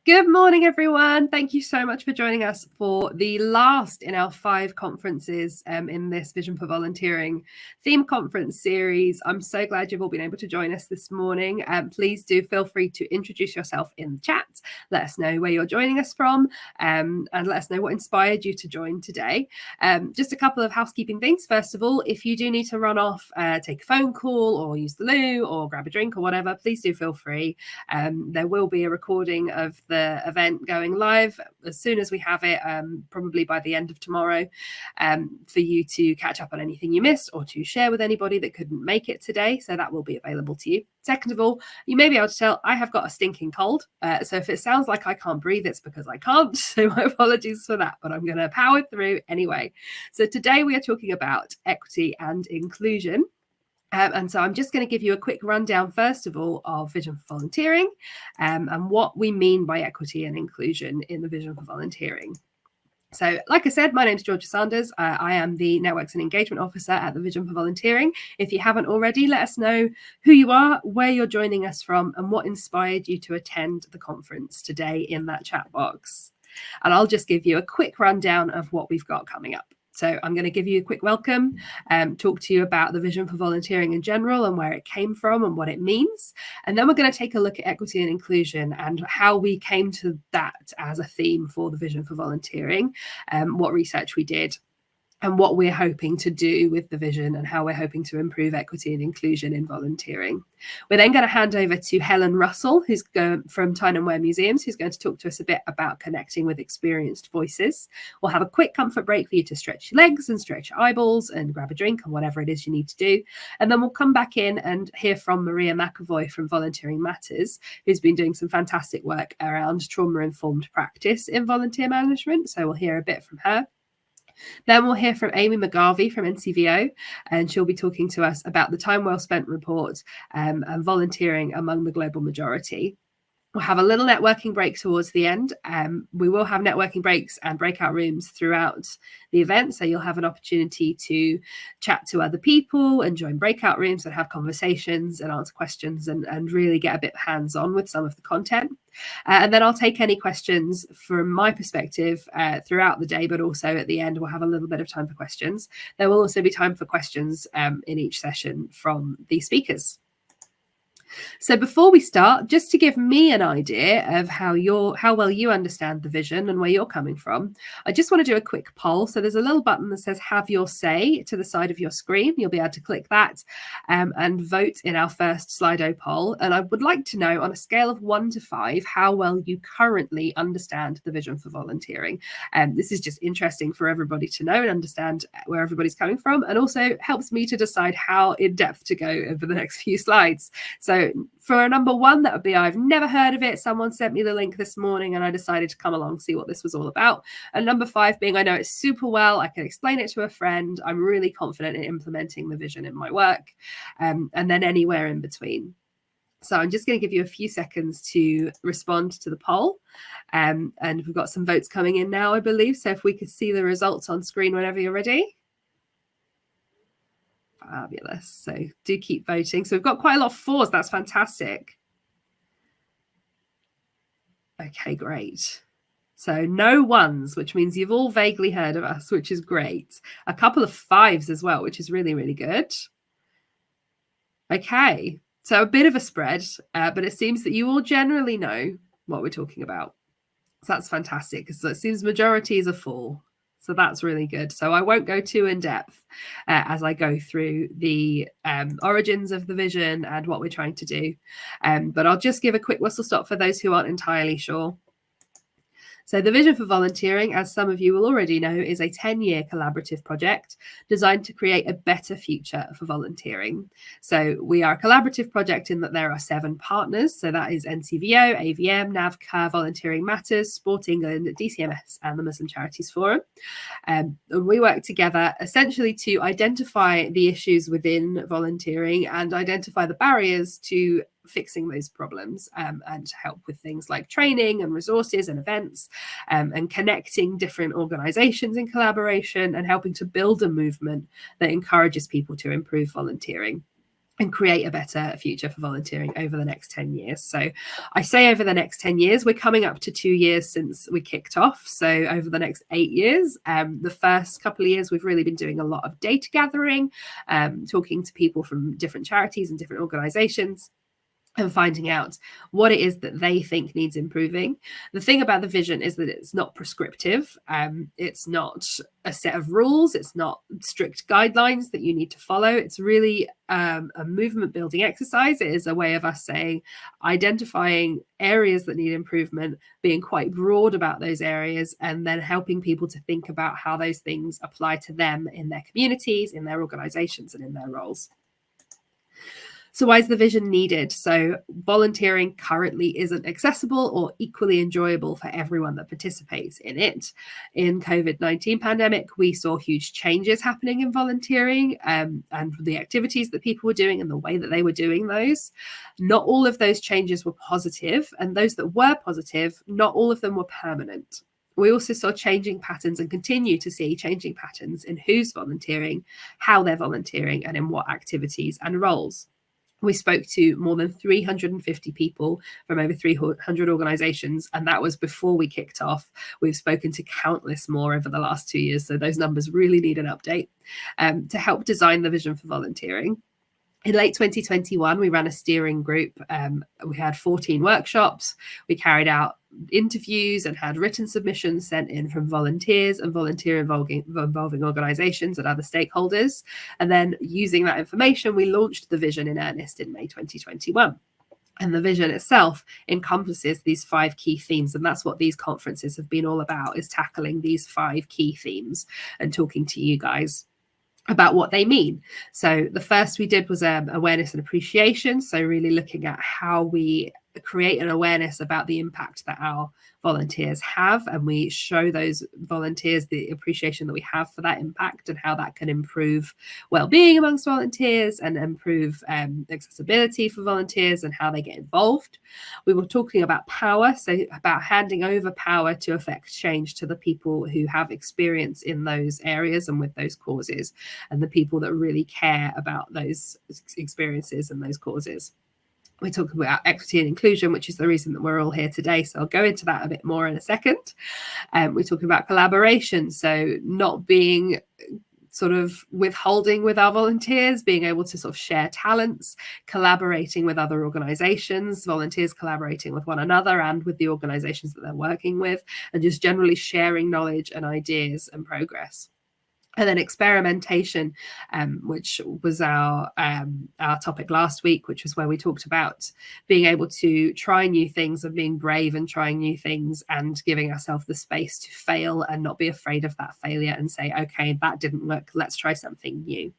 Good morning, everyone. Thank you so much for joining us for the last in our 5 conferences in this Vision for Volunteering theme conference series. I'm so glad you've all been able to join us this morning. Please do feel free to introduce yourself in the chat. Let us know where you're joining us from and let us know what inspired you to join today. Just a couple of housekeeping things. First of all, if you do need to run off, take a phone call or use the loo or grab a drink or whatever, please do feel free. There will be a recording of the event going live as soon as we have it, probably by the end of tomorrow, for you to catch up on anything you missed or to share with anybody that couldn't make it today. So that will be available to you. Second of all, you may be able to tell I have got a stinking cold. So if it sounds like I can't breathe, it's because I can't. So my apologies for that, but I'm going to power through anyway. So today we are talking about equity and inclusion. And so I'm just going to give you a quick rundown, first of all, of Vision for Volunteering and what we mean by equity and inclusion in the Vision for Volunteering. So, like I said, my name is Georgia Sanders. I am the Networks and Engagement Officer at the Vision for Volunteering. If you haven't already, let us know who you are, where you're joining us from, and what inspired you to attend the conference today in that chat box. And I'll just give you a quick rundown of what we've got coming up. So I'm going to give you a quick welcome, talk to you about the Vision for Volunteering in general and where it came from and what it means. And then we're going to take a look at equity and inclusion and how we came to that as a theme for the Vision for Volunteering, what research we did, and what we're hoping to do with the vision and how we're hoping to improve equity and inclusion in volunteering. We're then going to hand over to Helen Russell, who's from Tyne Wear Museums, who's going to talk to us a bit about connecting with experienced voices. We'll have a quick comfort break for you to stretch your legs and stretch your eyeballs and grab a drink and whatever it is you need to do. And then we'll come back in and hear from McEvoy from Volunteering Matters, who's been doing some fantastic work around trauma-informed practice in volunteer management. So we'll hear a bit from her. Then we'll hear from McGarvey from NCVO, and she'll be talking to us about the Time Well Spent report and volunteering among the global majority. We'll have a little networking break towards the end. We will have networking breaks and breakout rooms throughout the event. So you'll have an opportunity to chat to other people and join breakout rooms and have conversations and answer questions and really get a bit hands-on with some of the content. And then I'll take any questions from my perspective throughout the day, but also at the end, we'll have a little bit of time for questions. There will also be time for questions in each session from the speakers. So before we start, just to give me an idea of how well you understand the vision and where you're coming from, I just want to do a quick poll. So there's a little button that says have your say to the side of your screen. You'll be able to click that and vote in our first Slido poll. And I would like to know on a scale of 1 to 5 how well you currently understand the vision for volunteering. This is just interesting for everybody to know and understand where everybody's coming from, and also helps me to decide how in depth to go over the next few slides. So for a number 1, that would be I've never heard of it. Someone sent me the link this morning and I decided to come along, see what this was all about. And number 5 being I know it super well. I can explain it to a friend. I'm really confident in implementing the vision in my work, and then anywhere in between. So I'm just going to give you a few seconds to respond to the poll. And we've got some votes coming in now, I believe. So if we could see the results on screen whenever you're ready. Fabulous. So do keep voting. So we've got quite a lot of 4s. That's fantastic. Okay, great. So no 1s, which means you've all vaguely heard of us, which is great. A couple of 5s as well, which is really, really good. Okay, so a bit of a spread, but it seems that you all generally know what we're talking about. So that's fantastic, because it seems majorities are 4. So that's really good. So I won't go too in depth as I go through the origins of the vision and what we're trying to do. But I'll just give a quick whistle stop for those who aren't entirely sure. So the Vision for Volunteering, as some of you will already know, is a 10-year collaborative project designed to create a better future for volunteering. So we are a collaborative project in that there are 7 partners. So that is NCVO, AVM, NAVCA, Volunteering Matters, Sport England, DCMS, and the Muslim Charities Forum. And we work together essentially to identify the issues within volunteering and identify the barriers to fixing those problems, and help with things like training and resources and events, and connecting different organizations in collaboration and helping to build a movement that encourages people to improve volunteering. and create a better future for volunteering over the next 10 years. So I say over the next 10 years, we're coming up to 2 years since we kicked off. So over the next 8 years, the first couple of years, we've really been doing a lot of data gathering, talking to people from different charities and different organizations, and finding out what it is that they think needs improving. The thing about the vision is that it's not prescriptive. It's not a set of rules. It's not strict guidelines that you need to follow. It's really a movement building exercise. It is a way of us saying, identifying areas that need improvement, being quite broad about those areas, and then helping people to think about how those things apply to them in their communities, in their organizations, and in their roles. So why is the vision needed? So volunteering currently isn't accessible or equally enjoyable for everyone that participates in it. In COVID-19 pandemic, we saw huge changes happening in volunteering and the activities that people were doing and the way that they were doing those. Not all of those changes were positive, and those that were positive, not all of them were permanent. We also saw changing patterns and continue to see changing patterns in who's volunteering, how they're volunteering, and in what activities and roles. We spoke to more than 350 people from over 300 organizations, and that was before we kicked off. We've spoken to countless more over the last 2 years, so those numbers really need an update to help design the vision for volunteering. In late 2021, we ran a steering group. We had 14 workshops. We carried out interviews and had written submissions sent in from volunteers and volunteer involving organizations and other stakeholders. And then using that information, we launched the vision in earnest in May 2021. And the vision itself encompasses these 5 key themes. And that's what these conferences have been all about, is tackling these 5 key themes and talking to you guys about what they mean. So the first we did was awareness and appreciation. So really looking at how we create an awareness about the impact that our volunteers have, and we show those volunteers the appreciation that we have for that impact and how that can improve well-being amongst volunteers and improve accessibility for volunteers and how they get involved. We were talking about power, so about handing over power to affect change to the people who have experience in those areas and with those causes, and the people that really care about those experiences and those causes. We're talking about equity and inclusion, which is the reason that we're all here today. So I'll go into that a bit more in a second. We're talking about collaboration. So not being sort of withholding with our volunteers, being able to sort of share talents, collaborating with other organizations, volunteers collaborating with one another and with the organizations that they're working with, and just generally sharing knowledge and ideas and progress. And then experimentation, which was our topic last week, which was where we talked about being able to try new things and being brave and trying new things and giving ourselves the space to fail and not be afraid of that failure and say, okay, that didn't work, let's try something new.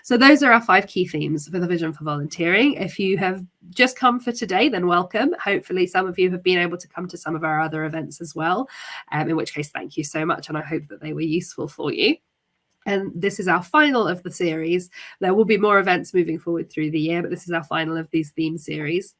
So those are our 5 key themes for the vision for volunteering. If you have just come for today, then welcome. Hopefully some of you have been able to come to some of our other events as well, in which case, thank you so much. And I hope that they were useful for you. And this is our final of the series. There will be more events moving forward through the year, but this is our final of these theme series,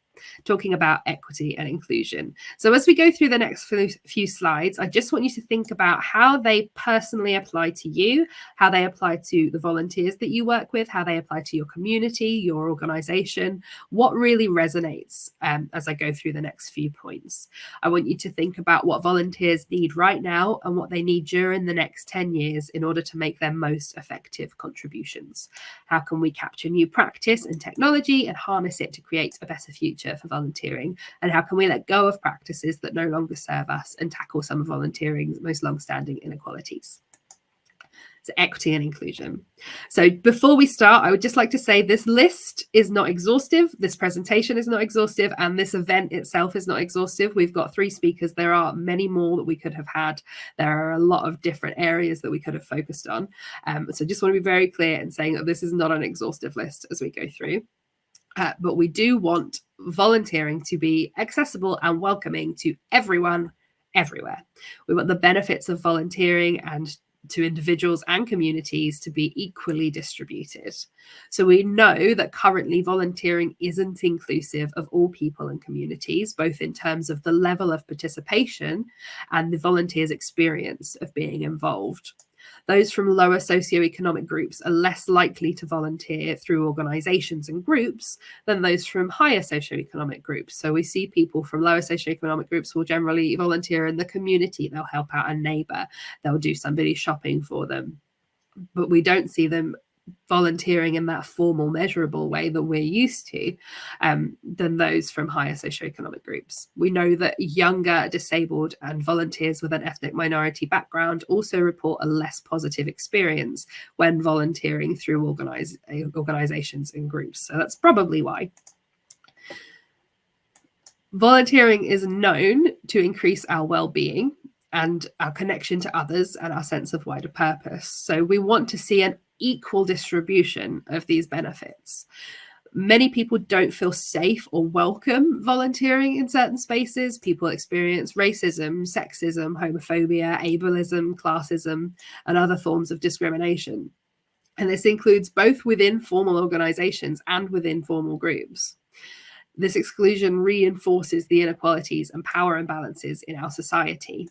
talking about equity and inclusion. So as we go through the next few slides, I just want you to think about how they personally apply to you, how they apply to the volunteers that you work with, how they apply to your community, your organization, what really resonates as I go through the next few points. I want you to think about what volunteers need right now and what they need during the next 10 years in order to make their most effective contributions. How can we capture new practice and technology and harness it to create a better future for volunteering, and how can we let go of practices that no longer serve us and tackle some of volunteering's most long-standing inequalities? So equity and inclusion. So before we start, I would just like to say this list is not exhaustive, this presentation is not exhaustive, and this event itself is not exhaustive. We've got 3 speakers. There are many more that we could have had. There are a lot of different areas that we could have focused on. So just want to be very clear in saying that this is not an exhaustive list as we go through. But we do want volunteering to be accessible and welcoming to everyone, everywhere. We want the benefits of volunteering and to individuals and communities to be equally distributed. So we know that currently volunteering isn't inclusive of all people and communities, both in terms of the level of participation and the volunteers' experience of being involved. Those from lower socioeconomic groups are less likely to volunteer through organisations and groups than those from higher socioeconomic groups. So we see people from lower socioeconomic groups will generally volunteer in the community. They'll help out a neighbour, they'll do somebody's shopping for them. But we don't see them volunteering in that formal, measurable way that we're used to than those from higher socioeconomic groups. We know that younger, disabled, and volunteers with an ethnic minority background also report a less positive experience when volunteering through organisations and groups. So that's probably why. Volunteering is known to increase our well-being and our connection to others and our sense of wider purpose. So we want to see an equal distribution of these benefits. Many people don't feel safe or welcome volunteering in certain spaces. People experience racism, sexism, homophobia, ableism, classism, and other forms of discrimination. And this includes both within formal organizations and within formal groups. This exclusion reinforces the inequalities and power imbalances in our society.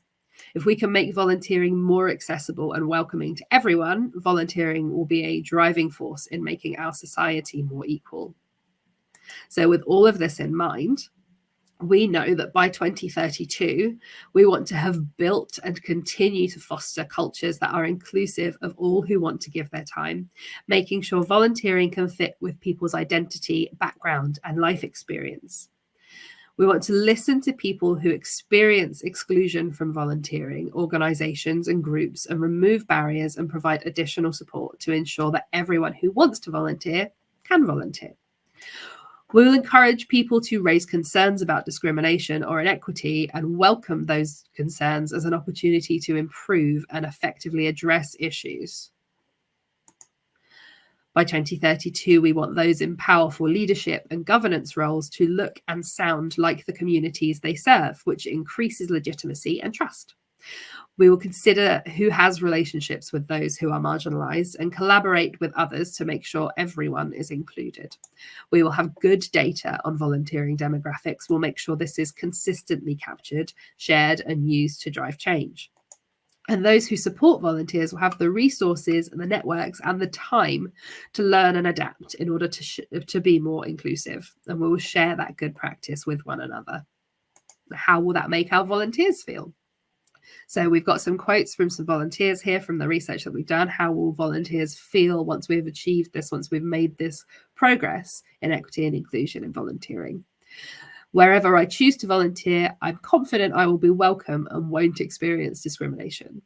If we can make volunteering more accessible and welcoming to everyone, volunteering will be a driving force in making our society more equal. So with all of this in mind, we know that by 2032, we want to have built and continue to foster cultures that are inclusive of all who want to give their time, making sure volunteering can fit with people's identity, background, and life experience. We want to listen to people who experience exclusion from volunteering, organisations and groups, and remove barriers and provide additional support to ensure that everyone who wants to volunteer can volunteer. We will encourage people to raise concerns about discrimination or inequity and welcome those concerns as an opportunity to improve and effectively address issues. By 2032, we want those in powerful leadership and governance roles to look and sound like the communities they serve, which increases legitimacy and trust. We will consider who has relationships with those who are marginalised and collaborate with others to make sure everyone is included. We will have good data on volunteering demographics. We'll make sure this is consistently captured, shared, and used to drive change. And those who support volunteers will have the resources and the networks and the time to learn and adapt in order to be more inclusive. And we will share that good practice with one another. How will that make our volunteers feel? So we've got some quotes from some volunteers here from the research that we've done. How will volunteers feel once we've achieved this, once we've made this progress in equity and inclusion in volunteering? Wherever I choose to volunteer, I'm confident I will be welcome and won't experience discrimination.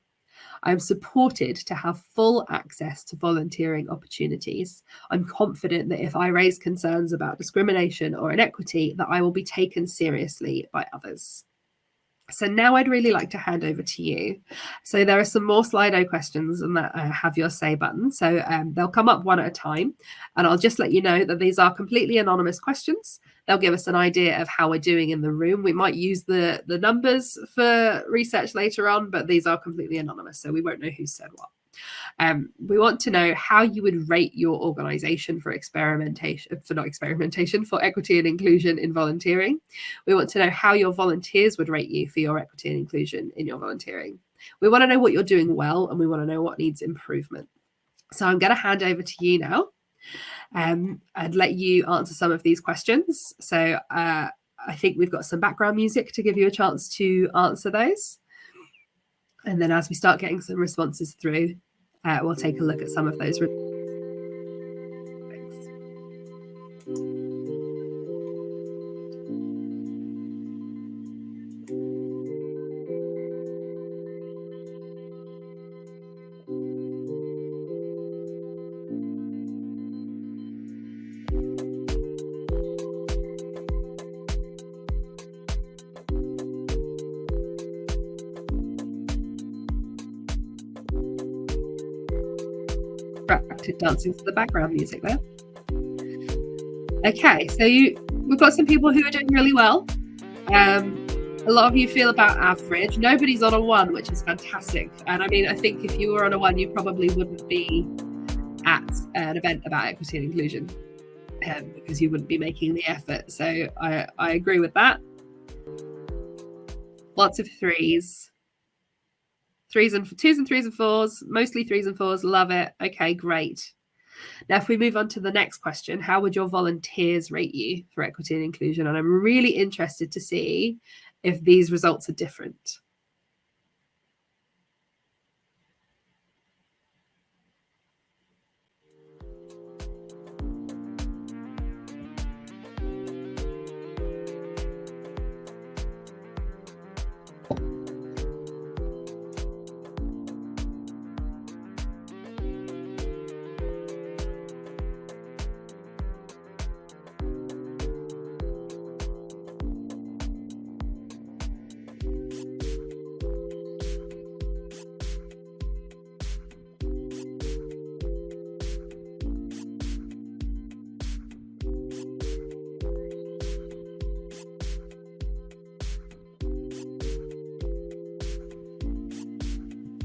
I'm supported to have full access to volunteering opportunities. I'm confident that if I raise concerns about discrimination or inequity, that I will be taken seriously by others. So now I'd really like to hand over to you. So there are some more Slido questions and that have your say button. So they'll come up one at a time. And I'll just let you know that these are completely anonymous questions. They'll give us an idea of how we're doing in the room. We might use the numbers for research later on, but these are completely anonymous, so we won't know who said what. We want to know how you would rate your organisation for for equity and inclusion in volunteering. We want to know how your volunteers would rate you for your equity and inclusion in your volunteering. We want to know what you're doing well, and we want to know what needs improvement. So I'm going to hand over to you now. I'd let you answer some of these questions. So I think we've got some background music to give you a chance to answer those. And then as we start getting some responses through, we'll take a look at some of those. Dancing to the background music there. Okay, so we've got some people who are doing really well. A lot of you feel about average. Nobody's on a 1, which is fantastic. And I mean, I think if you were on a 1, you probably wouldn't be at an event about equity and inclusion because you wouldn't be making the effort. So I agree with that. Lots of 3s. twos and threes and fours, mostly threes and fours. Love it. Okay, great. Now, if we move on to the next question, how would your volunteers rate you for equity and inclusion? And I'm really interested to see if these results are different.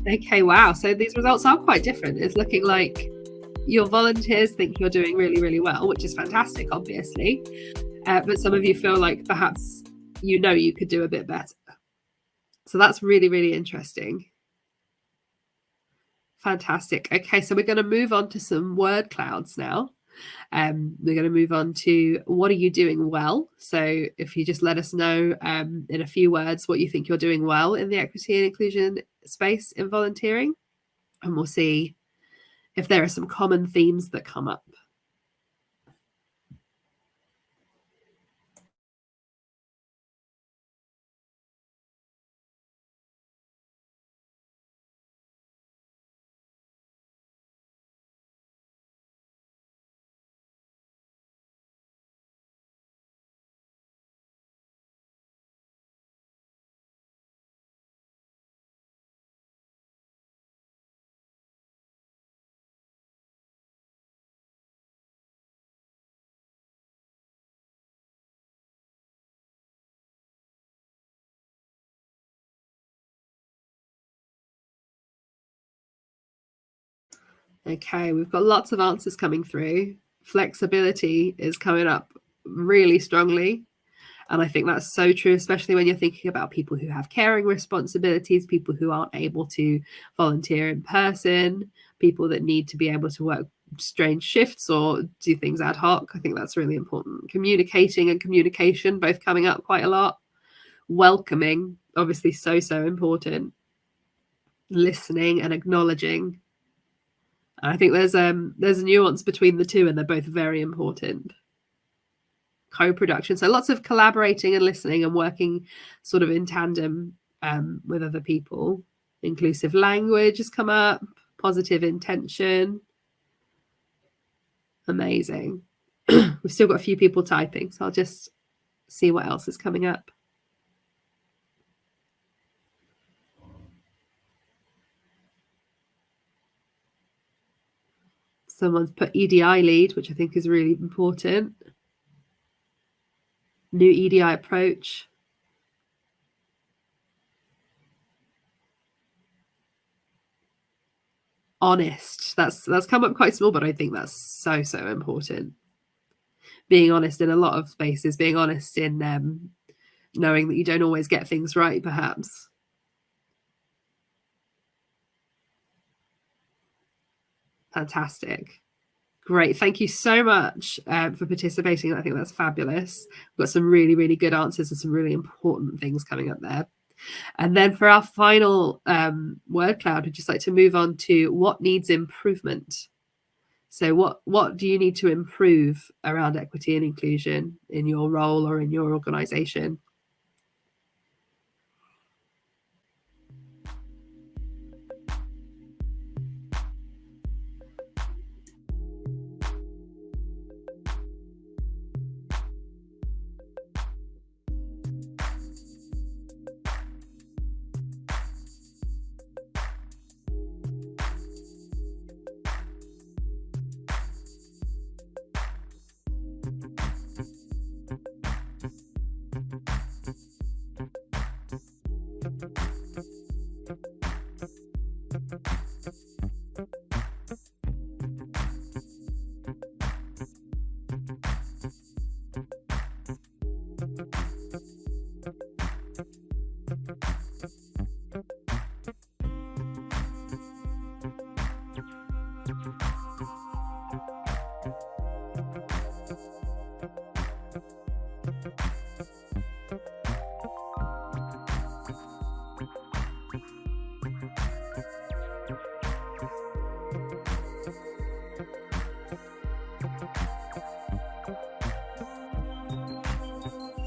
Okay, wow. So these results are quite different. It's looking like your volunteers think you're doing really, really well, which is fantastic, obviously. But some of you feel like perhaps you could do a bit better. So that's really, really interesting. Fantastic. Okay, so we're going to move on to some word clouds now. We're going to move on to what are you doing well? So if you just let us know in a few words what you think you're doing well in the equity and inclusion space in volunteering, and we'll see if there are some common themes that come up. Okay, we've got lots of answers coming through. Flexibility is coming up really strongly. And I think that's so true, especially when you're thinking about people who have caring responsibilities, people who aren't able to volunteer in person, people that need to be able to work strange shifts or do things ad hoc. I think that's really important. Communicating and communication both coming up quite a lot. Welcoming, obviously so important. Listening and acknowledging. I think there's a nuance between the two, and they're both very important. Co-production, so lots of collaborating and listening and working sort of in tandem with other people. Inclusive language has come up. Positive intention. Amazing. We've still got a few people typing, so I'll just see what else is coming up. Someone's put EDI lead, which I think is really important. New EDI approach. Honest. That's come up quite small, but I think that's so important. Being honest in a lot of spaces, being honest in knowing that you don't always get things right, perhaps. Fantastic. Great. Thank you so much for participating. I think that's fabulous. We've got some really, really good answers and some really important things coming up there. And then for our final word cloud, we'd just like to move on to what needs improvement. So what do you need to improve around equity and inclusion in your role or in your organization?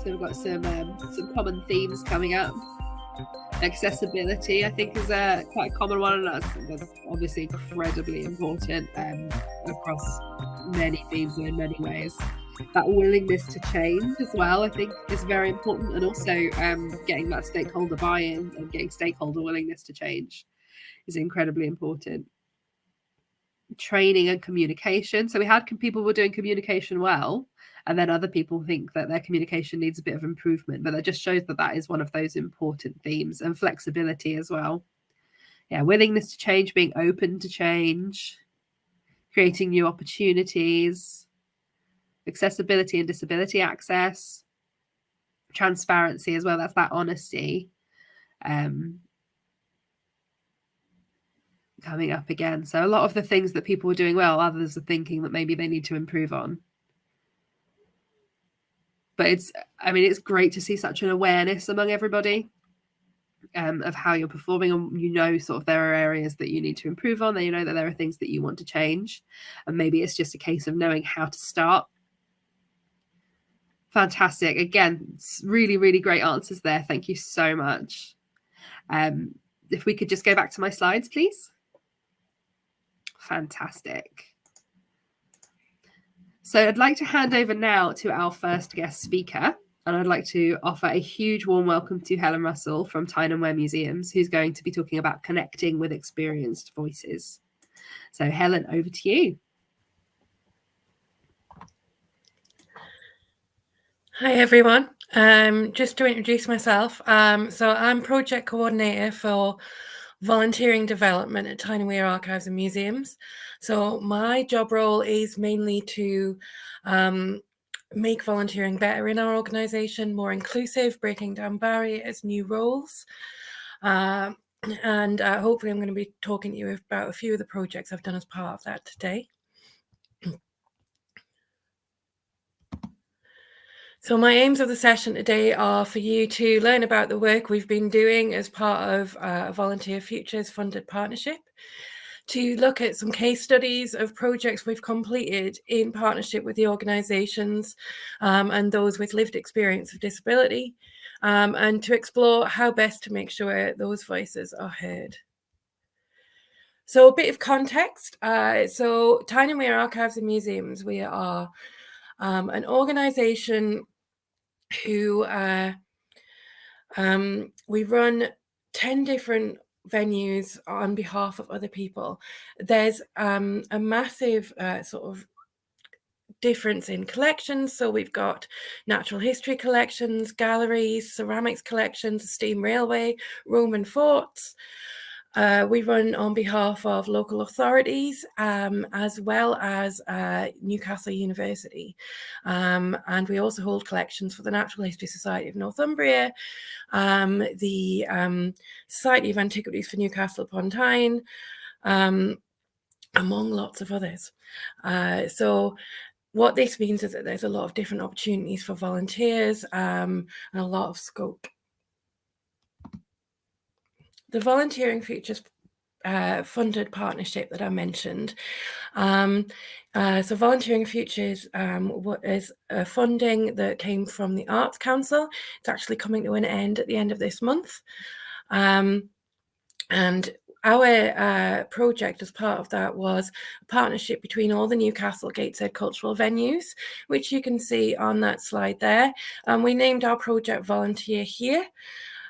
So we've got some common themes coming up. Accessibility, I think, is quite a common one, and that's obviously incredibly important across many themes and in many ways. That willingness to change as well, I think, is very important, and also getting that stakeholder buy-in and getting stakeholder willingness to change is incredibly important. Training and communication. So we had people who were doing communication well, and then other people think that their communication needs a bit of improvement, but that just shows that that is one of those important themes. And flexibility as well. Yeah, willingness to change, being open to change, creating new opportunities, accessibility and disability access, transparency as well. That's that honesty coming up again. So a lot of the things that people are doing well, others are thinking that maybe they need to improve on. But it's great to see such an awareness among everybody of how you're performing, and sort of there are areas that you need to improve on, and that there are things that you want to change, and maybe it's just a case of knowing how to start. Fantastic. Again, really, really great answers there. Thank you so much. If we could just go back to my slides, please. Fantastic. So I'd like to hand over now to our first guest speaker, and I'd like to offer a huge warm welcome to Helen Russell from Tyne Wear Museums, who's going to be talking about connecting with experienced voices. So Helen, over to you. Hi everyone. Just to introduce myself, so I'm project coordinator for volunteering development at Tyne Wear Archives and Museums. So my job role is mainly to make volunteering better in our organisation, more inclusive, breaking down barriers, new roles. And hopefully I'm going to be talking to you about a few of the projects I've done as part of that today. So my aims of the session today are for you to learn about the work we've been doing as part of a Volunteer Futures funded partnership, to look at some case studies of projects we've completed in partnership with the organisations and those with lived experience of disability, and to explore how best to make sure those voices are heard. So a bit of context. So Tyne Wear Archives and Museums, we are an organisation who we run 10 different venues on behalf of other people. There's a massive sort of difference in collections. So we've got natural history collections, galleries, ceramics collections, steam railway, Roman forts. We run on behalf of local authorities as well as Newcastle University. And we also hold collections for the Natural History Society of Northumbria, the Society of Antiquities for Newcastle upon Tyne, among lots of others. So what this means is that there's a lot of different opportunities for volunteers and a lot of scope. The Volunteering Futures funded partnership that I mentioned. So Volunteering Futures is funding that came from the Arts Council. It's actually coming to an end at the end of this month. And our project as part of that was a partnership between all the Newcastle Gateshead cultural venues, which you can see on that slide there. We named our project Volunteer Here.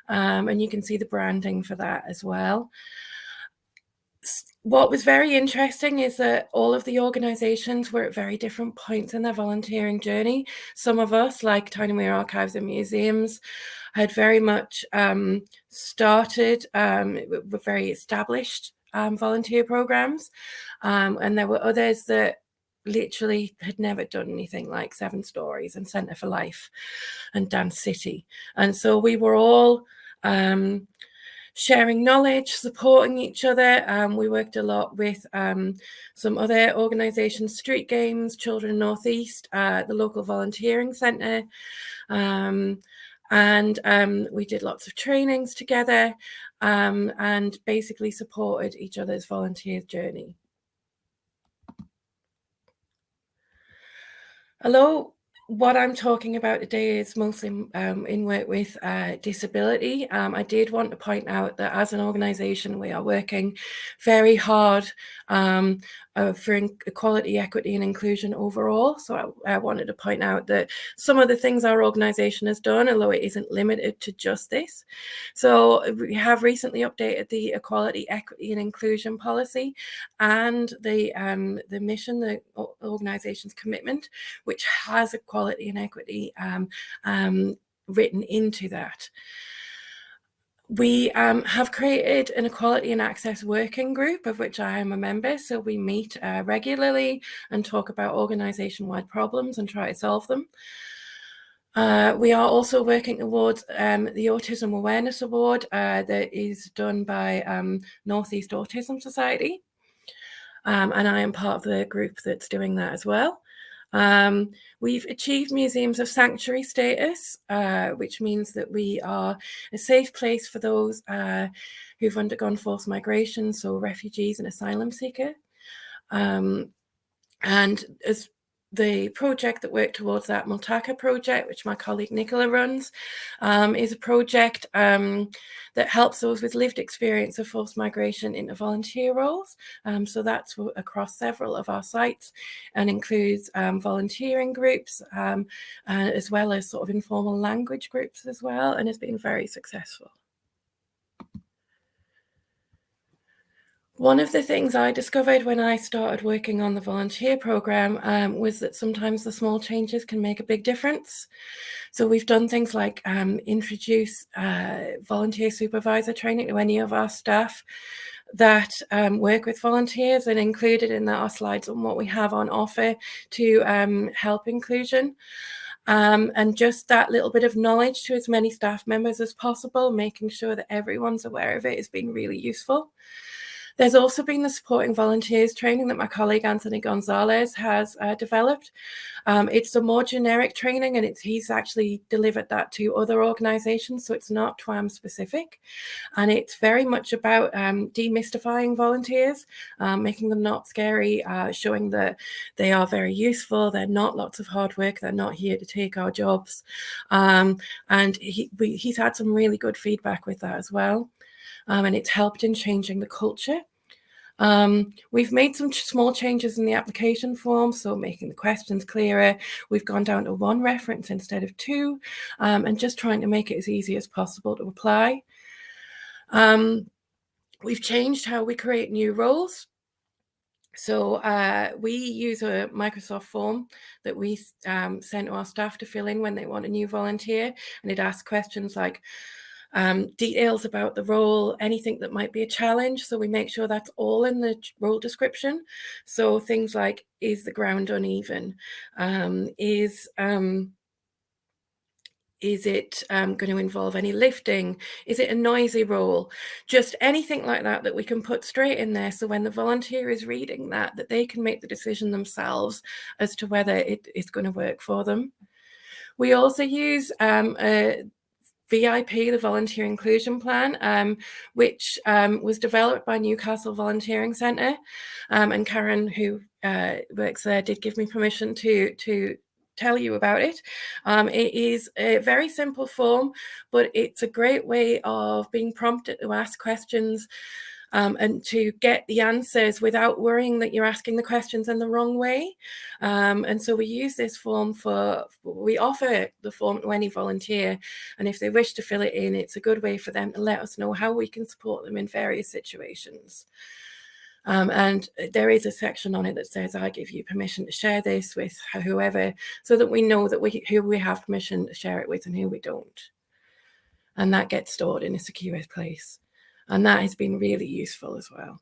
And you can see the branding for that as well. What was very interesting is that all of the organisations were at very different points in their volunteering journey. Some of us, like Tyne Wear Archives and Museums, had very much started with very established volunteer programmes. And there were others that literally had never done anything like Seven Stories and Centre for Life and Dance City. And so we were all sharing knowledge, supporting each other. We worked a lot with some other organisations, Street Games, Children North East, the local volunteering centre. And we did lots of trainings together and basically supported each other's volunteer journey. Hello, What I'm talking about today is mostly in work with disability. I did want to point out that as an organisation, we are working very hard for equality, equity and inclusion overall. So I wanted to point out that some of the things our organisation has done, although it isn't limited to just this. So we have recently updated the equality, equity and inclusion policy and the mission, the organisation's commitment, which has equality and equity written into that. We have created an equality and access working group, of which I am a member. So we meet regularly and talk about organisation-wide problems and try to solve them. We are also working towards the Autism Awareness Award that is done by North East Autism Society. And I am part of the group that's doing that as well. We've achieved Museums of Sanctuary status, which means that we are a safe place for those who've undergone forced migration, so refugees and asylum seekers. And as the project that worked towards that, Multaka project, which my colleague Nicola runs, is a project that helps those with lived experience of forced migration into volunteer roles. So that's across several of our sites and includes volunteering groups as well as sort of informal language groups as well, and has been very successful. One of the things I discovered when I started working on the volunteer program was that sometimes the small changes can make a big difference. So we've done things like introduce volunteer supervisor training to any of our staff that work with volunteers, and included in that are slides on what we have on offer to help inclusion. And just that little bit of knowledge to as many staff members as possible, making sure that everyone's aware of it, has been really useful. There's also been the supporting volunteers training that my colleague Anthony Gonzalez has developed. It's a more generic training, and he's actually delivered that to other organisations, so it's not TWAM specific. And it's very much about demystifying volunteers, making them not scary, showing that they are very useful, they're not lots of hard work, they're not here to take our jobs. And he's had some really good feedback with that as well. And it's helped in changing the culture. We've made some small changes in the application form, so making the questions clearer. We've gone down to 1 reference instead of 2, and just trying to make it as easy as possible to apply. We've changed how we create new roles. So we use a Microsoft form that we send to our staff to fill in when they want a new volunteer, and it asks questions like, details about the role, anything that might be a challenge. So we make sure that's all in the role description. So things like, is the ground uneven? Is it going to involve any lifting? Is it a noisy role? Just anything like that we can put straight in there. So when the volunteer is reading that they can make the decision themselves as to whether it is going to work for them. We also use VIP, the Volunteer Inclusion Plan, which was developed by Newcastle Volunteering Centre. And Karen, who works there, did give me permission to tell you about it. It is a very simple form, but it's a great way of being prompted to ask questions and to get the answers without worrying that you're asking the questions in the wrong way. And so we use this form we offer the form to any volunteer, and if they wish to fill it in, it's a good way for them to let us know how we can support them in various situations. And there is a section on it that says, I give you permission to share this with whoever, so that we know that who we have permission to share it with and who we don't. And that gets stored in a secure place. And that has been really useful as well.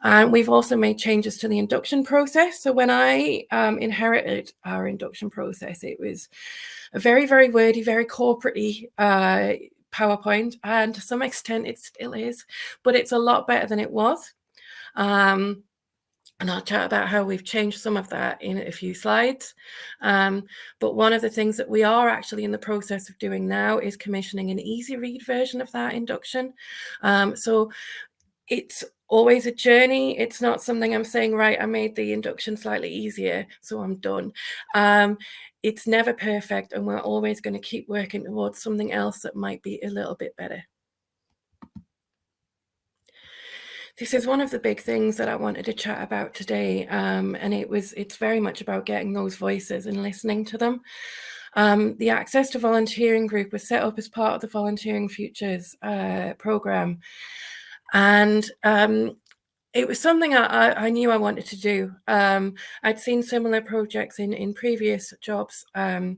And we've also made changes to the induction process. So when I inherited our induction process, it was a very, very wordy, very corporate-y PowerPoint. And to some extent, it still is. But it's a lot better than it was. And I'll chat about how we've changed some of that in a few slides. But one of the things that we are actually in the process of doing now is commissioning an easy read version of that induction. So it's always a journey. It's not something I'm saying, right, I made the induction slightly easier, so I'm done. It's never perfect, and we're always going to keep working towards something else that might be a little bit better. This is one of the big things that I wanted to chat about today, and it's very much about getting those voices and listening to them. The Access to Volunteering group was set up as part of the Volunteering Futures program, and it was something I knew I wanted to do. I'd seen similar projects in previous jobs, and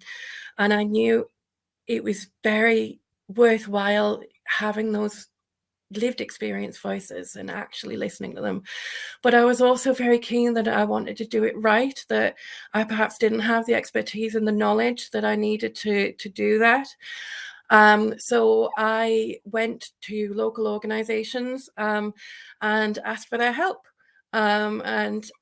I knew it was very worthwhile having those lived experience voices and actually listening to them. But I was also very keen that I wanted to do it right, that I perhaps didn't have the expertise and the knowledge that I needed to do that. So I went to local organizations and asked for their help. So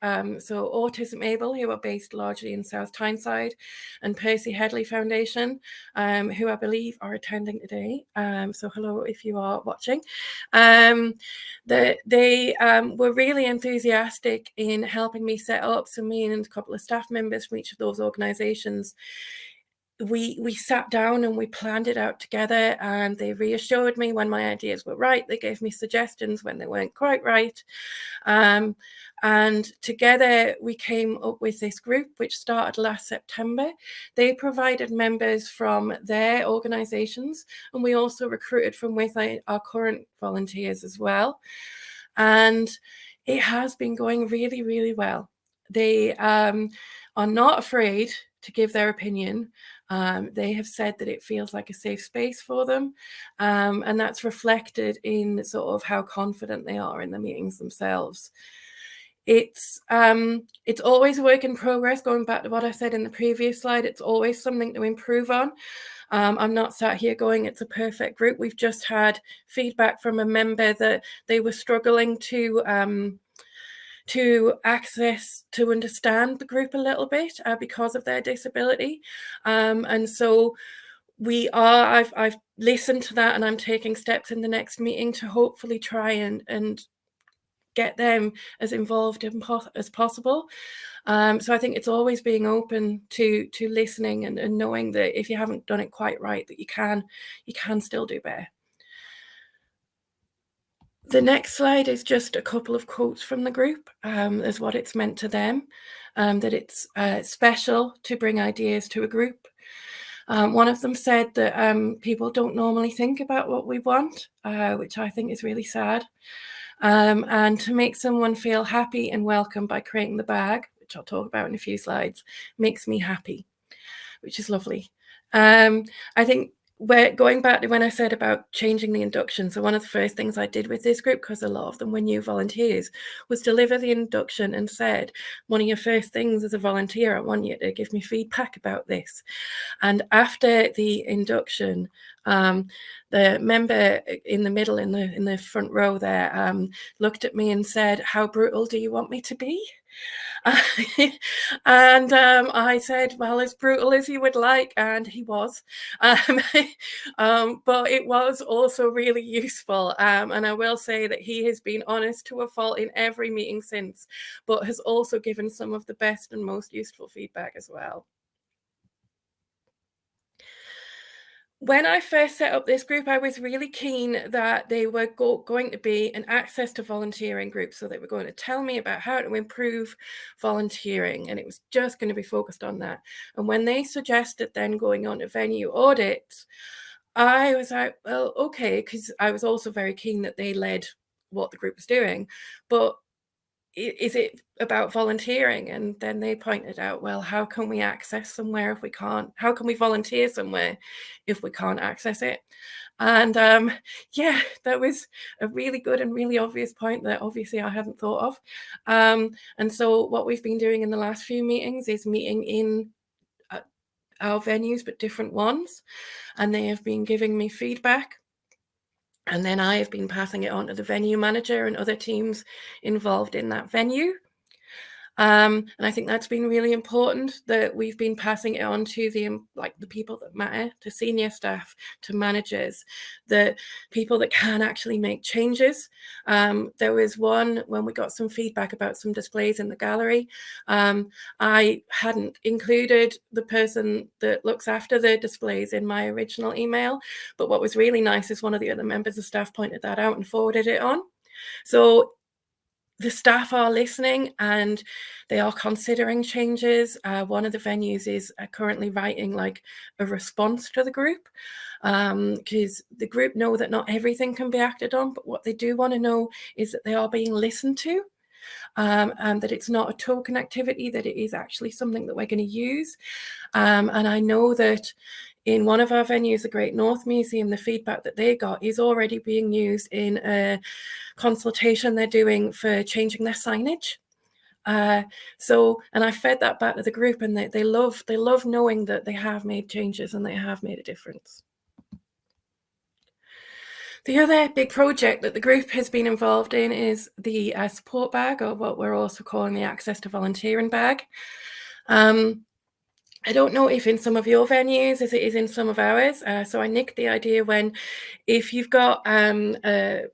Autism Able, who are based largely in South Tyneside, and Percy Headley Foundation, who I believe are attending today. So hello if you are watching. They were really enthusiastic in helping me set up. So me and a couple of staff members from each of those organizations, we sat down and we planned it out together, and they reassured me when my ideas were right. They gave me suggestions when they weren't quite right. And together we came up with this group, which started last September. They provided members from their organizations, and we also recruited from within our current volunteers as well. And it has been going really, really well. They are not afraid to give their opinion. They have said that it feels like a safe space for them, and that's reflected in sort of how confident they are in the meetings themselves. It's always a work in progress. Going back to what I said in the previous slide, it's always something to improve on. I'm not sat here going, it's a perfect group. We've just had feedback from a member that they were struggling to access, to understand the group a little bit because of their disability. And so I've listened to that, and I'm taking steps in the next meeting to hopefully try and get them as involved as possible. So I think it's always being open to listening and knowing that if you haven't done it quite right, that you can still do better. The next slide is just a couple of quotes from the group as what it's meant to them, that it's special to bring ideas to a group. One of them said that people don't normally think about what we want, which I think is really sad. And to make someone feel happy and welcome by creating the bag, which I'll talk about in a few slides, makes me happy, which is lovely. I think we're going back to when I said about changing the induction. So one of the first things I did with this group, because a lot of them were new volunteers, was deliver the induction and said, one of your first things as a volunteer, I want you to give me feedback about this. And after the induction, the member in the middle, in the front row there, looked at me and said, "How brutal do you want me to be?" And I said, "Well, as brutal as you would like," and he was. But it was also really useful. And I will say that he has been honest to a fault in every meeting since, but has also given some of the best and most useful feedback as well. When I first set up this group, I was really keen that they were going to be an access to volunteering group. So they were going to tell me about how to improve volunteering, and it was just going to be focused on that. And when they suggested then going on to venue audits, I was like, well, okay, because I was also very keen that they led what the group was doing. But is it about volunteering? And then they pointed out, well, how can we access somewhere if we can't? How can we volunteer somewhere if we can't access it? And yeah, that was a really good and really obvious point that obviously I hadn't thought of. And so what we've been doing in the last few meetings is meeting in our venues, but different ones. And they have been giving me feedback. And then I have been passing it on to the venue manager and other teams involved in that venue. And I think that's been really important, that we've been passing it on to the people that matter, to senior staff, to managers, the people that can actually make changes. There was one when we got some feedback about some displays in the gallery. I hadn't included the person that looks after the displays in my original email, but what was really nice is one of the other members of staff pointed that out and forwarded it on. So the staff are listening and they are considering changes. One of the venues is currently writing like a response to the group, because the group know that not everything can be acted on, but what they do want to know is that they are being listened to, and that it's not a token activity, that it is actually something that we're going to use. And I know that in one of our venues, the Great North Museum, the feedback that they got is already being used in a consultation they're doing for changing their signage. And I fed that back to the group, and they love knowing that they have made changes and they have made a difference. The other big project that the group has been involved in is the support bag, or what we're also calling the Access to Volunteering bag. I don't know if in some of your venues as it is in some of ours. So I nicked the idea if you've got a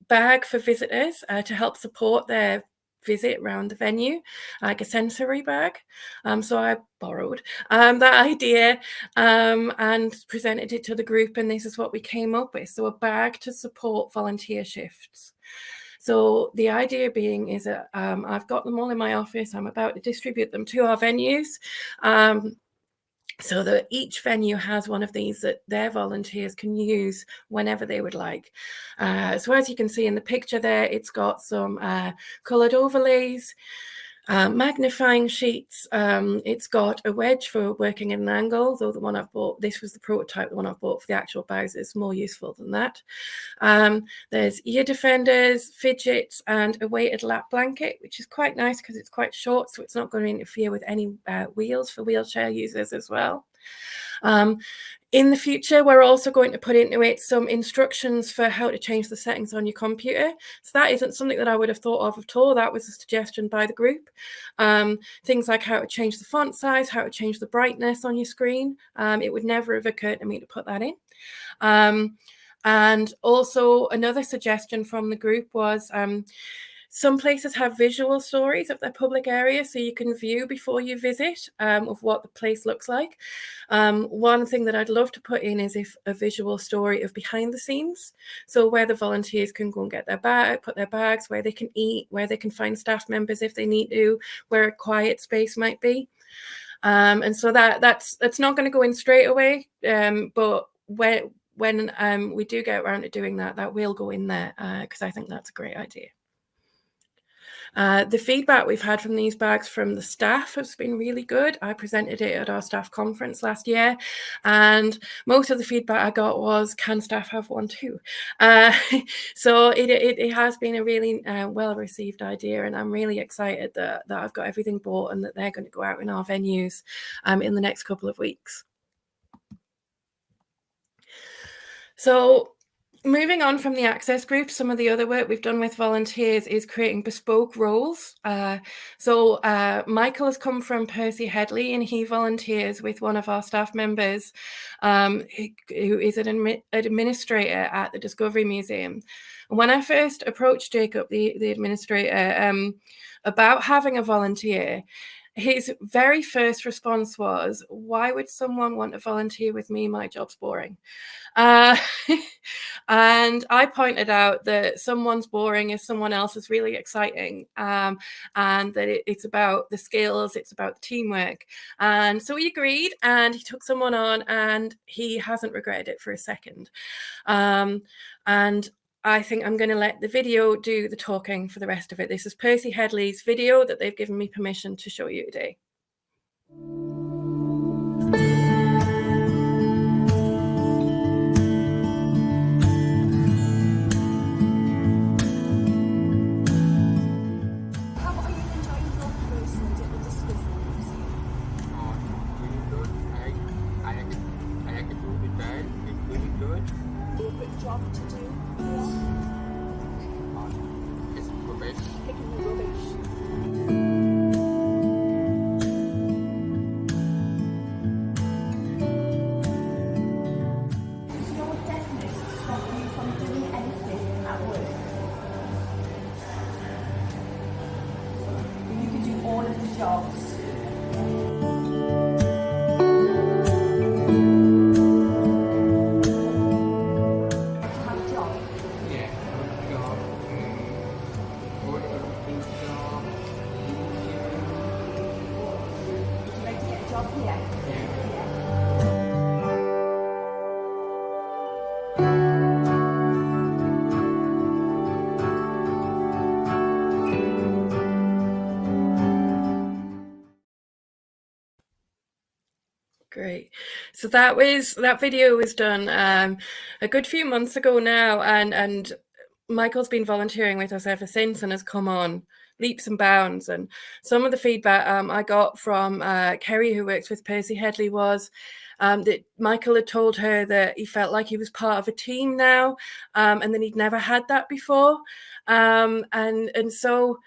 bag for visitors to help support their visit around the venue, like a sensory bag. So I borrowed that idea and presented it to the group, and this is what we came up with. So a bag to support volunteer shifts. So the idea being is that I've got them all in my office. I'm about to distribute them to our venues, so that each venue has one of these that their volunteers can use whenever they would like. So as you can see in the picture there, it's got some coloured overlays, magnifying sheets. It's got a wedge for working at an angle, though the one I've bought, this was the prototype, the one I've bought for the actual bags is more useful than that. There's ear defenders, fidgets, and a weighted lap blanket, which is quite nice because it's quite short, so it's not going to interfere with any wheels for wheelchair users as well. In the future, we're also going to put into it some instructions for how to change the settings on your computer. So that isn't something that I would have thought of at all. That was a suggestion by the group. Things like how to change the font size, how to change the brightness on your screen. It would never have occurred to me to put that in. And also another suggestion from the group was some places have visual stories of their public area, so you can view before you visit of what the place looks like. One thing that I'd love to put in is a visual story of behind the scenes, so where the volunteers can go and get put their bags, where they can eat, where they can find staff members if they need to, where a quiet space might be. And so that's not going to go in straight away, but when we do get around to doing that will go in there, because I think that's a great idea. The feedback we've had from these bags from the staff has been really good. I presented it at our staff conference last year, and most of the feedback I got was, can staff have one too? So it has been a really well-received idea, and I'm really excited that I've got everything bought and that they're going to go out in our venues in the next couple of weeks. So moving on from the access group, some of the other work we've done with volunteers is creating bespoke roles. So Michael has come from Percy Headley, and he volunteers with one of our staff members who is an administrator at the Discovery Museum. And when I first approached Jacob, the administrator, about having a volunteer, his very first response was, why would someone want to volunteer with me? My job's boring. And I pointed out that someone's boring if someone else is really exciting, and that it's about the skills, it's about the teamwork. And so he agreed, and he took someone on, and he hasn't regretted it for a second. And I think I'm going to let the video do the talking for the rest of it. This is Percy Headley's video that they've given me permission to show you today. Great. So that video was done a good few months ago now, and Michael's been volunteering with us ever since and has come on leaps and bounds. And some of the feedback I got from Kerry, who works with Percy Headley, was that Michael had told her that he felt like he was part of a team now, and that he'd never had that before. And so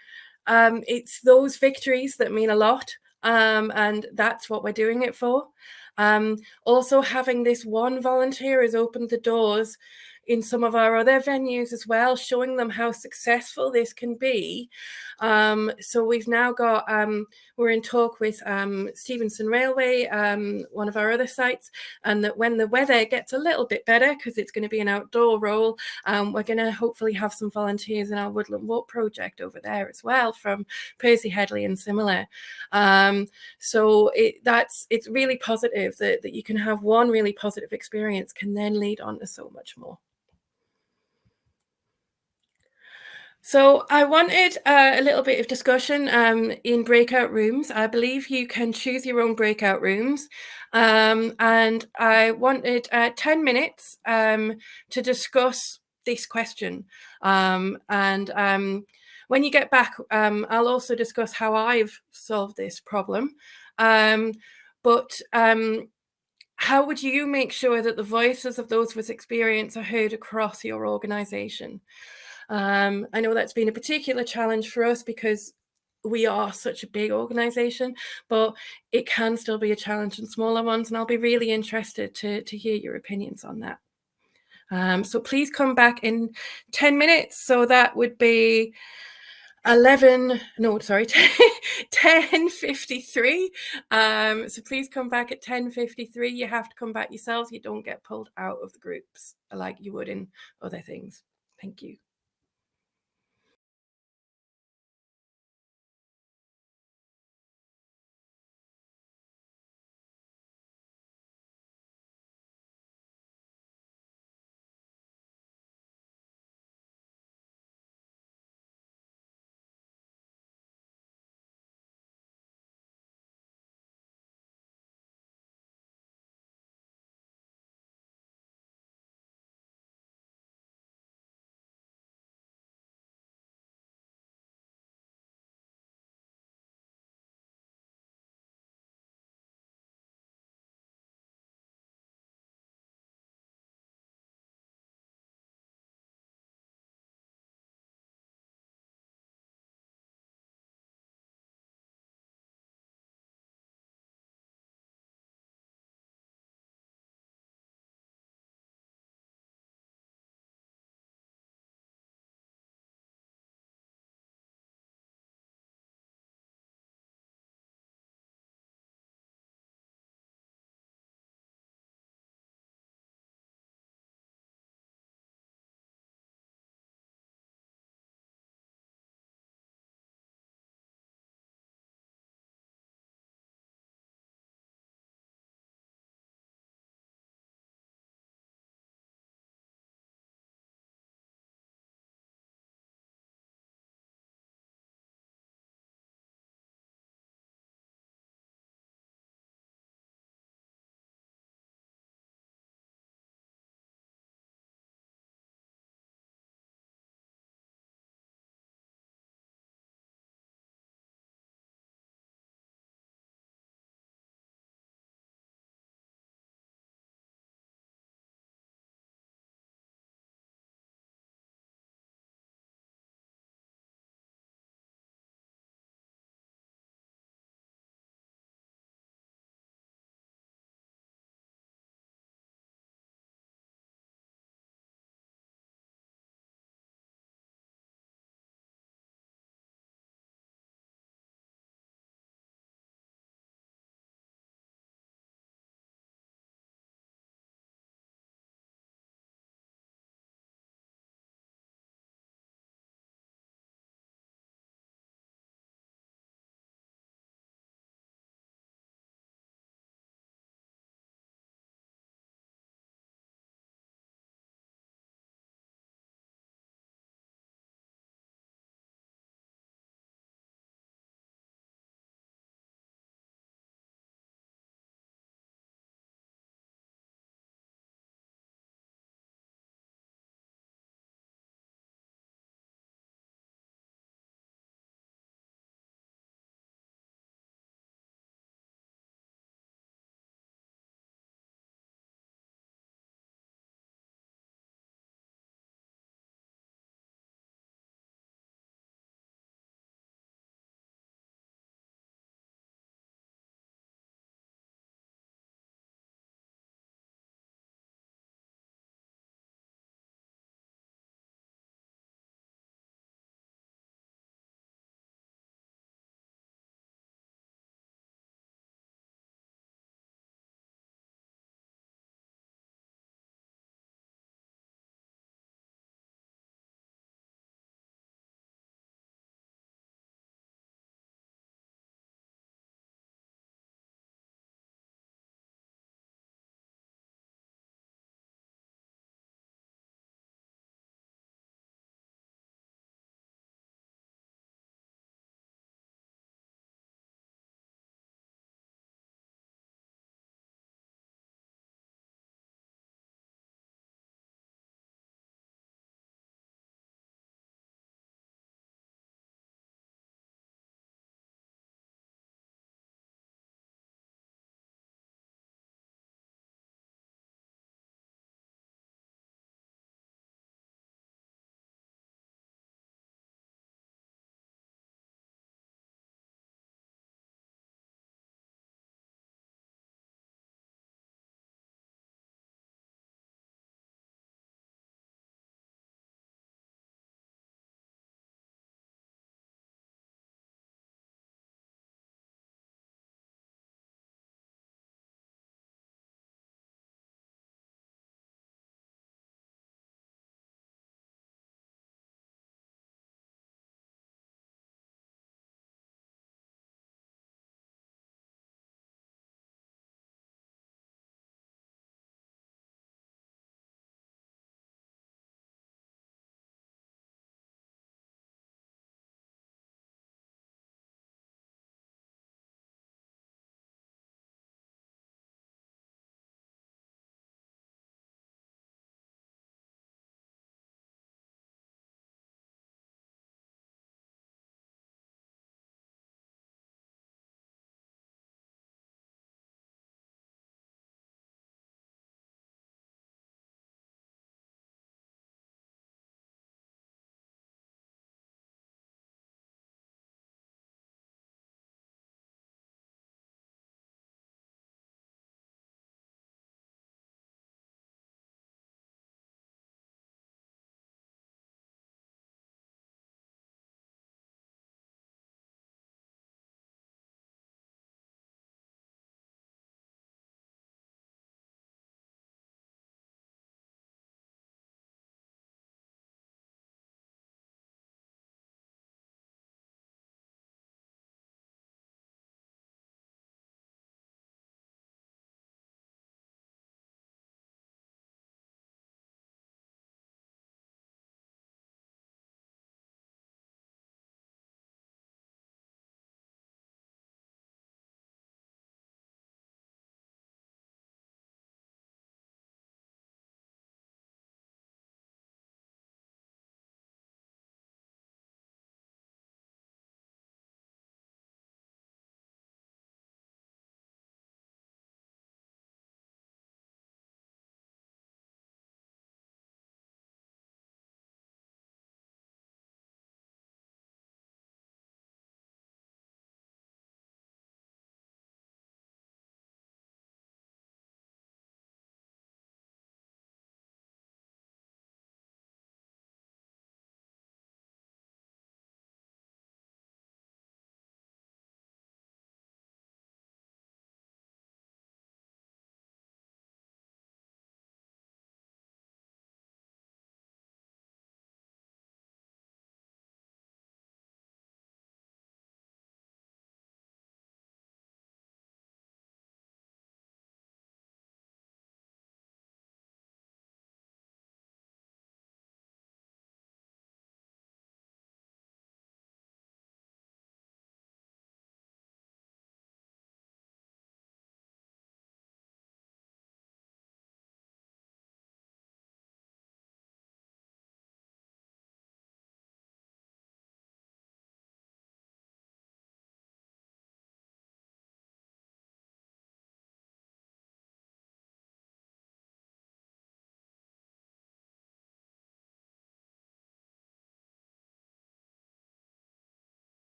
it's those victories that mean a lot. And that's what we're doing it for. Also, having this one volunteer has opened the doors in some of our other venues as well, showing them how successful this can be. So we've now got, we're in talk with Stevenson Railway, one of our other sites, and that when the weather gets a little bit better, because it's going to be an outdoor role, we're going to hopefully have some volunteers in our Woodland Walk project over there as well from Percy Headley and similar. So it's really positive that you can have one really positive experience can then lead on to so much more. So I wanted a little bit of discussion in breakout rooms. I believe you can choose your own breakout rooms. And I wanted 10 minutes to discuss this question. And when you get back, I'll also discuss how I've solved this problem. But how would you make sure that the voices of those with experience are heard across your organisation? I know that's been a particular challenge for us because we are such a big organisation, but it can still be a challenge in smaller ones, and I'll be really interested to hear your opinions on that. So please come back in 10 minutes. So that would be 10:53. So please come back at 10:53. You have to come back yourselves. You don't get pulled out of the groups like you would in other things. Thank you.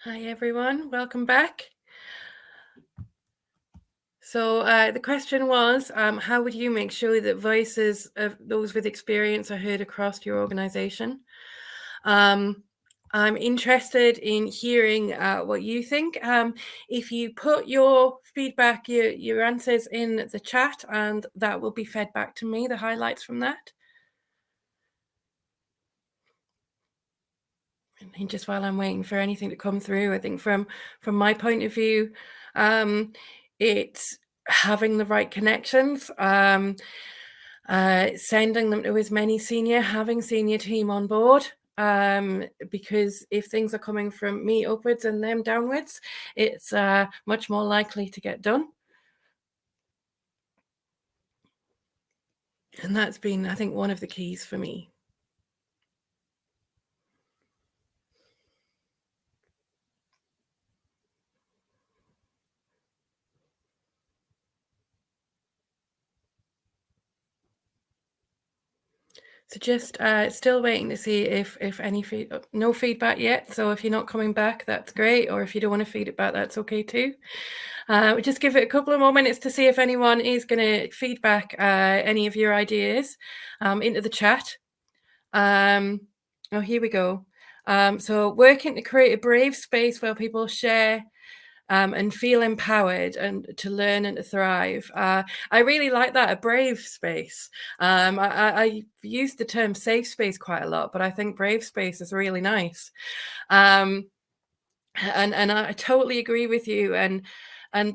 Hi everyone, welcome back. So the question was, how would you make sure that voices of those with experience are heard across your organisation? I'm interested in hearing what you think. If you put your feedback, your answers in the chat, and that will be fed back to me, the highlights from that. And just while I'm waiting for anything to come through, I think from my point of view, it's having the right connections, sending them to as many having senior team on board, because if things are coming from me upwards and them downwards, it's much more likely to get done. And that's been, I think, one of the keys for me. So just still waiting to see if any no feedback yet. So if you're not coming back, that's great. Or if you don't want to feed it back, that's okay too. We'll just give it a couple of more minutes to see if anyone is going to feedback any of your ideas into the chat. Oh, here we go. So working to create a brave space where people share and feel empowered and to learn and to thrive. I really like that, a brave space. I used the term safe space quite a lot, but I think brave space is really nice. And I totally agree with you. And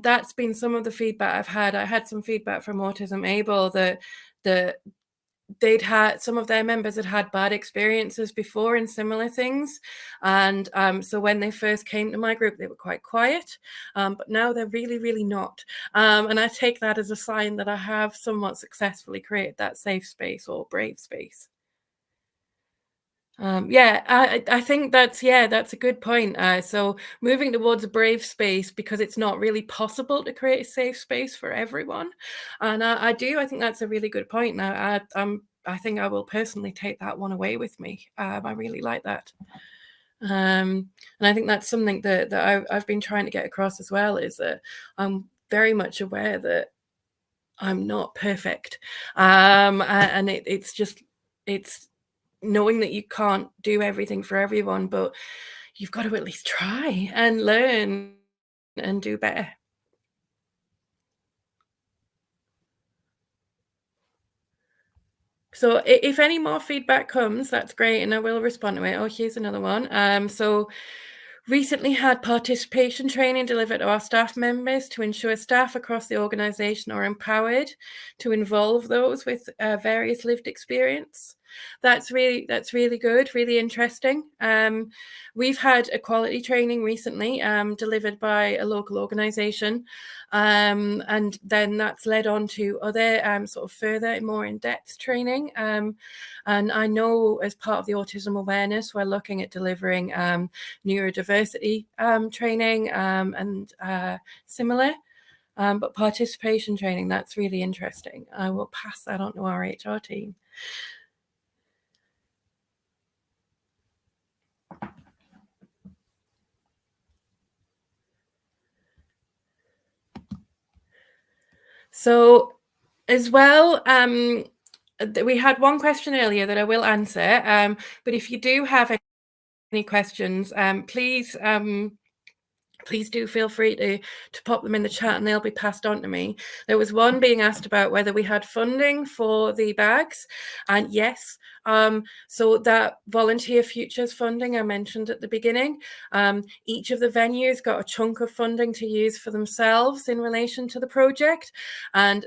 that's been some of the feedback I've had. I had some feedback from Autism Able that they'd had, some of their members had bad experiences before in similar things, and so when they first came to my group they were quite quiet, but now they're really not, and I take that as a sign that I have somewhat successfully created that safe space or brave space. I think that's a good point. So moving towards a brave space, because it's not really possible to create a safe space for everyone, and I think that's a really good point. Now I think I will personally take that one away with me. I really like that, and I think that's something that I've been trying to get across as well, is that I'm very much aware that I'm not perfect, and it's knowing that you can't do everything for everyone, but you've got to at least try and learn and do better. So if any more feedback comes, that's great, and I will respond to it. Oh, here's another one. So recently had participation training delivered to our staff members to ensure staff across the organisation are empowered to involve those with various lived experience. That's really good, really interesting. We've had equality training recently delivered by a local organisation, and then that's led on to other sort of further and more in-depth training. And I know as part of the autism awareness, we're looking at delivering neurodiversity training and similar. But participation training, that's really interesting. I will pass that on to our HR team. So as well, we had one question earlier that I will answer, but if you do have any questions, please do feel free to pop them in the chat and they'll be passed on to me. There was one being asked about whether we had funding for the bags, and yes, so that Volunteer Futures funding I mentioned at the beginning, each of the venues got a chunk of funding to use for themselves in relation to the project, and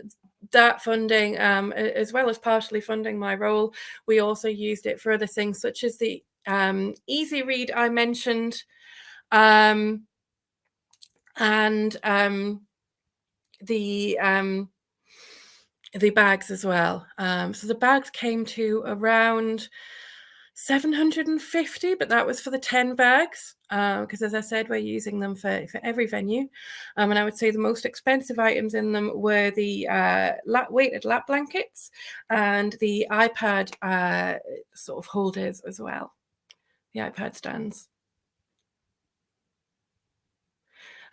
that funding, as well as partially funding my role, we also used it for other things such as the Easy Read I mentioned, and the bags as well. So the bags came to around 750, but that was for the 10 bags, because as I said, we're using them for every venue. And I would say the most expensive items in them were the weighted lap blankets and the iPad sort of holders as well, the iPad stands.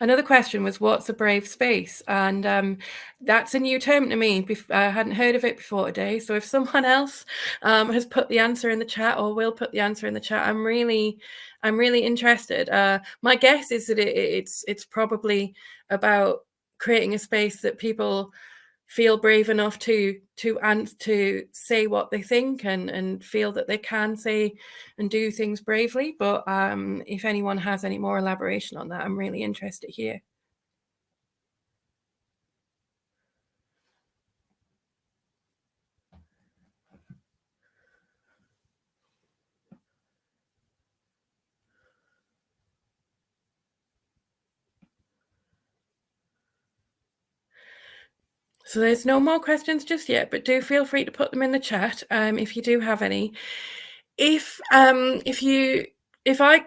Another question was, what's a brave space? And that's a new term to me. I hadn't heard of it before today. So if someone else has put the answer in the chat or will put the answer in the chat, I'm really interested. My guess is that it's probably about creating a space that people feel brave enough to say what they think and feel that they can say and do things bravely. But if anyone has any more elaboration on that, I'm really interested here. So there's no more questions just yet, but do feel free to put them in the chat if you do have any. If I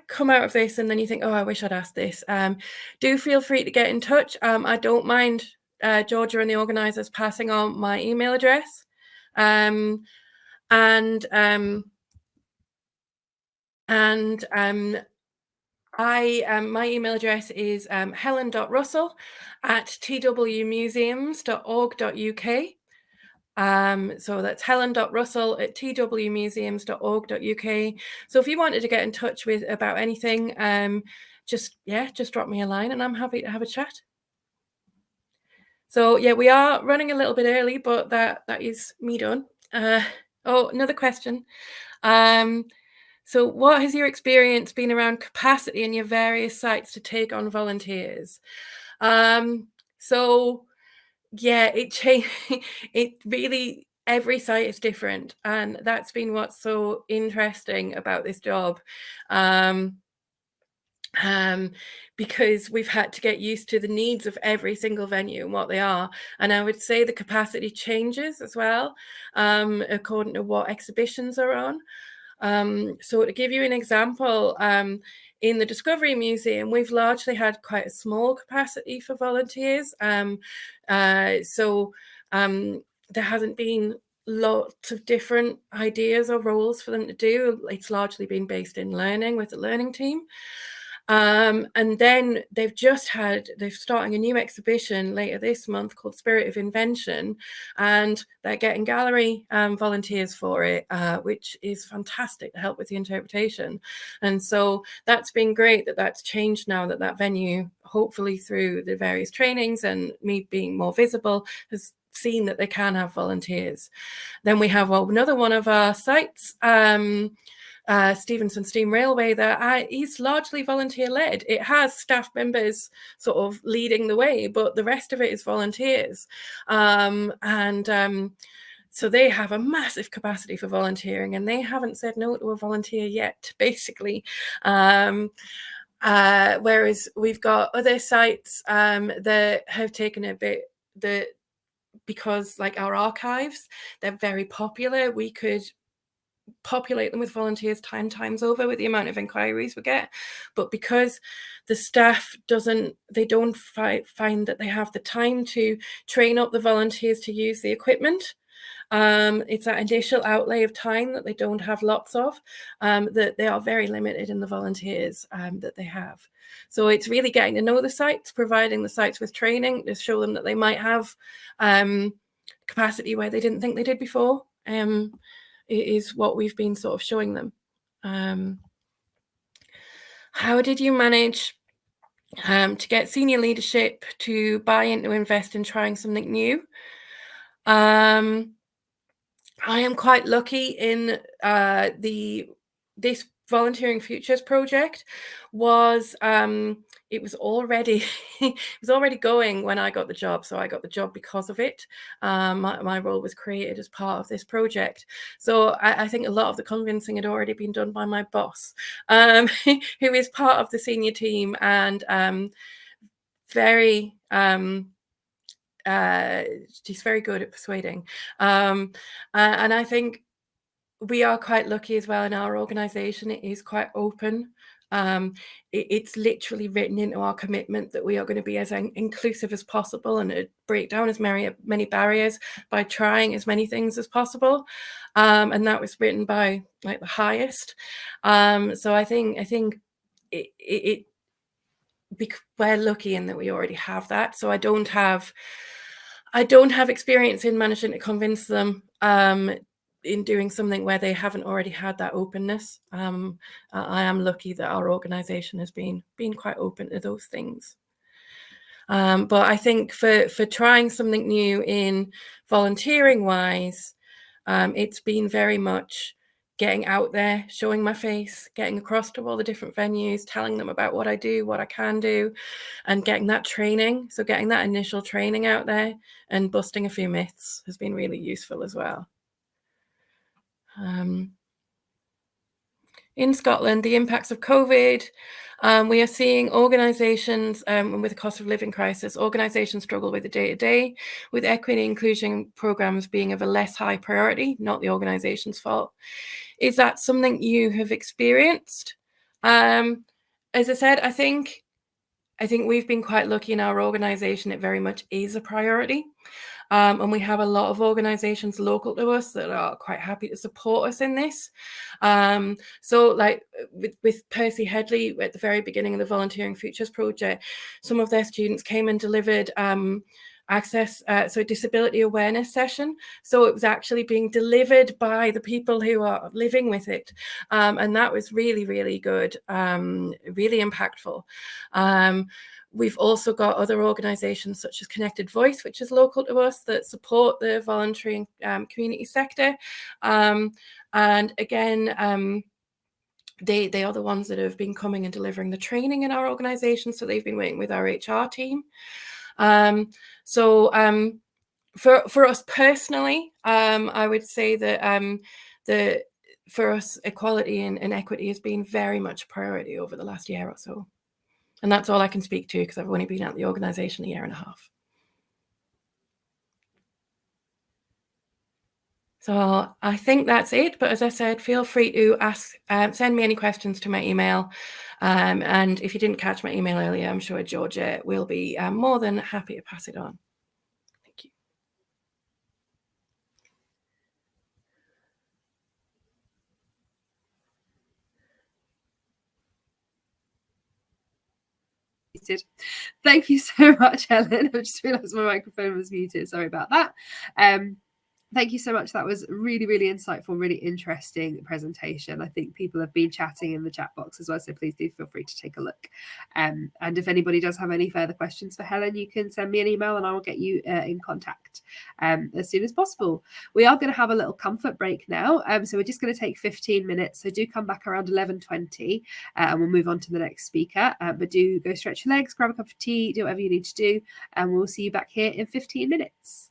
come out of this and then you think, oh, I wish I'd asked this, do feel free to get in touch. I don't mind Georgia and the organisers passing on my email address. My email address is helen.russell@twmuseums.org.uk. So that's helen.russell@twmuseums.org.uk. So if you wanted to get in touch with about anything, just drop me a line and I'm happy to have a chat. So yeah, we are running a little bit early, but that is me done. Another question. So what has your experience been around capacity in your various sites to take on volunteers? So yeah, it really, every site is different. And that's been what's so interesting about this job. Because we've had to get used to the needs of every single venue and what they are. And I would say the capacity changes as well, according to what exhibitions are on. So to give you an example, in the Discovery Museum, we've largely had quite a small capacity for volunteers. There hasn't been lots of different ideas or roles for them to do. It's largely been based in learning with the learning team. And then they're starting a new exhibition later this month called Spirit of Invention, and they're getting gallery volunteers for it, which is fantastic to help with the interpretation. And so that's been great that's changed now that venue, hopefully through the various trainings and me being more visible, has seen that they can have volunteers. Then we have another one of our sites, Stevenson Steam Railway, that is largely volunteer-led. It has staff members sort of leading the way, but the rest of it is volunteers. So they have a massive capacity for volunteering, and they haven't said no to a volunteer yet, basically. Whereas we've got other sites that have taken a bit because like our archives, they're very popular. We could populate them with volunteers 10 times over with the amount of inquiries we get, but because the staff don't find that they have the time to train up the volunteers to use the equipment, it's that initial outlay of time that they don't have lots of, that they are very limited in the volunteers that they have. So it's really getting to know the sites, providing the sites with training to show them that they might have capacity where they didn't think they did before. Is what we've been sort of showing them. How did you manage to get senior leadership to buy in to invest in trying something new? I am quite lucky in this Volunteering Futures project was it was already going when I got the job, so I got the job because of it. My role was created as part of this project, so I think a lot of the convincing had already been done by my boss, who is part of the senior team and she's very good at persuading, and I think we are quite lucky as well in our organization. It is quite open. It's literally written into our commitment that we are going to be as inclusive as possible and break down as many barriers by trying as many things as possible. And that was written by like the highest. So I think we're lucky in that we already have that. So I don't have experience in managing to convince them in doing something where they haven't already had that openness. I am lucky that our organisation has been quite open to those things. But I think for trying something new in volunteering wise, it's been very much getting out there, showing my face, getting across to all the different venues, telling them about what I do, what I can do, and getting that training. So getting that initial training out there and busting a few myths has been really useful as well. In Scotland, the impacts of COVID, we are seeing organisations, with the cost of living crisis, organisations struggle with the day-to-day, with equity inclusion programmes being of a less high priority, not the organisation's fault. Is that something you have experienced? As I said, I think we've been quite lucky in our organisation. It very much is a priority. And we have a lot of organisations local to us that are quite happy to support us in this. So like with Percy Headley at the very beginning of the Volunteering Futures project, some of their students came and delivered access, so a disability awareness session. So it was actually being delivered by the people who are living with it. And that was really, really good, really impactful. We've also got other organisations such as Connected Voice, which is local to us, that support the volunteering community sector. And again, they are the ones that have been coming and delivering the training in our organisation. So they've been working with our HR team. For us personally, I would say that for us, equality and equity has been very much a priority over the last year or so. And that's all I can speak to because I've only been at the organisation a year and a half. So I think that's it. But as I said, feel free to ask, send me any questions to my email. And if you didn't catch my email earlier, I'm sure Georgia will be more than happy to pass it on. Thank you. Thank you so much, Helen. I just realised my microphone was muted. Sorry about that. Thank you so much. That was really, really insightful, really interesting presentation. I think people have been chatting in the chat box as well, so please do feel free to take a look. And if anybody does have any further questions for Helen, you can send me an email and I will get you in contact as soon as possible. We are going to have a little comfort break now. So we're just going to take 15 minutes. So do come back around 11:20 and we'll move on to the next speaker. But do go stretch your legs, grab a cup of tea, do whatever you need to do. And we'll see you back here in 15 minutes.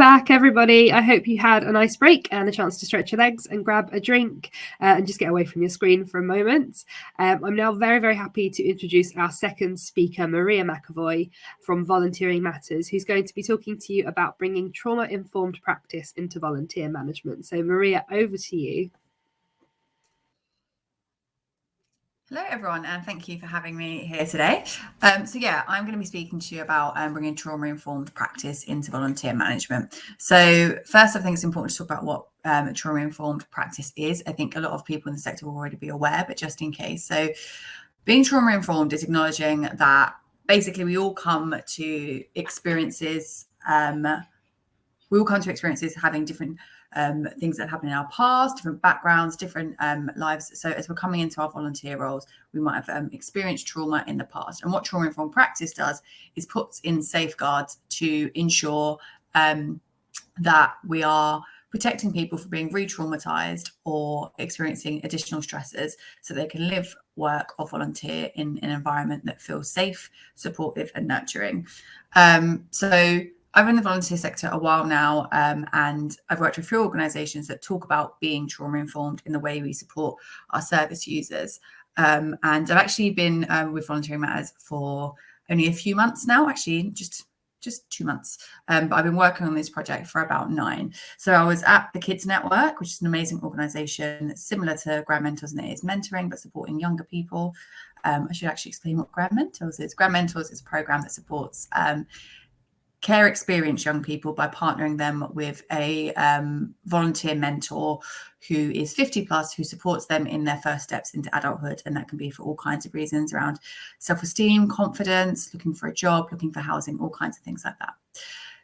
back, everybody. I hope you had a nice break and a chance to stretch your legs and grab a drink and just get away from your screen for a moment. I'm now very, very happy to introduce our second speaker, Maria McEvoy from Volunteering Matters, who's going to be talking to you about bringing trauma-informed practice into volunteer management. So Maria, over to you. Hello, everyone, and thank you for having me here today. So yeah, I'm going to be speaking to you about bringing trauma-informed practice into volunteer management. So first, I think it's important to talk about what trauma-informed practice is. I think a lot of people in the sector will already be aware, but just in case. So being trauma-informed is acknowledging that basically we all come to experiences, having different things that happen in our past, different backgrounds, different lives. So as we're coming into our volunteer roles, we might have experienced trauma in the past. And what trauma-informed practice does is puts in safeguards to ensure that we are protecting people from being re-traumatized or experiencing additional stressors so they can live, work or volunteer in an environment that feels safe, supportive and nurturing. So I've been in the volunteer sector a while now, and I've worked with a few organisations that talk about being trauma-informed in the way we support our service users. And I've actually been with Volunteering Matters for only a few months now, actually just 2 months. But I've been working on this project for about 9. So I was at the Kids Network, which is an amazing organisation similar to Grand Mentors, and it is mentoring, but supporting younger people. I should actually explain what Grand Mentors is. Grand Mentors is a programme that supports care experienced young people by partnering them with a volunteer mentor who is 50 plus, who supports them in their first steps into adulthood. And that can be for all kinds of reasons around self-esteem, confidence, looking for a job, looking for housing, all kinds of things like that.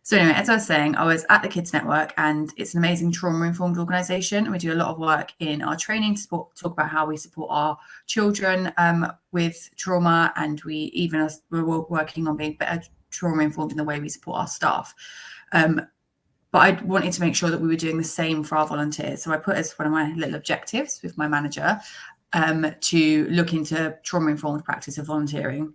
So anyway, as I was saying, I was at the Kids Network, and it's an amazing trauma-informed organisation. And we do a lot of work in our training to talk about how we support our children with trauma. And we're working on being better trauma-informed in the way we support our staff. But I wanted to make sure that we were doing the same for our volunteers. So I put as one of my little objectives with my manager to look into trauma-informed practice of volunteering.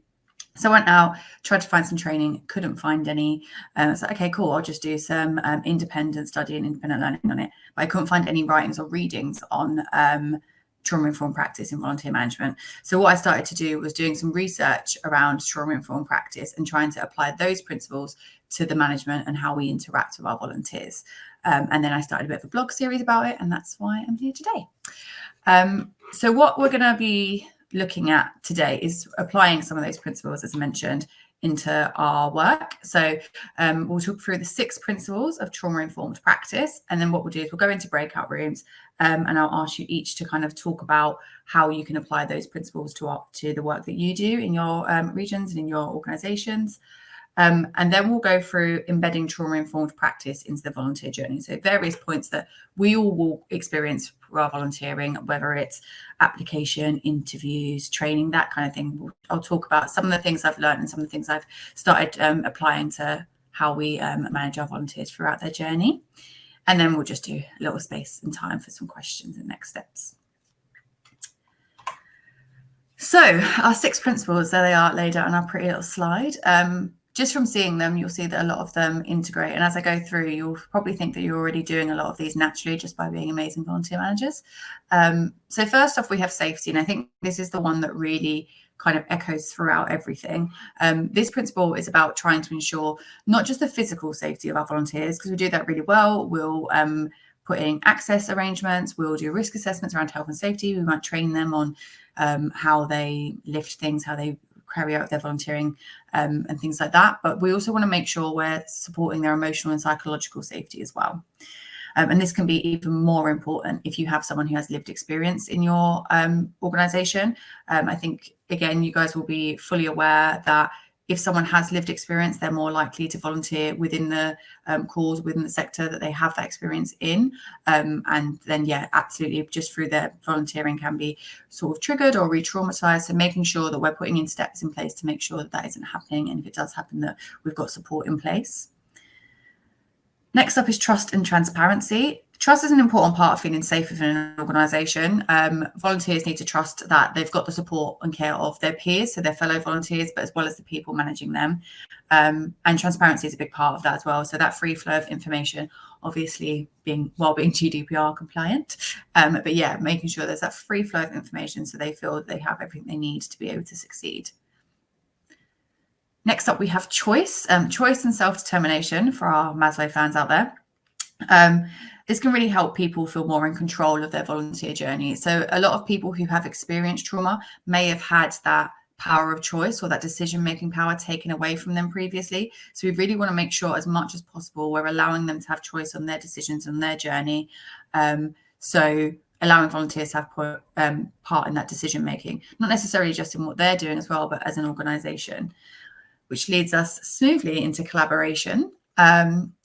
So I went out, tried to find some training, couldn't find any. I was like, okay, cool, I'll just do some independent study and independent learning on it. But I couldn't find any writings or readings on trauma-informed practice in volunteer management. So what I started to do was doing some research around trauma-informed practice and trying to apply those principles to the management and how we interact with our volunteers. And then I started a bit of a blog series about it, and that's why I'm here today. So what we're going to be looking at today is applying some of those principles, as I mentioned, into our work. So we'll talk through the 6 principles of trauma-informed practice. And then what we'll do is we'll go into breakout rooms and I'll ask you each to kind of talk about how you can apply those principles to the work that you do in your regions and in your organizations. And then we'll go through embedding trauma-informed practice into the volunteer journey. So various points that we all will experience while volunteering, whether it's application, interviews, training, that kind of thing. I'll talk about some of the things I've learned and some of the things I've started applying to how we manage our volunteers throughout their journey. And then we'll just do a little space and time for some questions and next steps. So our 6 principles, there they are laid out on our pretty little slide. Just from seeing them, you'll see that a lot of them integrate. And as I go through, you'll probably think that you're already doing a lot of these naturally just by being amazing volunteer managers. So first off, we have safety. And I think this is the one that really kind of echoes throughout everything. This principle is about trying to ensure not just the physical safety of our volunteers, because we do that really well. We'll put in access arrangements. We'll do risk assessments around health and safety. We might train them on how they lift things, how they carry out their volunteering and things like that. But we also want to make sure we're supporting their emotional and psychological safety as well. And this can be even more important if you have someone who has lived experience in your organisation. I think, again, you guys will be fully aware that if someone has lived experience, they're more likely to volunteer within the cause, within the sector that they have that experience in. And then, yeah, absolutely, just through their volunteering can be sort of triggered or re-traumatized. So making sure that we're putting in steps in place to make sure that that isn't happening. And if it does happen, that we've got support in place. Next up is trust and transparency. Trust is an important part of feeling safe within an organisation. Volunteers need to trust that they've got the support and care of their peers, so their fellow volunteers, but as well as the people managing them. And transparency is a big part of that as well. So that free flow of information, obviously being GDPR compliant. But yeah, making sure there's that free flow of information so they feel that they have everything they need to be able to succeed. Next up, we have choice. Choice and self-determination for our Maslow fans out there. This can really help people feel more in control of their volunteer journey. So a lot of people who have experienced trauma may have had that power of choice or that decision-making power taken away from them previously. So we really want to make sure as much as possible we're allowing them to have choice on their decisions on their journey. So allowing volunteers to have part in that decision-making, not necessarily just in what they're doing as well, but as an organisation, which leads us smoothly into collaboration.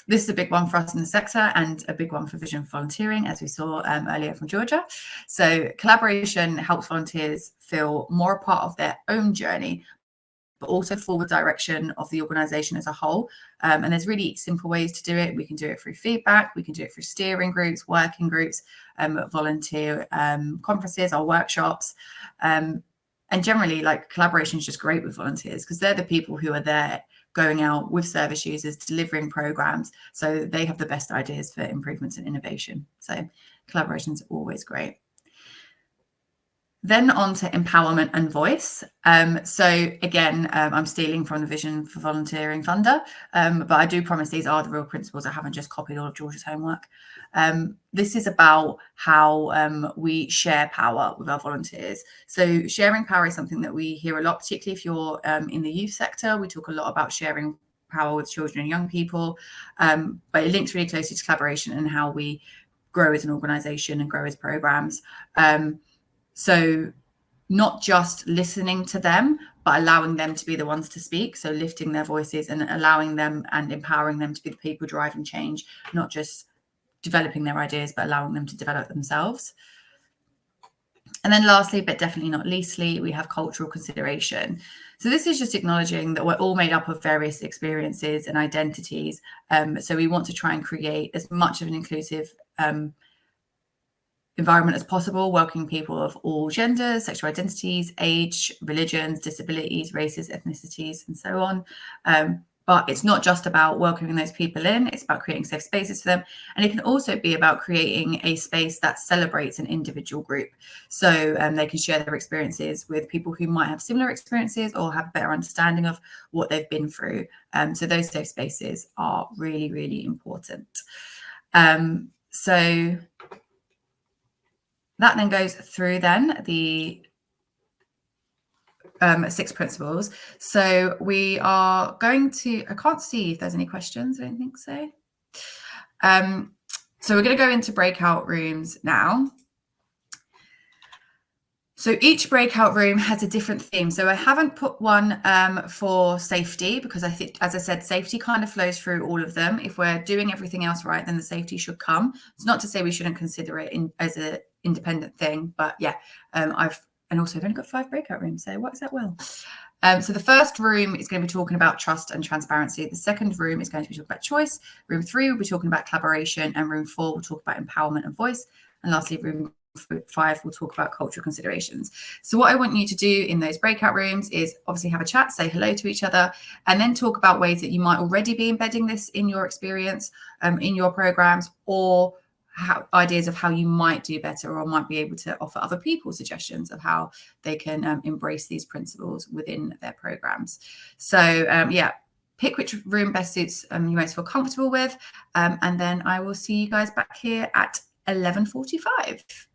This is a big one for us in the sector and a big one for Vision for Volunteering, as we saw earlier from Georgia. So collaboration helps volunteers feel more a part of their own journey, but also forward direction of the organisation as a whole. And there's really simple ways to do it. We can do it through feedback. We can do it through steering groups, working groups, volunteer conferences or workshops. And generally, like, collaboration is just great with volunteers because they're the people who are there going out with service users, delivering programs. So they have the best ideas for improvements and innovation. So collaboration is always great. Then on to empowerment and voice. So again, I'm stealing from the Vision for Volunteering funder, but I do promise these are the real principles. I haven't just copied all of George's homework. This is about how we share power with our volunteers. So sharing power is something that we hear a lot, particularly if you're in the youth sector. We talk a lot about sharing power with children and young people, but it links really closely to collaboration and how we grow as an organisation and grow as programmes. So not just listening to them, but allowing them to be the ones to speak. So lifting their voices and allowing them and empowering them to be the people driving change, not just developing their ideas, but allowing them to develop themselves. And then lastly, but definitely not leastly, we have cultural consideration. So this is just acknowledging that we're all made up of various experiences and identities. So we want to try and create as much of an inclusive environment as possible, welcoming people of all genders, sexual identities, age, religions, disabilities, races, ethnicities, and so on. But it's not just about welcoming those people in, it's about creating safe spaces for them. And it can also be about creating a space that celebrates an individual group. So they can share their experiences with people who might have similar experiences or have a better understanding of what they've been through. So those safe spaces are really, really important. So that then goes through then the 6 principles. So we are going to, I can't see if there's any questions. I don't think so. So we're going to go into breakout rooms now. So each breakout room has a different theme. So I haven't put one for safety because I think, as I said, safety kind of flows through all of them. If we're doing everything else right, then the safety should come. It's not to say we shouldn't consider it as an independent thing, but yeah, and also I've only got 5 breakout rooms, so it works out well. So the first room is going to be talking about trust and transparency. The second room is going to be talking about choice. Room 3 will be talking about collaboration, and room 4 will talk about empowerment and voice. And lastly, room 5 will talk about cultural considerations. So what I want you to do in those breakout rooms is obviously have a chat, say hello to each other, and then talk about ways that you might already be embedding this in your experience, in your programs, or ideas of how you might do better or might be able to offer other people suggestions of how they can embrace these principles within their programs. So yeah, pick which room best suits you most feel comfortable with, and then I will see you guys back here at 11:45.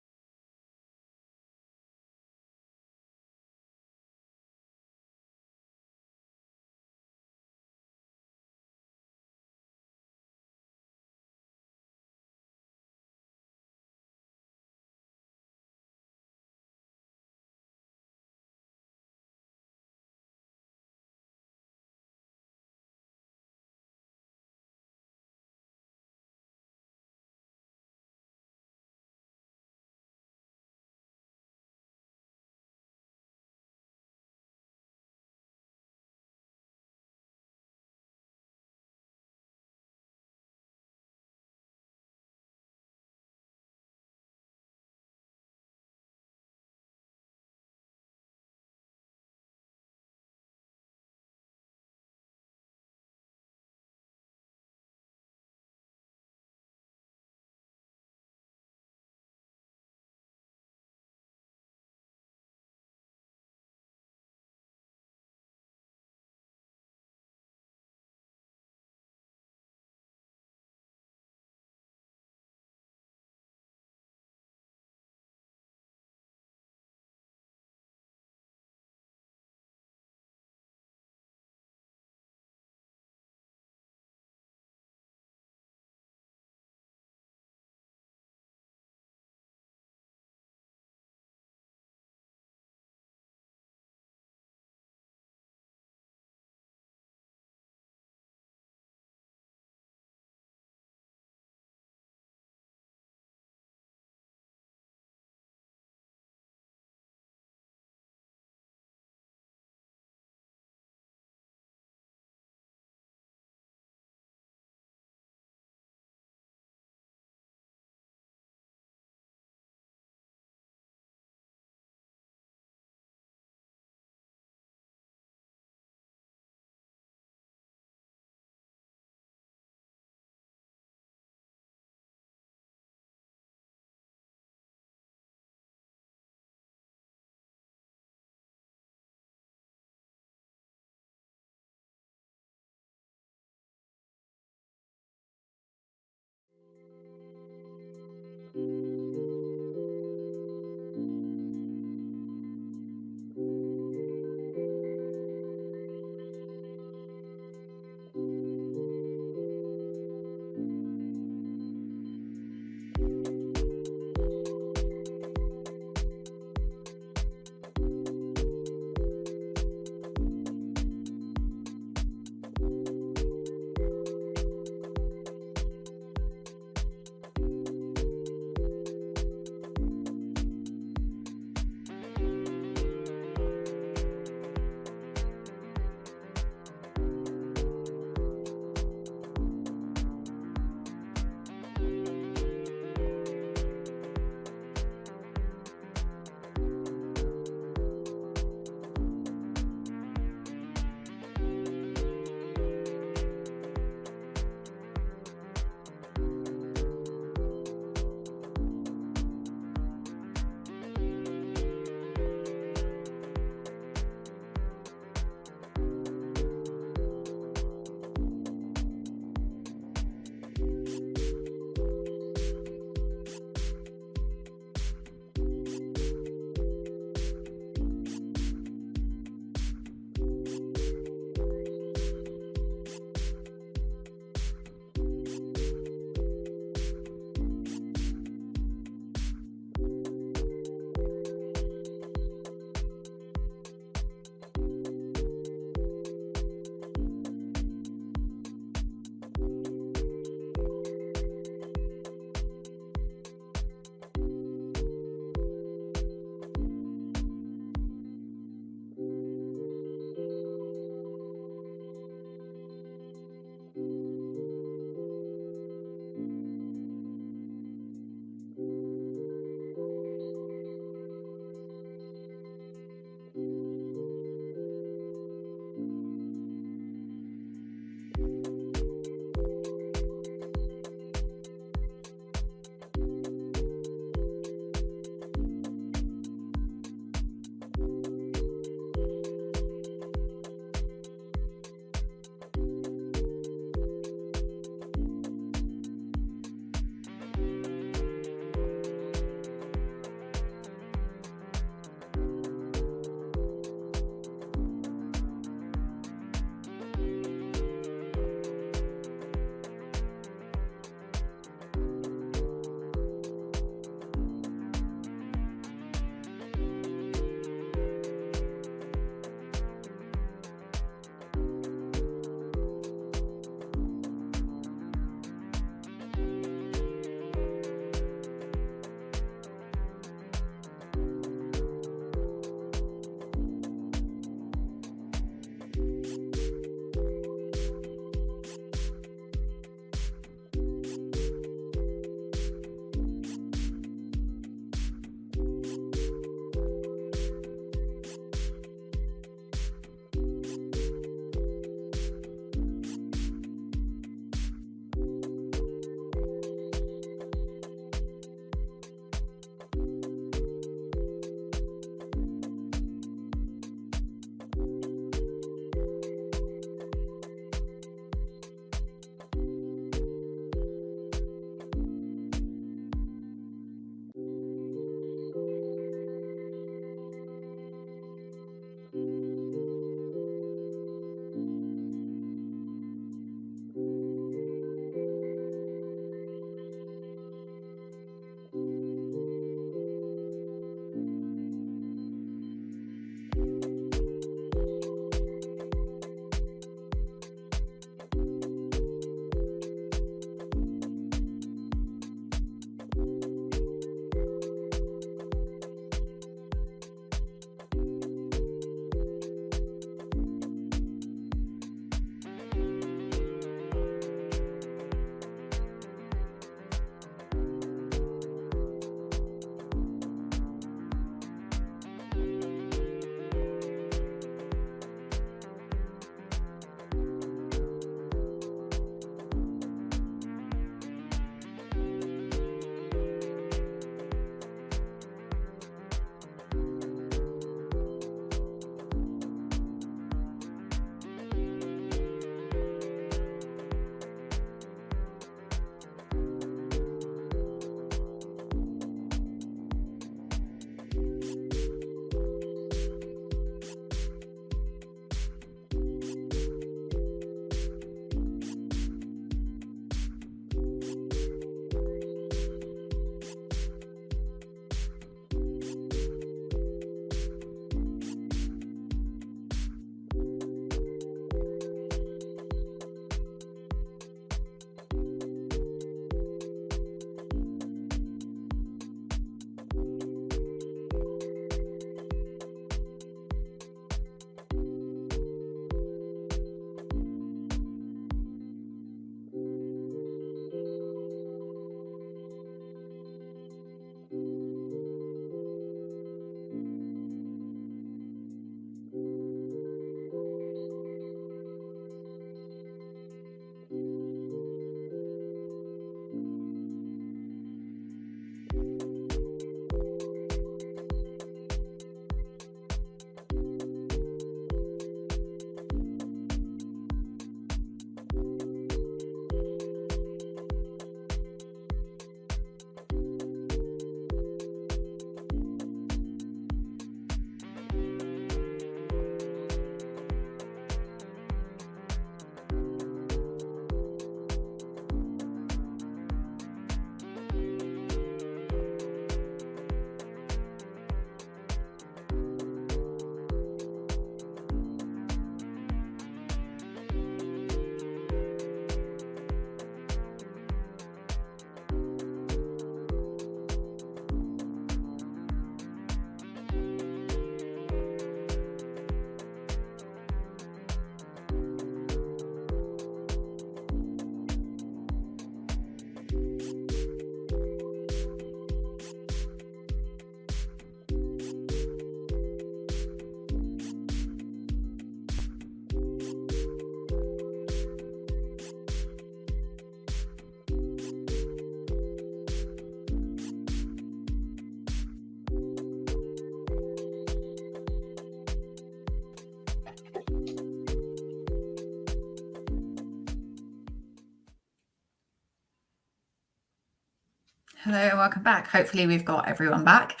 Hello and welcome back. Hopefully we've got everyone back.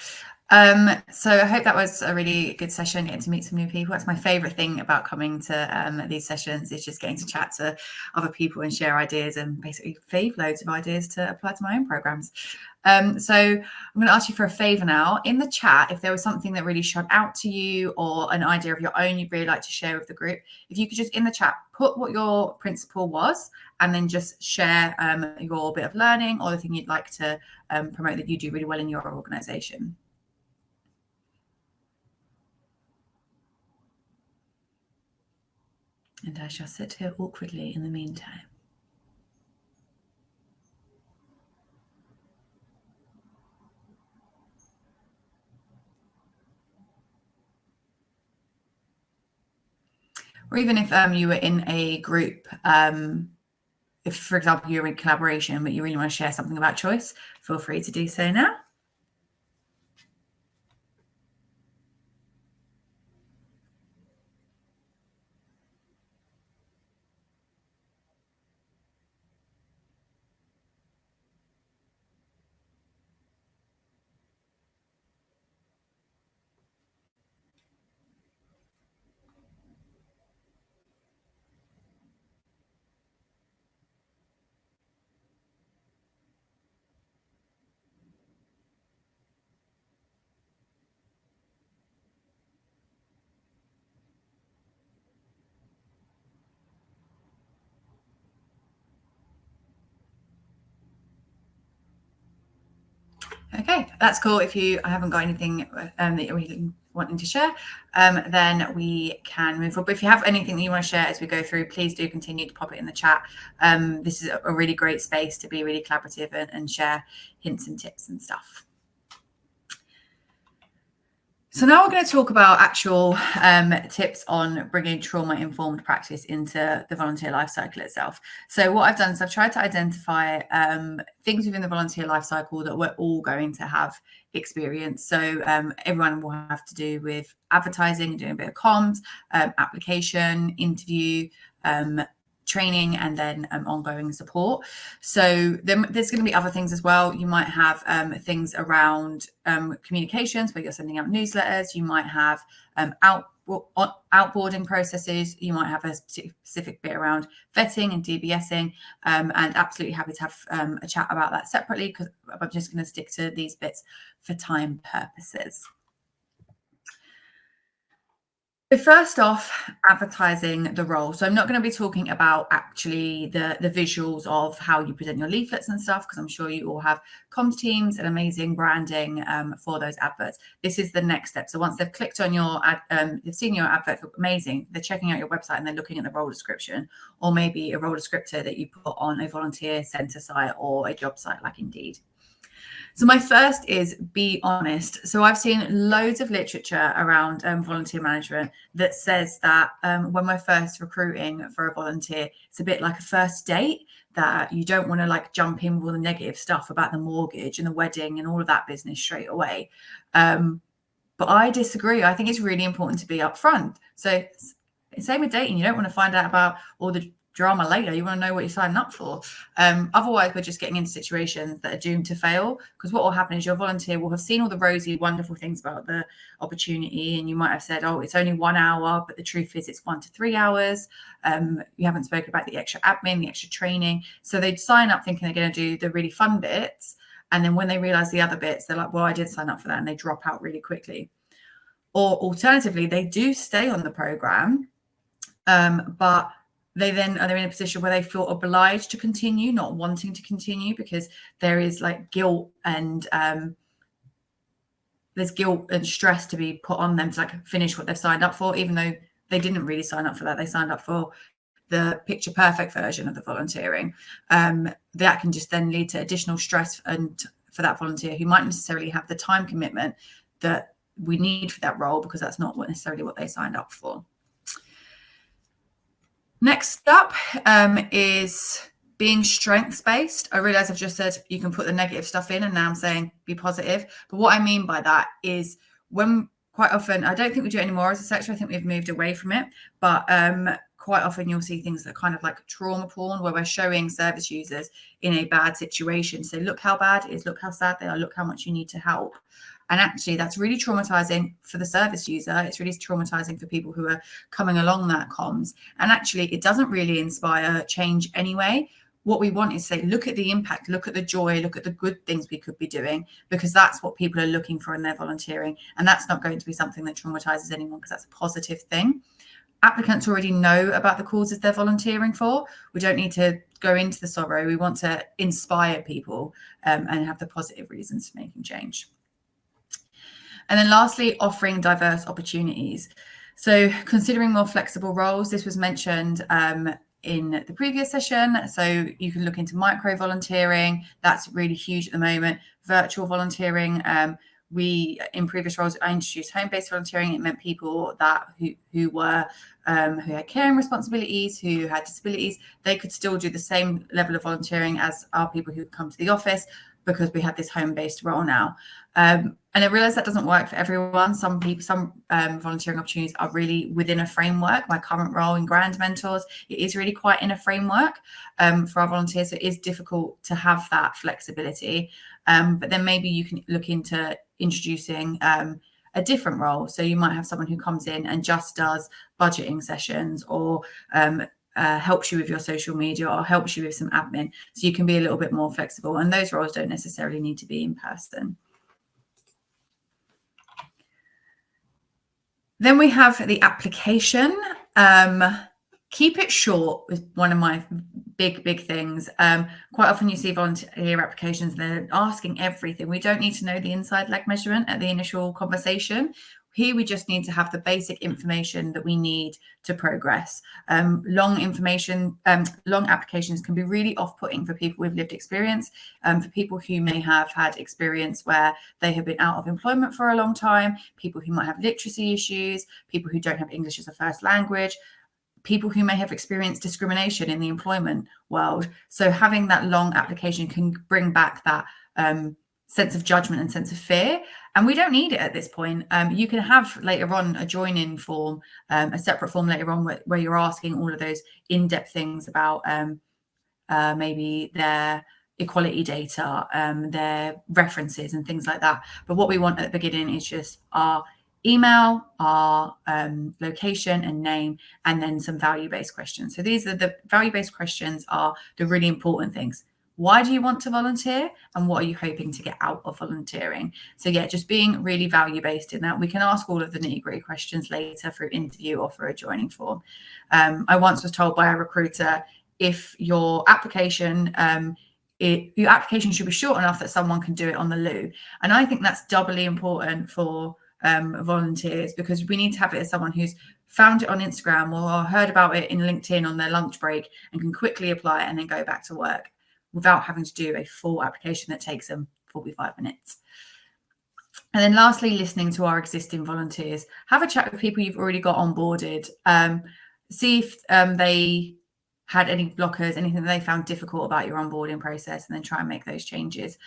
So I hope that was a really good session, getting to meet some new people. That's my favourite thing about coming to these sessions, is just getting to chat to other people and share ideas and basically feed loads of ideas to apply to my own programmes. So I'm going to ask you for a favour now. In the chat, if there was something that really shot out to you or an idea of your own you'd really like to share with the group, if you could just in the chat put what your principle was and then just share your bit of learning or the thing you'd like to promote that you do really well in your organisation. And I shall sit here awkwardly in the meantime. Or even if you were in a group, if, for example, you're in collaboration, but you really want to share something about choice, feel free to do so now. Okay, that's cool. If you haven't got anything that you're really wanting to share, then we can move forward. But if you have anything that you want to share as we go through, please do continue to pop it in the chat. This is a really great space to be really collaborative and share hints and tips and stuff. So now we're going to talk about actual tips on bringing trauma-informed practice into the volunteer life cycle itself. So what I've done is I've tried to identify things within the volunteer life cycle that we're all going to have experience. So everyone will have to do with advertising, doing a bit of comms, application, interview, training, and then ongoing support. So there's going to be other things as well. You might have things around communications where you're sending out newsletters. You might have outboarding processes. You might have a specific bit around vetting and DBSing, and absolutely happy to have a chat about that separately, because I'm just going to stick to these bits for time purposes. So first off, advertising the role. So I'm not going to be talking about actually the visuals of how you present your leaflets and stuff, because I'm sure you all have comms teams and amazing branding for those adverts. This is the next step. So once they've clicked on your ad, they've seen your advert look amazing, they're checking out your website and they're looking at the role description, or maybe a role descriptor that you put on a volunteer centre site or a job site like Indeed. So my first is be honest. So I've seen loads of literature around volunteer management that says that when we're first recruiting for a volunteer, it's a bit like a first date, that you don't want to like jump in with all the negative stuff about the mortgage and the wedding and all of that business straight away. But I disagree. I think it's really important to be upfront. So same with dating. You don't want to find out about all the drama later. You want to know what you're signing up for. Otherwise, we're just getting into situations that are doomed to fail, because what will happen is your volunteer will have seen all the rosy, wonderful things about the opportunity, and you might have said, oh, it's only 1 hour, but the truth is it's 1 to 3 hours. You haven't spoken about the extra admin, the extra training. So they'd sign up thinking they're going to do the really fun bits, and then when they realize the other bits, they're like, well, I didn't sign up for that, and they drop out really quickly. Or alternatively, they do stay on the program, but they're in a position where they feel obliged to continue, not wanting to continue, because there is like guilt and there's guilt and stress to be put on them to like finish what they've signed up for, even though they didn't really sign up for that. They signed up for the picture perfect version of the volunteering. That can just then lead to additional stress and for that volunteer who might necessarily have the time commitment that we need for that role, because that's not necessarily what they signed up for. Next up is being strengths-based. I realize I've just said you can put the negative stuff in, and now I'm saying be positive. But what I mean by that is, when quite often, I don't think we do it anymore as a sector, I think we've moved away from it, but quite often you'll see things that are kind of like trauma porn, where we're showing service users in a bad situation. So look how bad it is, look how sad they are, look how much you need to help. And actually that's really traumatizing for the service user. It's really traumatizing for people who are coming along that comms. And actually it doesn't really inspire change anyway. What we want is say, look at the impact, look at the joy, look at the good things we could be doing, because that's what people are looking for in their volunteering. And that's not going to be something that traumatizes anyone, because that's a positive thing. Applicants already know about the causes they're volunteering for. We don't need to go into the sorrow. We want to inspire people and have the positive reasons for making change. And then lastly, offering diverse opportunities. So considering more flexible roles, this was mentioned in the previous session. So you can look into micro volunteering. That's really huge at the moment. Virtual volunteering. We, in previous roles, I introduced home-based volunteering. It meant people that who had caring responsibilities, who had disabilities, they could still do the same level of volunteering as our people who come to the office, because we have this home-based role now. And I realize that doesn't work for everyone. Some volunteering opportunities are really within a framework. My current role in Grand Mentors, it is really quite in a framework for our volunteers. So it is difficult to have that flexibility. But then maybe you can look into introducing a different role. So you might have someone who comes in and just does budgeting sessions, or helps you with your social media, or helps you with some admin. So you can be a little bit more flexible. And those roles don't necessarily need to be in person. Then we have the application. Keep it short is one of my big things. Quite often you see volunteer applications, they're asking everything. We don't need to know the inside leg measurement at the initial conversation. Here we just need to have the basic information that we need to progress. Long applications can be really off-putting for people with lived experience, for people who may have had experience where they have been out of employment for a long time, people who might have literacy issues, people who don't have English as a first language, people who may have experienced discrimination in the employment world. So having that long application can bring back that sense of judgment and sense of fear. And we don't need it at this point. You can have later on a join-in form, a separate form later on where you're asking all of those in-depth things about maybe their equality data, their references and things like that. But what we want at the beginning is just our email, our location and name, and then some value-based questions. So these are the value-based questions, are the really important things. Why do you want to volunteer, and what are you hoping to get out of volunteering? So yeah, just being really value-based in that. We can ask all of the nitty-gritty questions later through interview or for a joining form. I once was told by a recruiter, if your application should be short enough that someone can do it on the loo. And I think that's doubly important for volunteers, because we need to have it as someone who's found it on Instagram or heard about it in LinkedIn on their lunch break and can quickly apply it and then go back to work without having to do a full application that takes them 45 minutes. And then lastly, listening to our existing volunteers. Have a chat with people you've already got onboarded. See if they had any blockers, anything that they found difficult about your onboarding process, and then try and make those changes.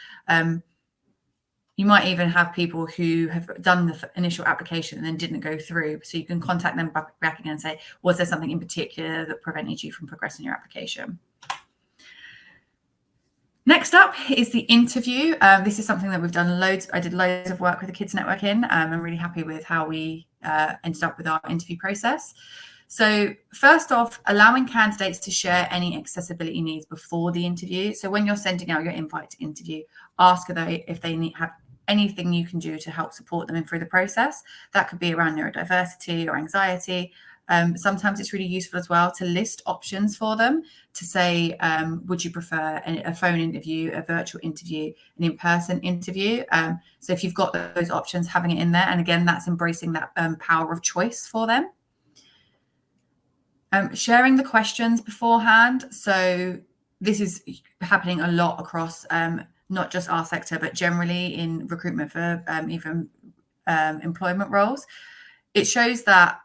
You might even have people who have done the initial application and then didn't go through. So you can contact them back again and say, was there something in particular that prevented you from progressing your application? Next up is the interview. This is something that we've done loads. I did loads of work with the Kids Network in. I'm really happy with how we ended up with our interview process. So first off, allowing candidates to share any accessibility needs before the interview. So when you're sending out your invite to interview, ask if they have anything you can do to help support them through the process. That could be around neurodiversity or anxiety. Sometimes it's really useful as well to list options for them, to say, would you prefer a phone interview, a virtual interview, an in-person interview? So if you've got those options, having it in there. And again, that's embracing that power of choice for them. Sharing the questions beforehand. So this is happening a lot across not just our sector, but generally in recruitment for even employment roles. It shows that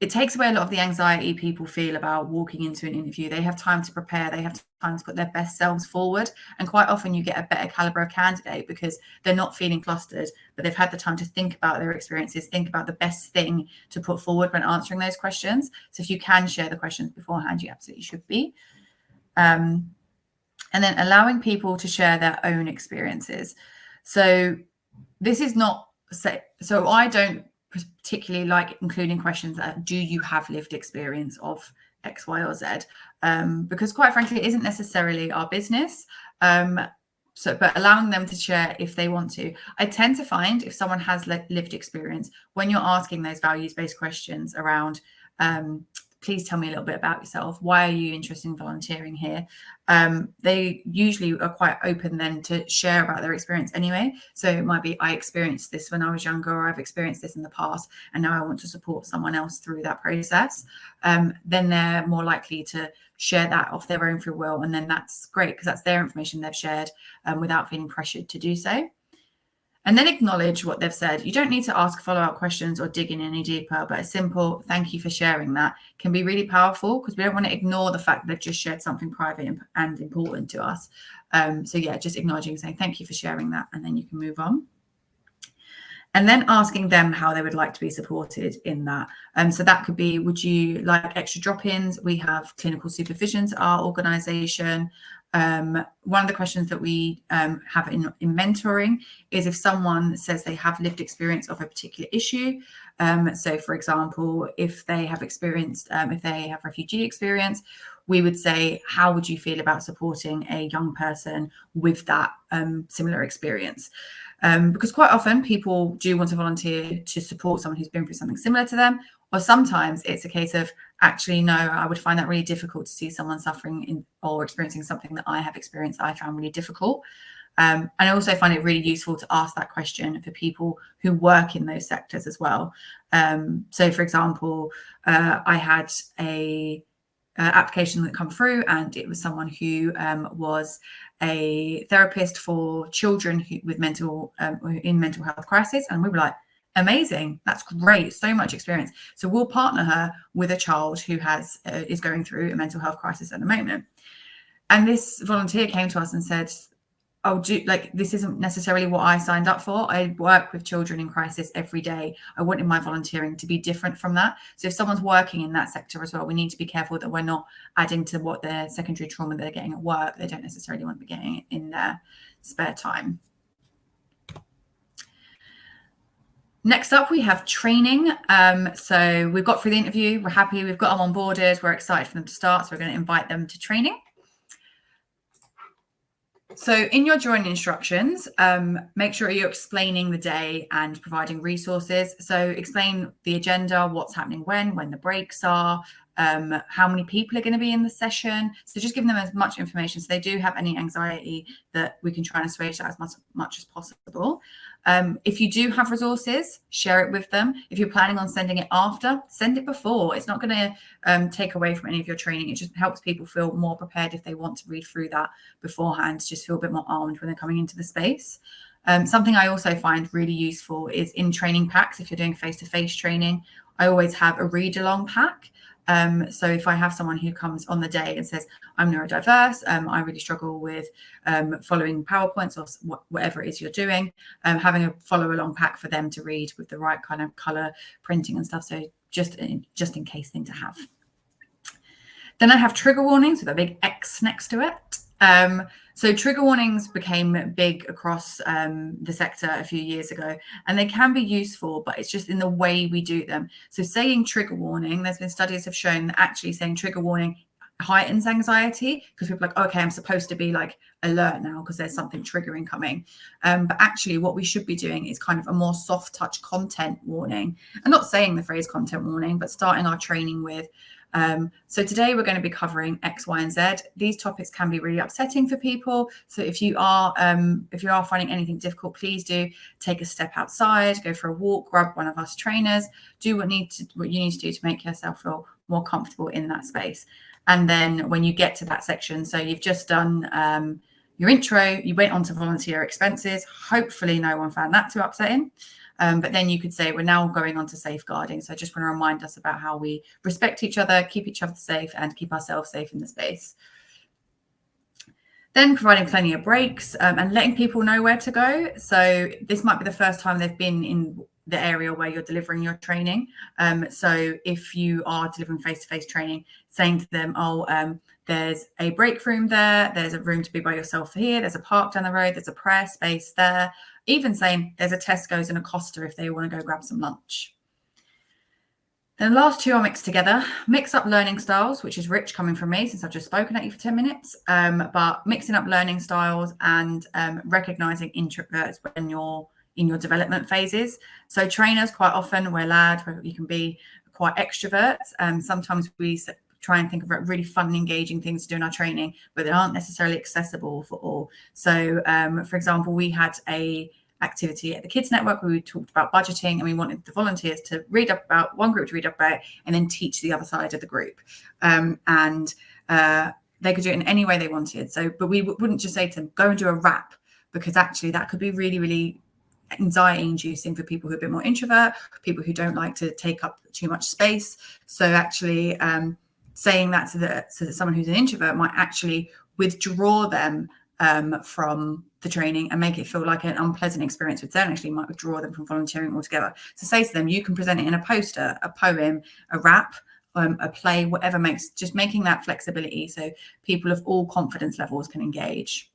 it takes away a lot of the anxiety people feel about walking into an interview. They have time to prepare. They have time to put their best selves forward. And quite often you get a better caliber of candidate because they're not feeling clustered, but they've had the time to think about their experiences, think about the best thing to put forward when answering those questions. So if you can share the questions beforehand, you absolutely should be. And then allowing people to share their own experiences. So this is not, so I don't particularly like including questions that do you have lived experience of X, Y, or Z, because quite frankly, it isn't necessarily our business. But allowing them to share if they want to. I tend to find if someone has lived experience, when you're asking those values-based questions around, please tell me a little bit about yourself. Why are you interested in volunteering here? They usually are quite open then to share about their experience anyway. So it might be, I experienced this when I was younger, or I've experienced this in the past, and now I want to support someone else through that process. Then they're more likely to share that off their own free will. And then that's great because that's their information they've shared without feeling pressured to do so. And then acknowledge what they've said. You don't need to ask follow-up questions or dig in any deeper, but a simple thank you for sharing that can be really powerful because we don't want to ignore the fact that they've just shared something private and important to us. So yeah, just acknowledging, saying thank you for sharing that, and then you can move on. And then asking them how they would like to be supported in that. So that could be, would you like extra drop-ins? We have clinical supervisions at our organisation. One of the questions that we have in mentoring is if someone says they have lived experience of a particular issue. So for example, if they have experienced, if they have refugee experience, we would say, how would you feel about supporting a young person with that similar experience? Because quite often people do want to volunteer to support someone who's been through something similar to them, or sometimes it's a case of, actually, no, I would find that really difficult to see someone suffering or experiencing something that I have experienced I found really difficult. And I also find it really useful to ask that question for people who work in those sectors as well. So for example, I had a application that come through, and it was someone who was a therapist for children with mental health crisis, and we were like, amazing, that's great, so much experience. So we'll partner her with a child who has is going through a mental health crisis at the moment. And this volunteer came to us and said, oh, this isn't necessarily what I signed up for. I work with children in crisis every day. I wanted my volunteering to be different from that. So if someone's working in that sector as well, we need to be careful that we're not adding to what their secondary trauma they're getting at work. They don't necessarily want to be getting it in their spare time. Next up, we have training. So we've got through the interview. We're happy. We've got them onboarded. We're excited for them to start. So we're going to invite them to training. So in your joining instructions, make sure you're explaining the day and providing resources. So explain the agenda, what's happening when the breaks are, how many people are going to be in the session. So just giving them as much information so they do have any anxiety that we can try and assuage that as much as possible. If you do have resources, share it with them. If you're planning on sending it after, send it before. It's not going to take away from any of your training. It just helps people feel more prepared if they want to read through that beforehand, just feel a bit more armed when they're coming into the space. Something I also find really useful is in training packs. If you're doing face-to-face training, I always have a read-along pack. So if I have someone who comes on the day and says, I'm neurodiverse, I really struggle with following PowerPoints or whatever it is you're doing, having a follow along pack for them to read with the right kind of color printing and stuff. So just in case thing to have. Then I have trigger warnings with a big X next to it. So trigger warnings became big across the sector a few years ago, and they can be useful, but it's just in the way we do them. So saying trigger warning, there's been studies have shown that actually saying trigger warning heightens anxiety because people are like, okay, I'm supposed to be like alert now because there's something triggering coming. But actually what we should be doing is kind of a more soft touch content warning. I'm not saying the phrase content warning, but starting our training with, so today we're going to be covering X, Y, and Z. These topics can be really upsetting for people. So if you are finding anything difficult, please do take a step outside, go for a walk, grab one of us trainers, do what you need to do to make yourself feel more comfortable in that space. And then when you get to that section, so you've just done your intro, you went on to volunteer expenses. Hopefully no one found that too upsetting. But then you could say we're now going on to safeguarding. So I just want to remind us about how we respect each other, keep each other safe, and keep ourselves safe in the space. Then providing plenty of breaks and letting people know where to go. So this might be the first time they've been in the area where you're delivering your training. So if you are delivering face-to-face training, saying to them, there's a break room there, there's a room to be by yourself here, there's a park down the road, there's a prayer space there, even saying there's a Tesco's and a Costa if they want to go grab some lunch. Then the last two are mixed together. Mix up learning styles, which is rich coming from me since I've just spoken at you for 10 minutes, but mixing up learning styles and recognizing introverts when you're in your development phases. So trainers quite often, we're loud, you can be quite extroverts. Sometimes we try and think of really fun and engaging things to do in our training, but they aren't necessarily accessible for all. So for example, we had a activity at the Kids Network where we talked about budgeting, and we wanted the volunteers to read up about one group to read up about it and then teach the other side of the group. And they could do it in any way they wanted. So, but we wouldn't just say to them, go and do a rap, because actually that could be really, really anxiety inducing for people who are a bit more introvert, people who don't like to take up too much space. So actually saying that to someone who's an introvert might actually withdraw them from the training and make it feel like an unpleasant experience, which then actually might withdraw them from volunteering altogether. So say to them, you can present it in a poster, a poem, a rap, a play, whatever just making that flexibility so people of all confidence levels can engage.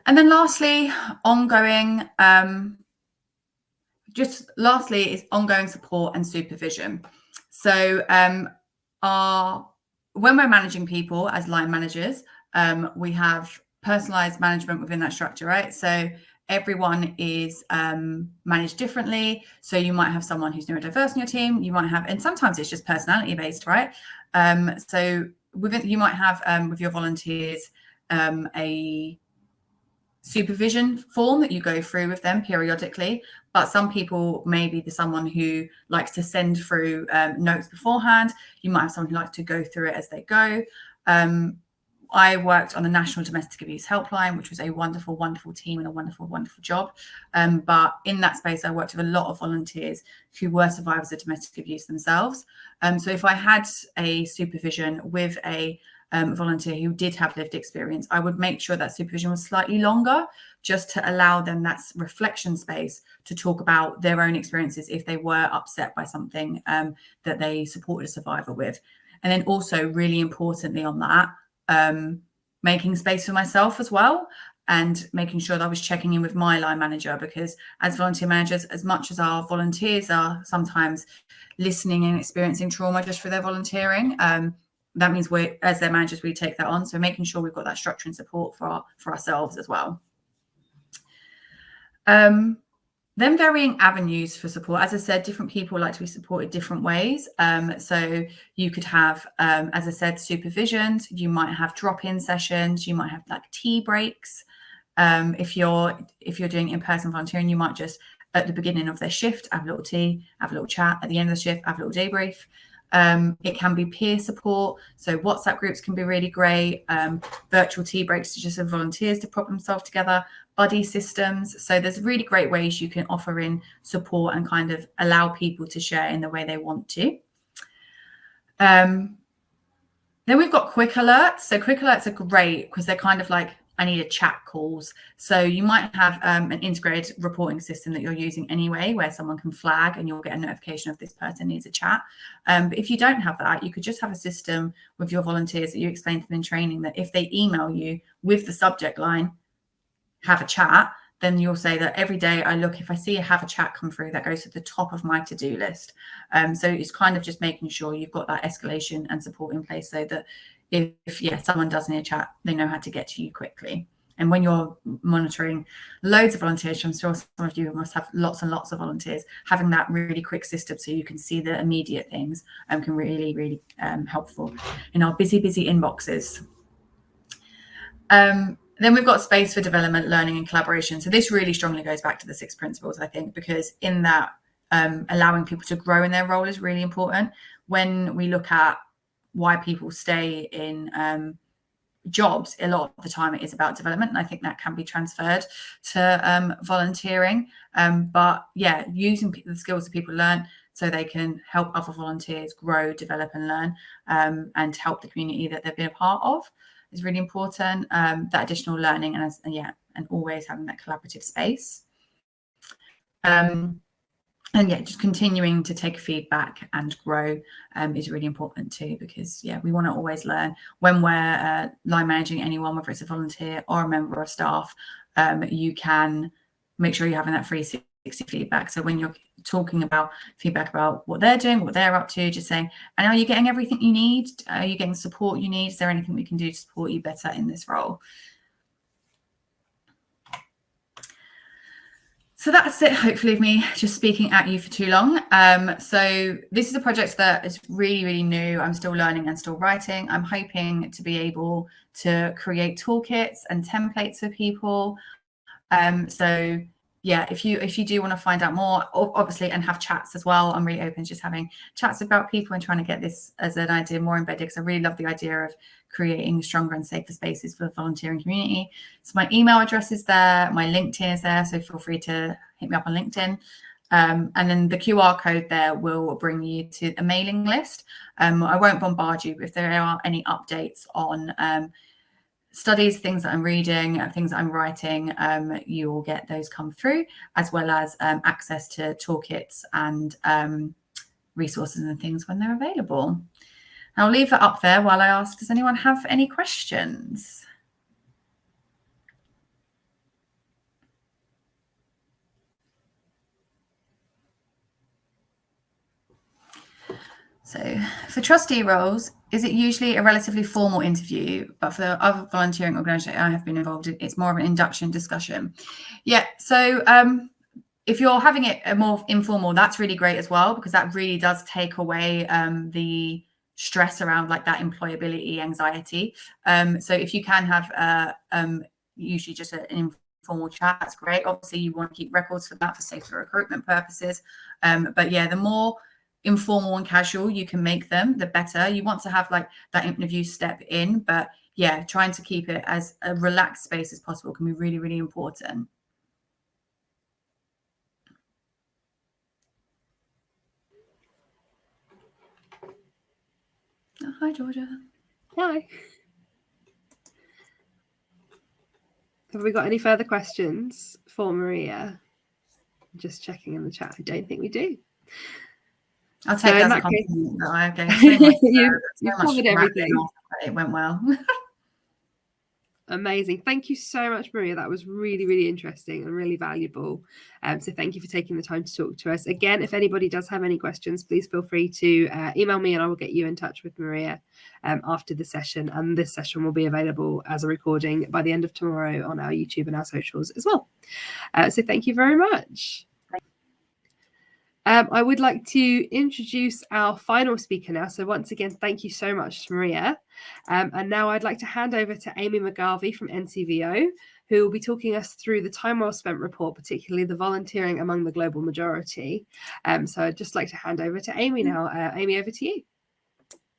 And then lastly, is ongoing support and supervision. So when we're managing people as line managers, we have personalized management within that structure, right? So everyone is managed differently. So you might have someone who's neurodiverse in your team. You might have, and sometimes it's just personality based, right? So you might have with your volunteers a supervision form that you go through with them periodically, but some people may be someone who likes to send through notes beforehand. You might have someone who likes to go through it as they go. I worked on the National Domestic Abuse Helpline, which was a wonderful, wonderful team and a wonderful, wonderful job. But in that space, I worked with a lot of volunteers who were survivors of domestic abuse themselves. So if I had a supervision with a volunteer who did have lived experience, I would make sure that supervision was slightly longer, just to allow them that reflection space to talk about their own experiences if they were upset by something that they supported a survivor with. And then also really importantly on that, making space for myself as well, and making sure that I was checking in with my line manager, because as volunteer managers, as much as our volunteers are sometimes listening and experiencing trauma just for their volunteering, that means as their managers, we take that on. So making sure we've got that structure and support for ourselves as well. Then varying avenues for support. As I said, different people like to be supported different ways. So you could have, as I said, supervisions. You might have drop-in sessions. You might have like tea breaks. If you're doing in-person volunteering, you might just at the beginning of their shift have a little tea, have a little chat. At the end of the shift, have a little debrief. It can be peer support. So WhatsApp groups can be really great. Virtual tea breaks to just have volunteers to prop themselves together. Buddy systems. So there's really great ways you can offer in support and kind of allow people to share in the way they want to. Then we've got quick alerts. So quick alerts are great because they're kind of like, I need a chat calls. So you might have an integrated reporting system that you're using anyway, where someone can flag and you'll get a notification if this person needs a chat. But if you don't have that, you could just have a system with your volunteers that you explain to them in training that if they email you with the subject line, have a chat, then you'll say that every day if I see a have a chat come through, that goes to the top of my to-do list. So it's kind of just making sure you've got that escalation and support in place so that if someone does need a chat, they know how to get to you quickly. And when you're monitoring loads of volunteers, I'm sure some of you must have lots and lots of volunteers, having that really quick system so you can see the immediate things can really, really helpful in our busy inboxes. Then we've got space for development, learning and collaboration. So this really strongly goes back to the 6 principles, I think, because in that allowing people to grow in their role is really important. When we look at why people stay in jobs, a lot of the time it is about development, and I think that can be transferred to volunteering. But yeah, using the skills that people learn so they can help other volunteers grow, develop and learn, and help the community that they've been a part of is really important. That additional learning and always having that collaborative space. And yeah, just continuing to take feedback and grow is really important too, because yeah, we want to always learn. When we're line managing anyone, whether it's a volunteer or a member of staff, you can make sure you're having that 360 feedback. So when you're talking about feedback about what they're doing, what they're up to, just saying, and are you getting everything you need? Are you getting support you need? Is there anything we can do to support you better in this role? So that's it, hopefully, of me just speaking at you for too long. So this is a project that is really, really new. I'm still learning and still writing. I'm hoping to be able to create toolkits and templates for people. So yeah, if you do want to find out more, obviously, and have chats as well, I'm really open to just having chats about people and trying to get this as an idea more embedded, because I really love the idea of creating stronger and safer spaces for the volunteering community. So my email address is there, my LinkedIn is there, so feel free to hit me up on LinkedIn. And then the QR code there will bring you to a mailing list. I won't bombard you, but if there are any updates on studies, things that I'm reading, things that I'm writing, you will get those come through, as well as access to toolkits and resources and things when they're available. I'll leave it up there while I ask, does anyone have any questions? So for trustee roles, is it usually a relatively formal interview? But for the other volunteering organisations I have been involved in, it's more of an induction discussion. Yeah, so if you're having it more informal, that's really great as well, because that really does take away the stress around like that employability anxiety. So if you can have usually just an informal chat, that's great. Obviously, you want to keep records for that for safer recruitment purposes. But yeah, the more informal and casual you can make them, the better. You want to have like that interview step in, but yeah, trying to keep it as a relaxed space as possible can be really, really important. Oh, hi, Georgia. Hi. Have we got any further questions for Maria? Just checking in the chat. I don't think we do. I'll take that as a compliment. I gave so much. You've covered everything. It went well. Amazing. Thank you so much, Maria. That was really, really interesting and really valuable. So thank you for taking the time to talk to us. Again, if anybody does have any questions, please feel free to email me and I will get you in touch with Maria after the session. And this session will be available as a recording by the end of tomorrow on our YouTube and our socials as well. So thank you very much. I would like to introduce our final speaker now. So once again, thank you so much to Maria. And now I'd like to hand over to Amy McGarvey from NCVO, who will be talking us through the Time Well Spent report, particularly the volunteering among the global majority. So I'd just like to hand over to Amy now. Amy, over to you.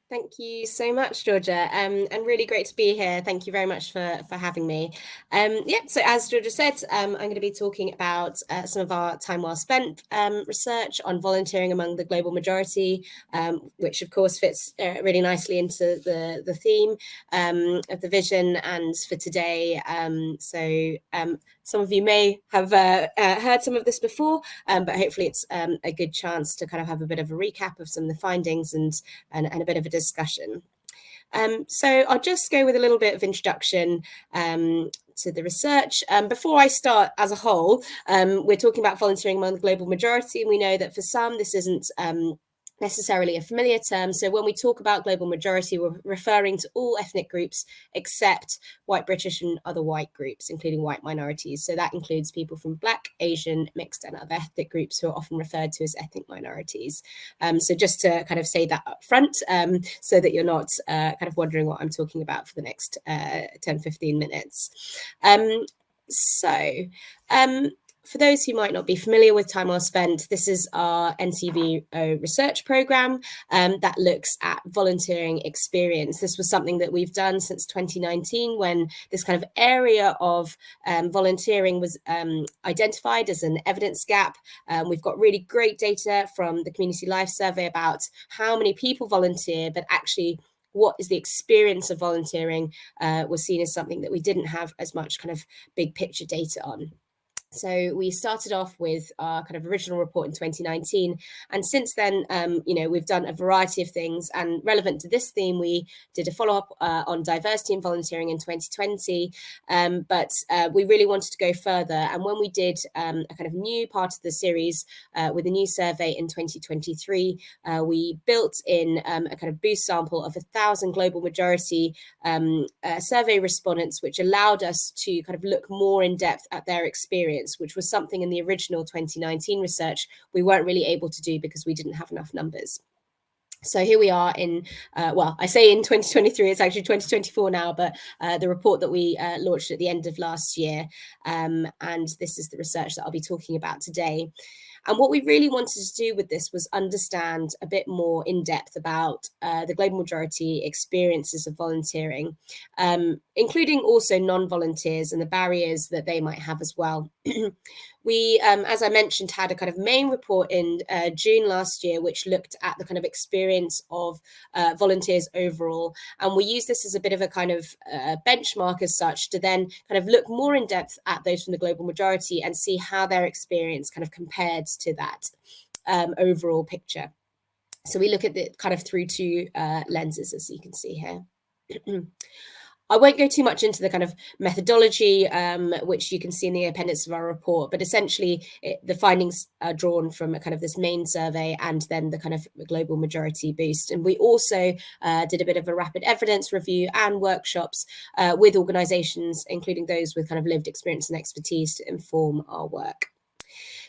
Thank you so much, Georgia, and really great to be here. Thank you very much for having me. So as Georgia said, I'm going to be talking about some of our Time Well Spent research on volunteering among the global majority, which of course fits really nicely into the theme of the vision and for today. Some of you may have heard some of this before, but hopefully it's a good chance to kind of have a bit of a recap of some of the findings and a bit of a discussion. So I'll just go with a little bit of introduction to the research. Before I start as a whole, we're talking about volunteering among the global majority, and we know that for some this isn't necessarily a familiar term. So when we talk about global majority, we're referring to all ethnic groups except white British and other white groups, including white minorities. So that includes people from Black, Asian, mixed and other ethnic groups who are often referred to as ethnic minorities. So just to kind of say that up front, so that you're not kind of wondering what I'm talking about for the next 10-15 minutes. For those who might not be familiar with Time Well Spent, this is our NCVO research programme that looks at volunteering experience. This was something that we've done since 2019, when this kind of area of volunteering was identified as an evidence gap. We've got really great data from the Community Life Survey about how many people volunteer, but actually what is the experience of volunteering was seen as something that we didn't have as much kind of big picture data on. So we started off with our kind of original report in 2019, and since then, we've done a variety of things. And relevant to this theme, we did a follow-up on diversity and volunteering in 2020, but we really wanted to go further. And when we did a kind of new part of the series with a new survey in 2023, we built in a kind of boost sample of 1,000 global majority survey respondents, which allowed us to kind of look more in depth at their experience, which was something in the original 2019 research we weren't really able to do because we didn't have enough numbers. So here we are in, I say in 2023, it's actually 2024 now, but the report that we launched at the end of last year, and this is the research that I'll be talking about today. And what we really wanted to do with this was understand a bit more in depth about the global majority experiences of volunteering, including also non-volunteers and the barriers that they might have as well. We, as I mentioned, had a kind of main report in June last year, which looked at the kind of experience of volunteers overall. And we use this as a bit of a kind of benchmark as such to then kind of look more in depth at those from the global majority and see how their experience kind of compared to that overall picture. So we look at it kind of through two lenses, as you can see here. I won't go too much into the kind of methodology, which you can see in the appendix of our report, but essentially the findings are drawn from a kind of this main survey and then the kind of global majority boost. And we also did a bit of a rapid evidence review and workshops with organisations, including those with kind of lived experience and expertise to inform our work.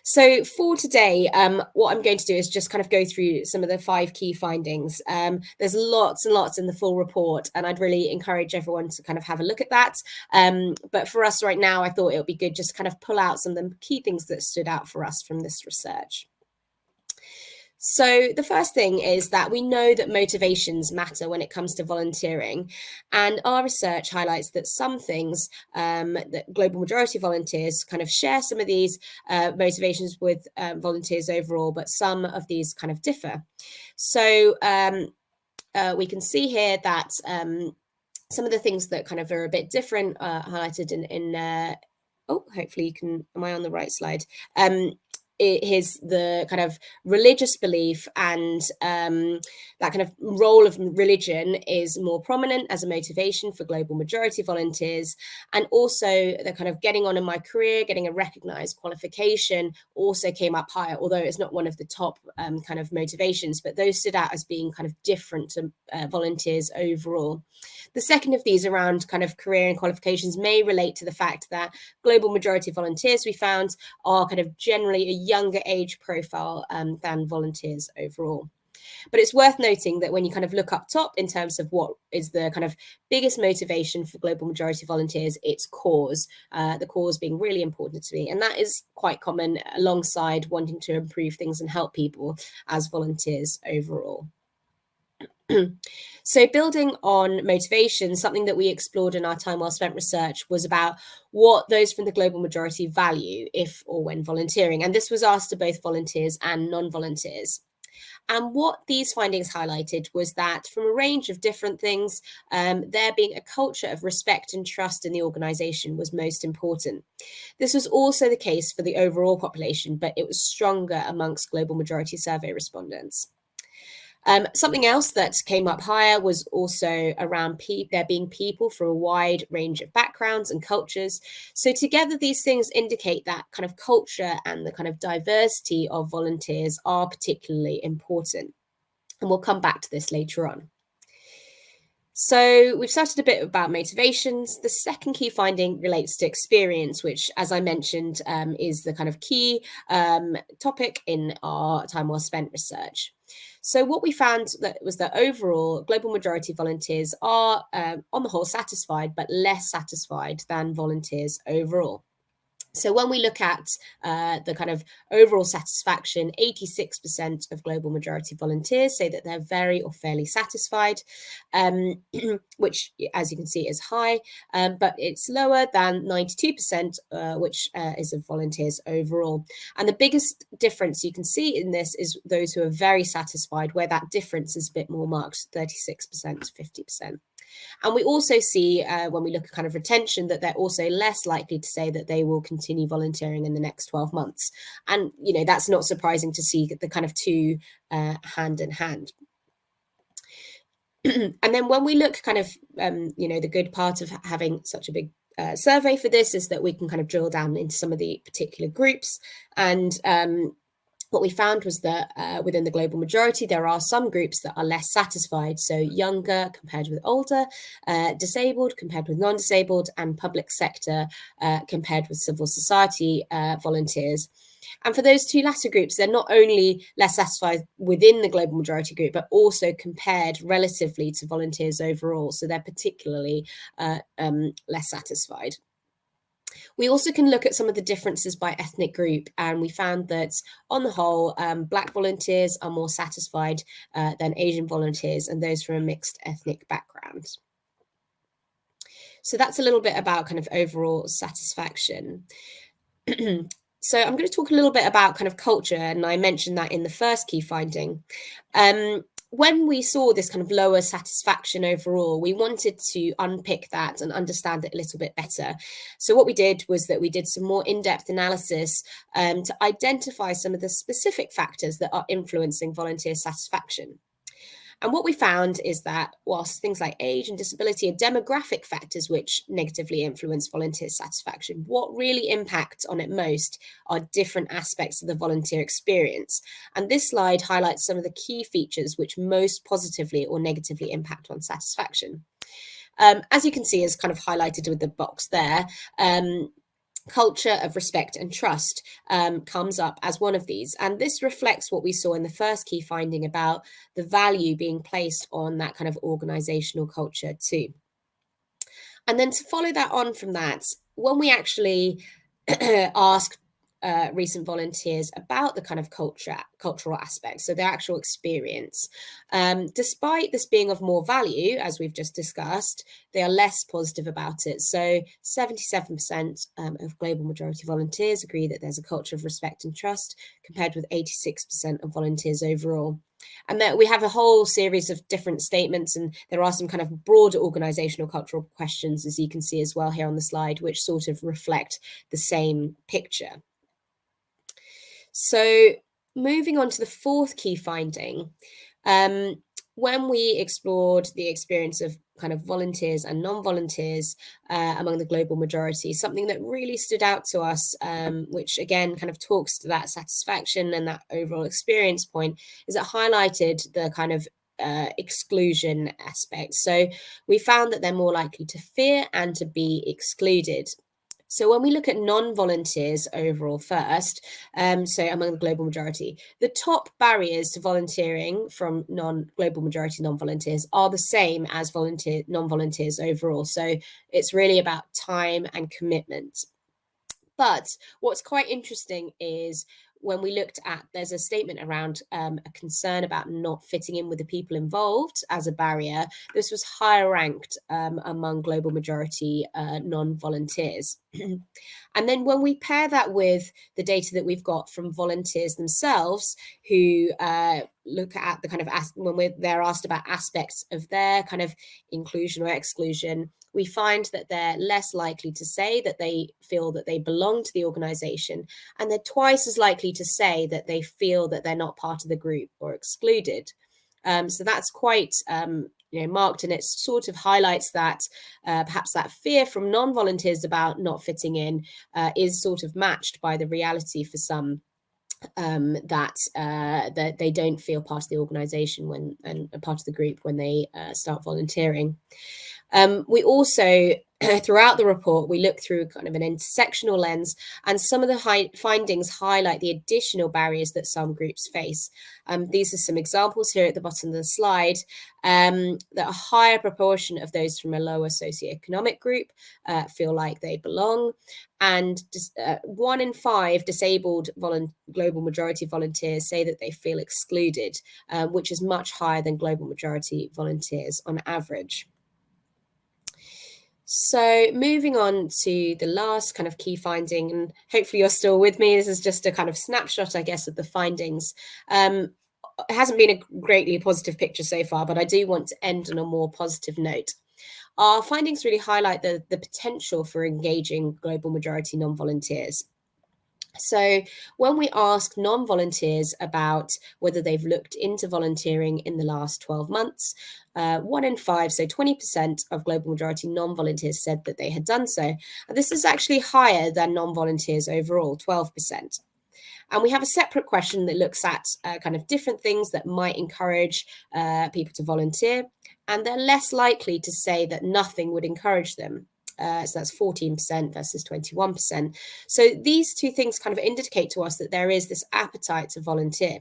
So for today, what I'm going to do is just kind of go through some of the 5 key findings. There's lots and lots in the full report, and I'd really encourage everyone to kind of have a look at that. But for us right now, I thought it would be good just to kind of pull out some of the key things that stood out for us from this research. So the first thing is that we know that motivations matter when it comes to volunteering, and our research highlights that some things that global majority volunteers kind of share some of these motivations with volunteers overall, but some of these kind of differ. So we can see here that some of the things that kind of are a bit different highlighted in hopefully you can, am I on the right slide? Is the kind of religious belief and that kind of role of religion is more prominent as a motivation for global majority volunteers. And also the kind of getting on in my career, getting a recognised qualification also came up higher, although it's not one of the top kind of motivations, but those stood out as being kind of different to volunteers overall. The second of these around kind of career and qualifications may relate to the fact that global majority volunteers we found are kind of generally a younger age profile than volunteers overall. But it's worth noting that when you kind of look up top in terms of what is the kind of biggest motivation for global majority volunteers, it's cause, the cause being really important to me. And that is quite common alongside wanting to improve things and help people as volunteers overall. So building on motivation, something that we explored in our Time Well Spent research was about what those from the global majority value if or when volunteering. And this was asked to both volunteers and non-volunteers. And what these findings highlighted was that from a range of different things, there being a culture of respect and trust in the organisation was most important. This was also the case for the overall population, but it was stronger amongst global majority survey respondents. Something else that came up higher was also around there being people from a wide range of backgrounds and cultures. So together, these things indicate that kind of culture and the kind of diversity of volunteers are particularly important. And we'll come back to this later on. So we've started a bit about motivations. The second key finding relates to experience, which, as I mentioned, is the kind of key topic in our Time Well Spent research. So what we found was that overall, global majority volunteers are, on the whole, satisfied, but less satisfied than volunteers overall. So when we look at the kind of overall satisfaction, 86% of global majority volunteers say that they're very or fairly satisfied, which, as you can see, is high, but it's lower than 92%, which is of volunteers overall. And the biggest difference you can see in this is those who are very satisfied, where that difference is a bit more marked, 36% to 50%. And we also see when we look at kind of retention that they're also less likely to say that they will continue volunteering in the next 12 months. And, you know, that's not surprising to see the kind of two hand in hand. And then when we look kind of, you know, the good part of having such a big survey for this is that we can kind of drill down into some of the particular groups. And what we found was that within the global majority, there are some groups that are less satisfied. So younger compared with older, disabled compared with non-disabled, and public sector compared with civil society volunteers. And for those two latter groups, they're not only less satisfied within the global majority group, but also compared relatively to volunteers overall. So they're particularly less satisfied. We also can look at some of the differences by ethnic group, and we found that on the whole, Black volunteers are more satisfied than Asian volunteers and those from a mixed ethnic background. So that's a little bit about kind of overall satisfaction. So I'm going to talk a little bit about kind of culture, and I mentioned that in the first key finding. When we saw this kind of lower satisfaction overall, we wanted to unpick that and understand it a little bit better. So what we did was that we did some more in-depth analysis to identify some of the specific factors that are influencing volunteer satisfaction. And what we found is that whilst things like age and disability are demographic factors which negatively influence volunteer satisfaction, what really impacts on it most are different aspects of the volunteer experience. And this slide highlights some of the key features which most positively or negatively impact on satisfaction. As you can see, is kind of highlighted with the box there. Culture of respect and trust comes up as one of these. And this reflects what we saw in the first key finding about the value being placed on that kind of organizational culture too. And then to follow that on from that, when we actually ask recent volunteers about the kind of cultural aspects, so their actual experience. Despite this being of more value, as we've just discussed, they are less positive about it. So 77% of global majority volunteers agree that there's a culture of respect and trust, compared with 86% of volunteers overall. And that we have a whole series of different statements, and there are some kind of broader organizational cultural questions, as you can see as well here on the slide, which sort of reflect the same picture. So moving on to the fourth key finding, when we explored the experience of kind of volunteers and non-volunteers among the global majority, something that really stood out to us, which again kind of talks to that satisfaction and that overall experience point, is it highlighted the kind of exclusion aspect. So we found that they're more likely to fear and to be excluded. So when we look at non-volunteers overall first, so among the global majority, the top barriers to volunteering from global majority non-volunteers are the same as non-volunteers overall. So it's really about time and commitment. But what's quite interesting is when we looked at, there's a statement around a concern about not fitting in with the people involved as a barrier. This was higher ranked among global majority non-volunteers. And then when we pair that with the data that we've got from volunteers themselves, who look at the kind of, when they're asked about aspects of their kind of inclusion or exclusion, we find that they're less likely to say that they feel that they belong to the organization, and they're twice as likely to say that they feel that they're not part of the group or excluded. So that's quite marked, and it sort of highlights that perhaps that fear from non-volunteers about not fitting in is sort of matched by the reality for some that they don't feel part of the organization and part of the group when they start volunteering. We also, throughout the report, we look through kind of an intersectional lens, and some of the findings highlight the additional barriers that some groups face. These are some examples here at the bottom of the slide, that a higher proportion of those from a lower socioeconomic group feel like they belong, and 1 in 5 disabled global majority volunteers say that they feel excluded, which is much higher than global majority volunteers on average. So moving on to the last kind of key finding, and hopefully you're still with me. This is just a kind of snapshot, I guess, of the findings. It hasn't been a greatly positive picture so far, but I do want to end on a more positive note. Our findings really highlight the potential for engaging global majority non-volunteers. So when we ask non-volunteers about whether they've looked into volunteering in the last 12 months, 1 in 5, so 20% of global majority non-volunteers said that they had done so. And this is actually higher than non-volunteers overall, 12%. And we have a separate question that looks at kind of different things that might encourage people to volunteer, and they're less likely to say that nothing would encourage them. So that's 14% versus 21%. So these two things kind of indicate to us that there is this appetite to volunteer.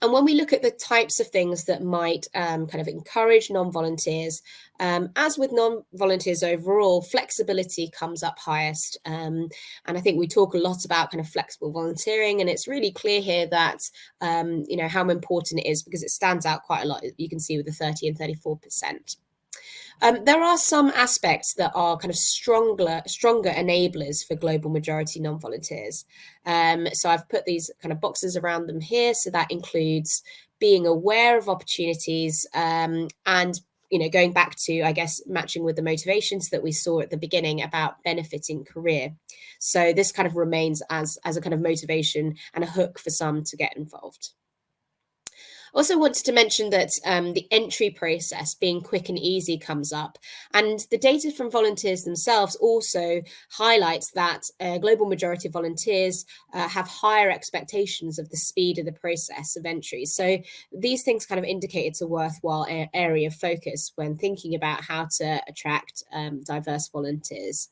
And when we look at the types of things that might kind of encourage non-volunteers, as with non-volunteers overall, flexibility comes up highest. And I think we talk a lot about kind of flexible volunteering, and it's really clear here that, how important it is, because it stands out quite a lot. You can see with the 30 and 34%. There are some aspects that are kind of stronger enablers for global majority non-volunteers. So I've put these kind of boxes around them here. So that includes being aware of opportunities, and going back to, I guess, matching with the motivations that we saw at the beginning about benefiting career. So this kind of remains as a kind of motivation and a hook for some to get involved. Also wanted to mention that the entry process being quick and easy comes up, and the data from volunteers themselves also highlights that global majority of volunteers have higher expectations of the speed of the process of entry. So these things kind of indicate it's a worthwhile area of focus when thinking about how to attract diverse volunteers.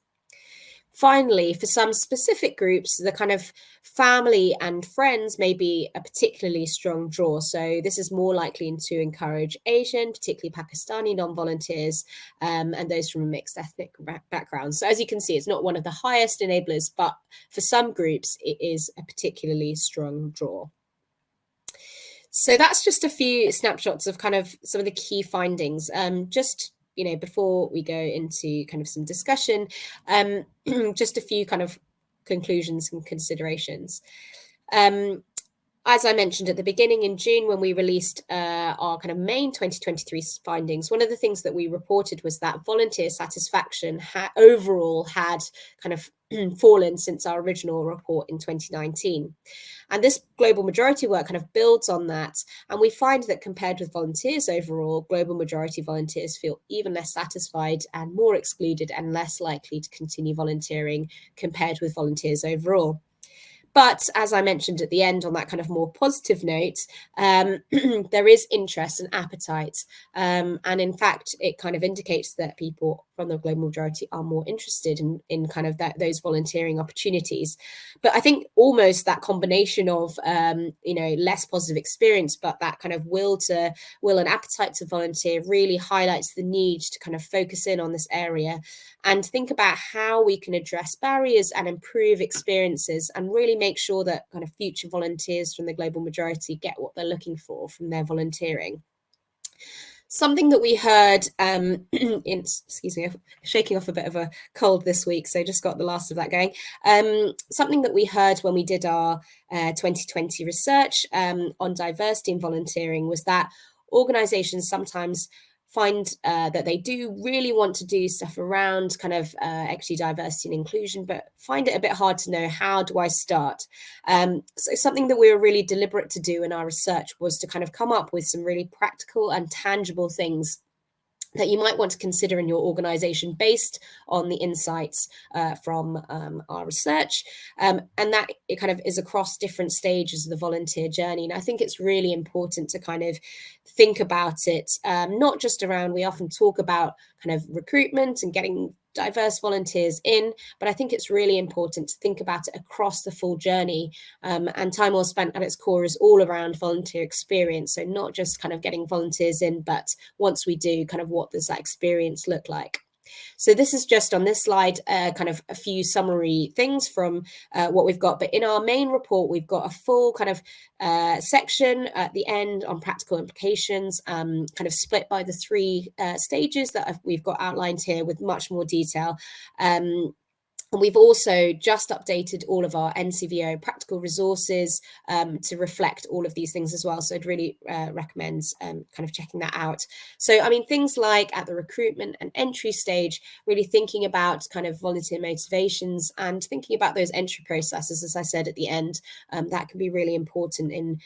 Finally, for some specific groups, the kind of family and friends may be a particularly strong draw. So this is more likely to encourage Asian, particularly Pakistani non-volunteers, and those from a mixed ethnic background. So as you can see, it's not one of the highest enablers, but for some groups, it is a particularly strong draw. So that's just a few snapshots of kind of some of the key findings. Before we go into kind of some discussion, just a few kind of conclusions and considerations. As I mentioned at the beginning, in June, when we released our kind of main 2023 findings, one of the things that we reported was that volunteer satisfaction overall had kind of fallen since our original report in 2019. And this global majority work kind of builds on that. And we find that compared with volunteers overall, global majority volunteers feel even less satisfied and more excluded and less likely to continue volunteering compared with volunteers overall. But as I mentioned at the end, on that kind of more positive note, there is interest and appetite. And in fact, it kind of indicates that people from the global majority are more interested in kind of those volunteering opportunities. But I think almost that combination of, less positive experience, but that kind of will and appetite to volunteer really highlights the need to kind of focus in on this area and think about how we can address barriers and improve experiences and really make sure that kind of future volunteers from the global majority get what they're looking for from their volunteering. Something that we heard, excuse me, I'm shaking off a bit of a cold this week, so just got the last of that going. Something that we heard when we did our 2020 research on diversity and volunteering was that organisations sometimes find that they do really want to do stuff around kind of equity, diversity and inclusion, but find it a bit hard to know, how do I start? So something that we were really deliberate to do in our research was to kind of come up with some really practical and tangible things that you might want to consider in your organization based on the insights from our research. And that it kind of is across different stages of the volunteer journey. And I think it's really important to kind of think about it, not just around, we often talk about kind of recruitment and getting diverse volunteers in, but I think it's really important to think about it across the full journey. And time well spent at its core is all around volunteer experience. So not just kind of getting volunteers in, but once we do, kind of what does that experience look like? So this is just on this slide, kind of a few summary things from what we've got. But in our main report, we've got a full kind of section at the end on practical implications, kind of split by the 3 stages that we've got outlined here with much more detail. And we've also just updated all of our NCVO practical resources to reflect all of these things as well. So I'd really recommend kind of checking that out. So, I mean, things like at the recruitment and entry stage, really thinking about kind of volunteer motivations and thinking about those entry processes, as I said at the end, that can be really important in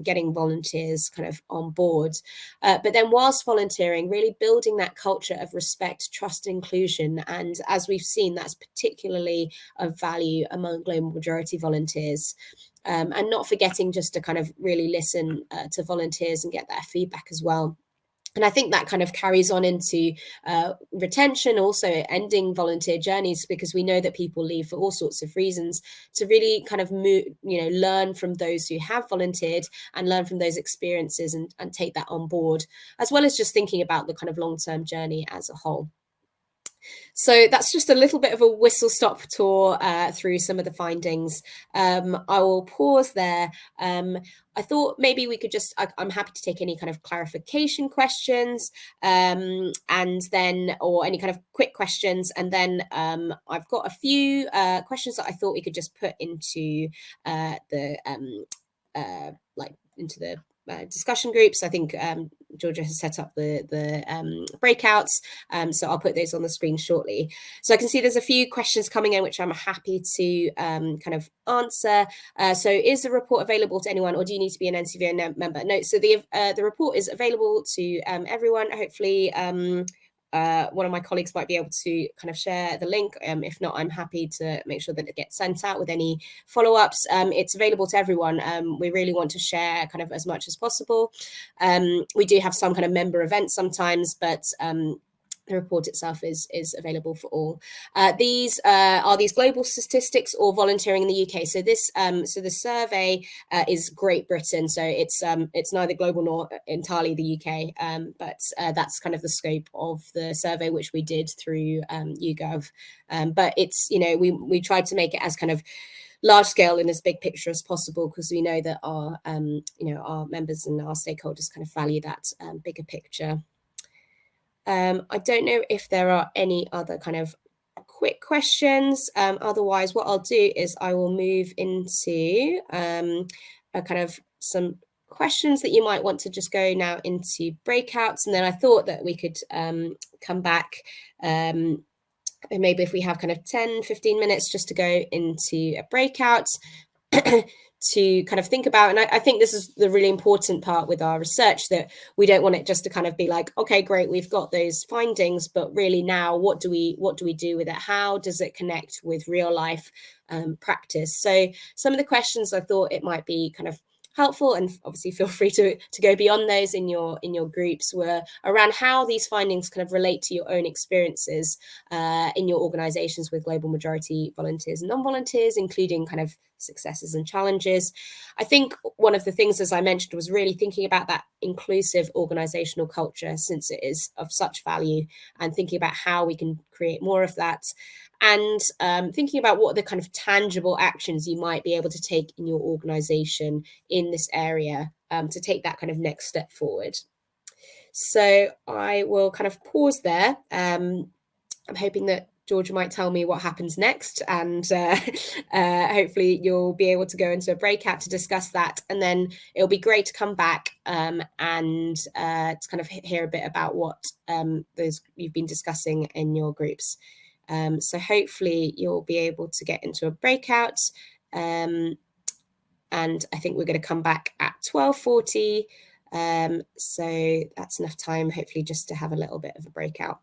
getting volunteers kind of on board. But then whilst volunteering, really building that culture of respect, trust, and inclusion. And as we've seen, that's particularly of value among global majority volunteers, and not forgetting just to kind of really listen to volunteers and get their feedback as well. And I think that kind of carries on into retention, also ending volunteer journeys, because we know that people leave for all sorts of reasons. To really kind of learn from those who have volunteered and learn from those experiences and take that on board, as well as just thinking about the kind of long-term journey as a whole. So that's just a little bit of a whistle-stop tour through some of the findings. I will pause there. I thought maybe we could just, I'm happy to take any kind of clarification questions and then, or any kind of quick questions. And then I've got a few questions that I thought we could just put into into the discussion groups. I think Georgia has set up the breakouts, so I'll put those on the screen shortly. So I can see there's a few questions coming in which I'm happy to kind of answer. So is the report available to anyone, or do you need to be an NCVO member? No, so the report is available to everyone. Hopefully one of my colleagues might be able to kind of share the link. If not, I'm happy to make sure that it gets sent out with any follow-ups. It's available to everyone. We really want to share kind of as much as possible. We do have some kind of member events sometimes, but the report itself is available for all. These are these global statistics or volunteering in the UK. So this, so the survey is Great Britain. So it's neither global nor entirely the UK, but that's kind of the scope of the survey which we did through YouGov. But it's, we tried to make it as kind of large scale and as big picture as possible, because we know that our our members and our stakeholders kind of value that bigger picture. I don't know if there are any other kind of quick questions. Otherwise, what I'll do is I will move into a kind of some questions that you might want to just go now into breakouts. And then I thought that we could come back and maybe if we have kind of 10, 15 minutes just to go into a breakout to kind of think about. And I think this is the really important part with our research, that we don't want it just to kind of be like, okay, great, we've got those findings, but really now what do we do with it? How does it connect with real life practice? So some of the questions I thought it might be kind of helpful, and obviously feel free to go beyond those in your groups, were around how these findings kind of relate to your own experiences in your organizations with global majority volunteers and non-volunteers, including kind of successes and challenges. I think one of the things, as I mentioned, was really thinking about that inclusive organizational culture, since it is of such value, and thinking about how we can create more of that, and thinking about what are the kind of tangible actions you might be able to take in your organization in this area to take that kind of next step forward. So I will kind of pause there. I'm hoping that Georgia might tell me what happens next, and hopefully you'll be able to go into a breakout to discuss that, and then it'll be great to come back and to kind of hear a bit about what those you've been discussing in your groups. So hopefully you'll be able to get into a breakout, and I think we're going to come back at 12:40 So that's enough time, hopefully, just to have a little bit of a breakout.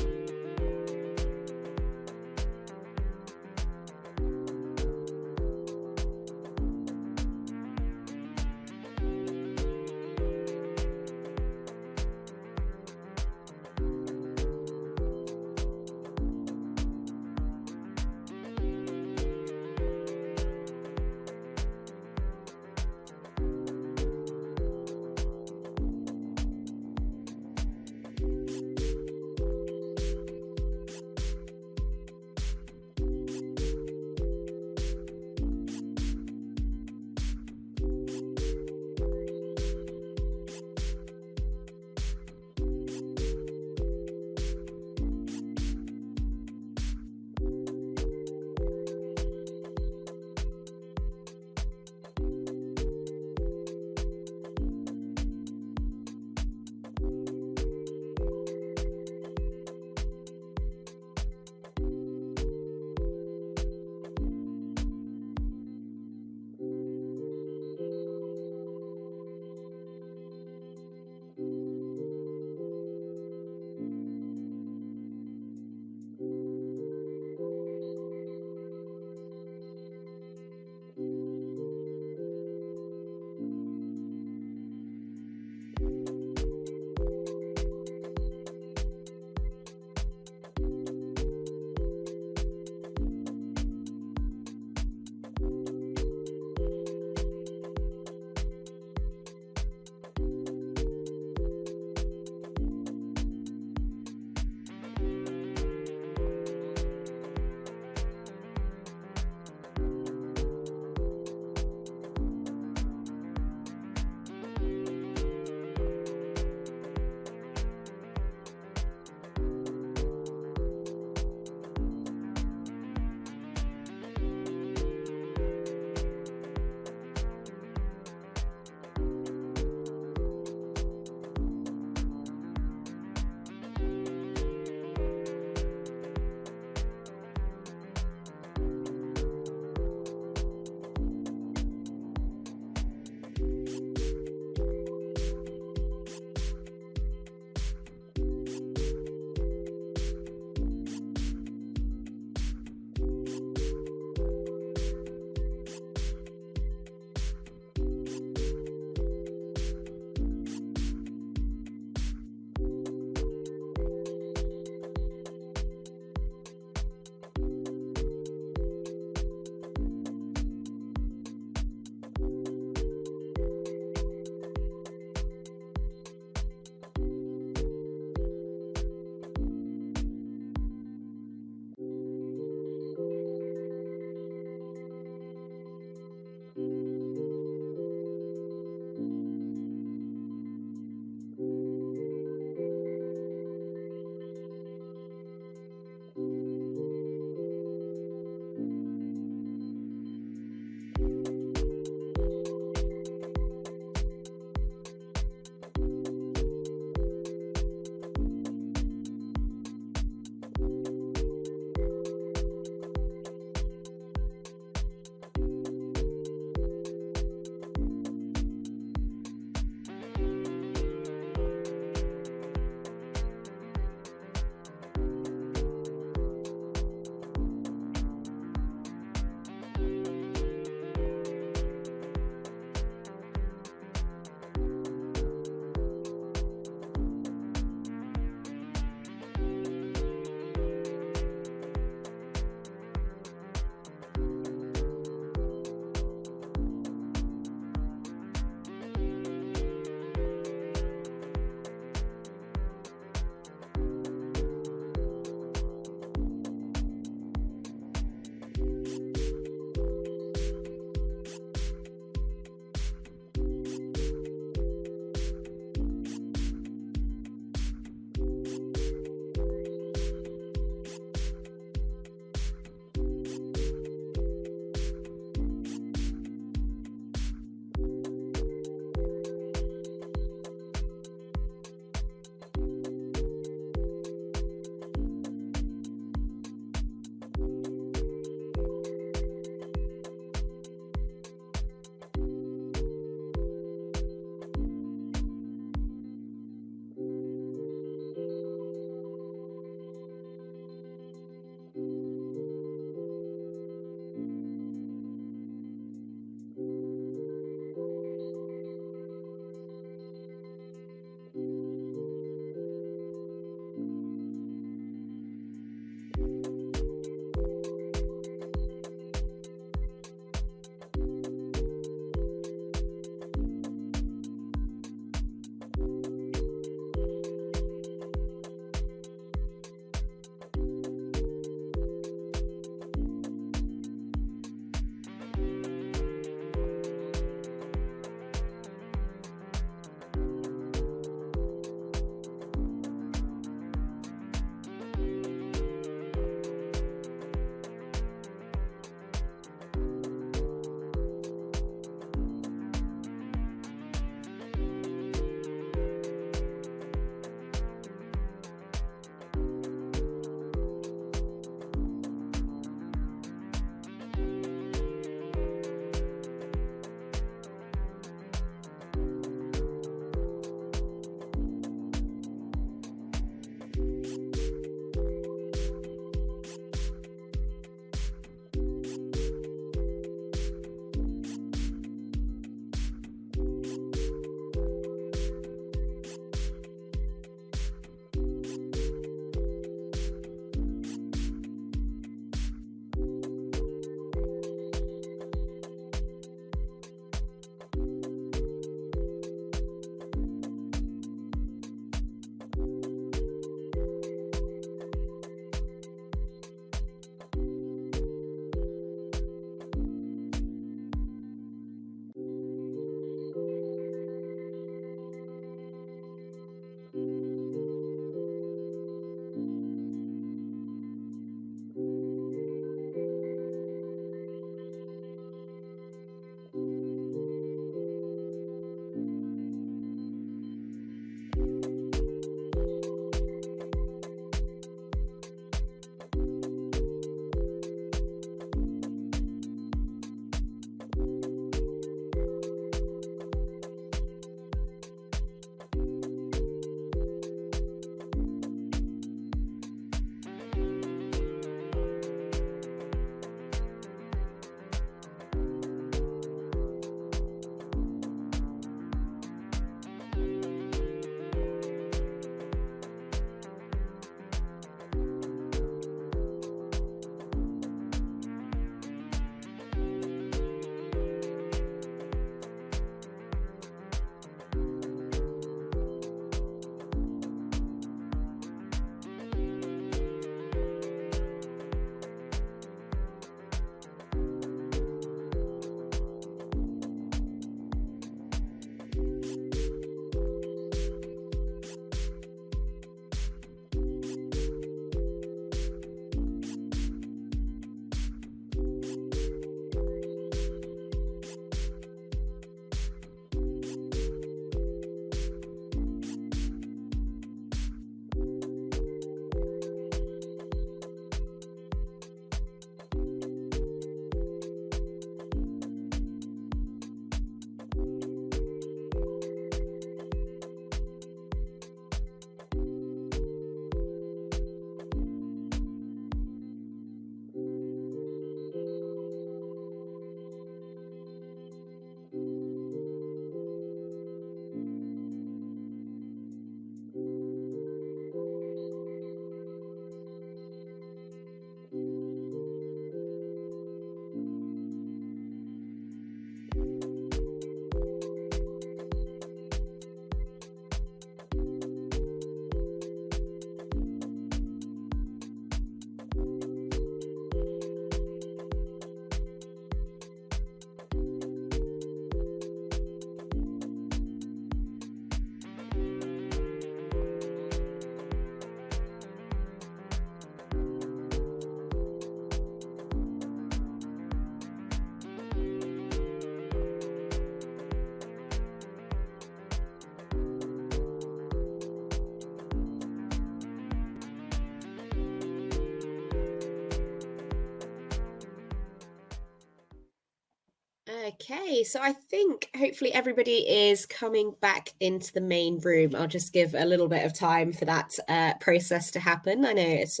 Okay, so I think hopefully everybody is coming back into the main room. I'll just give a little bit of time for that process to happen. I know it's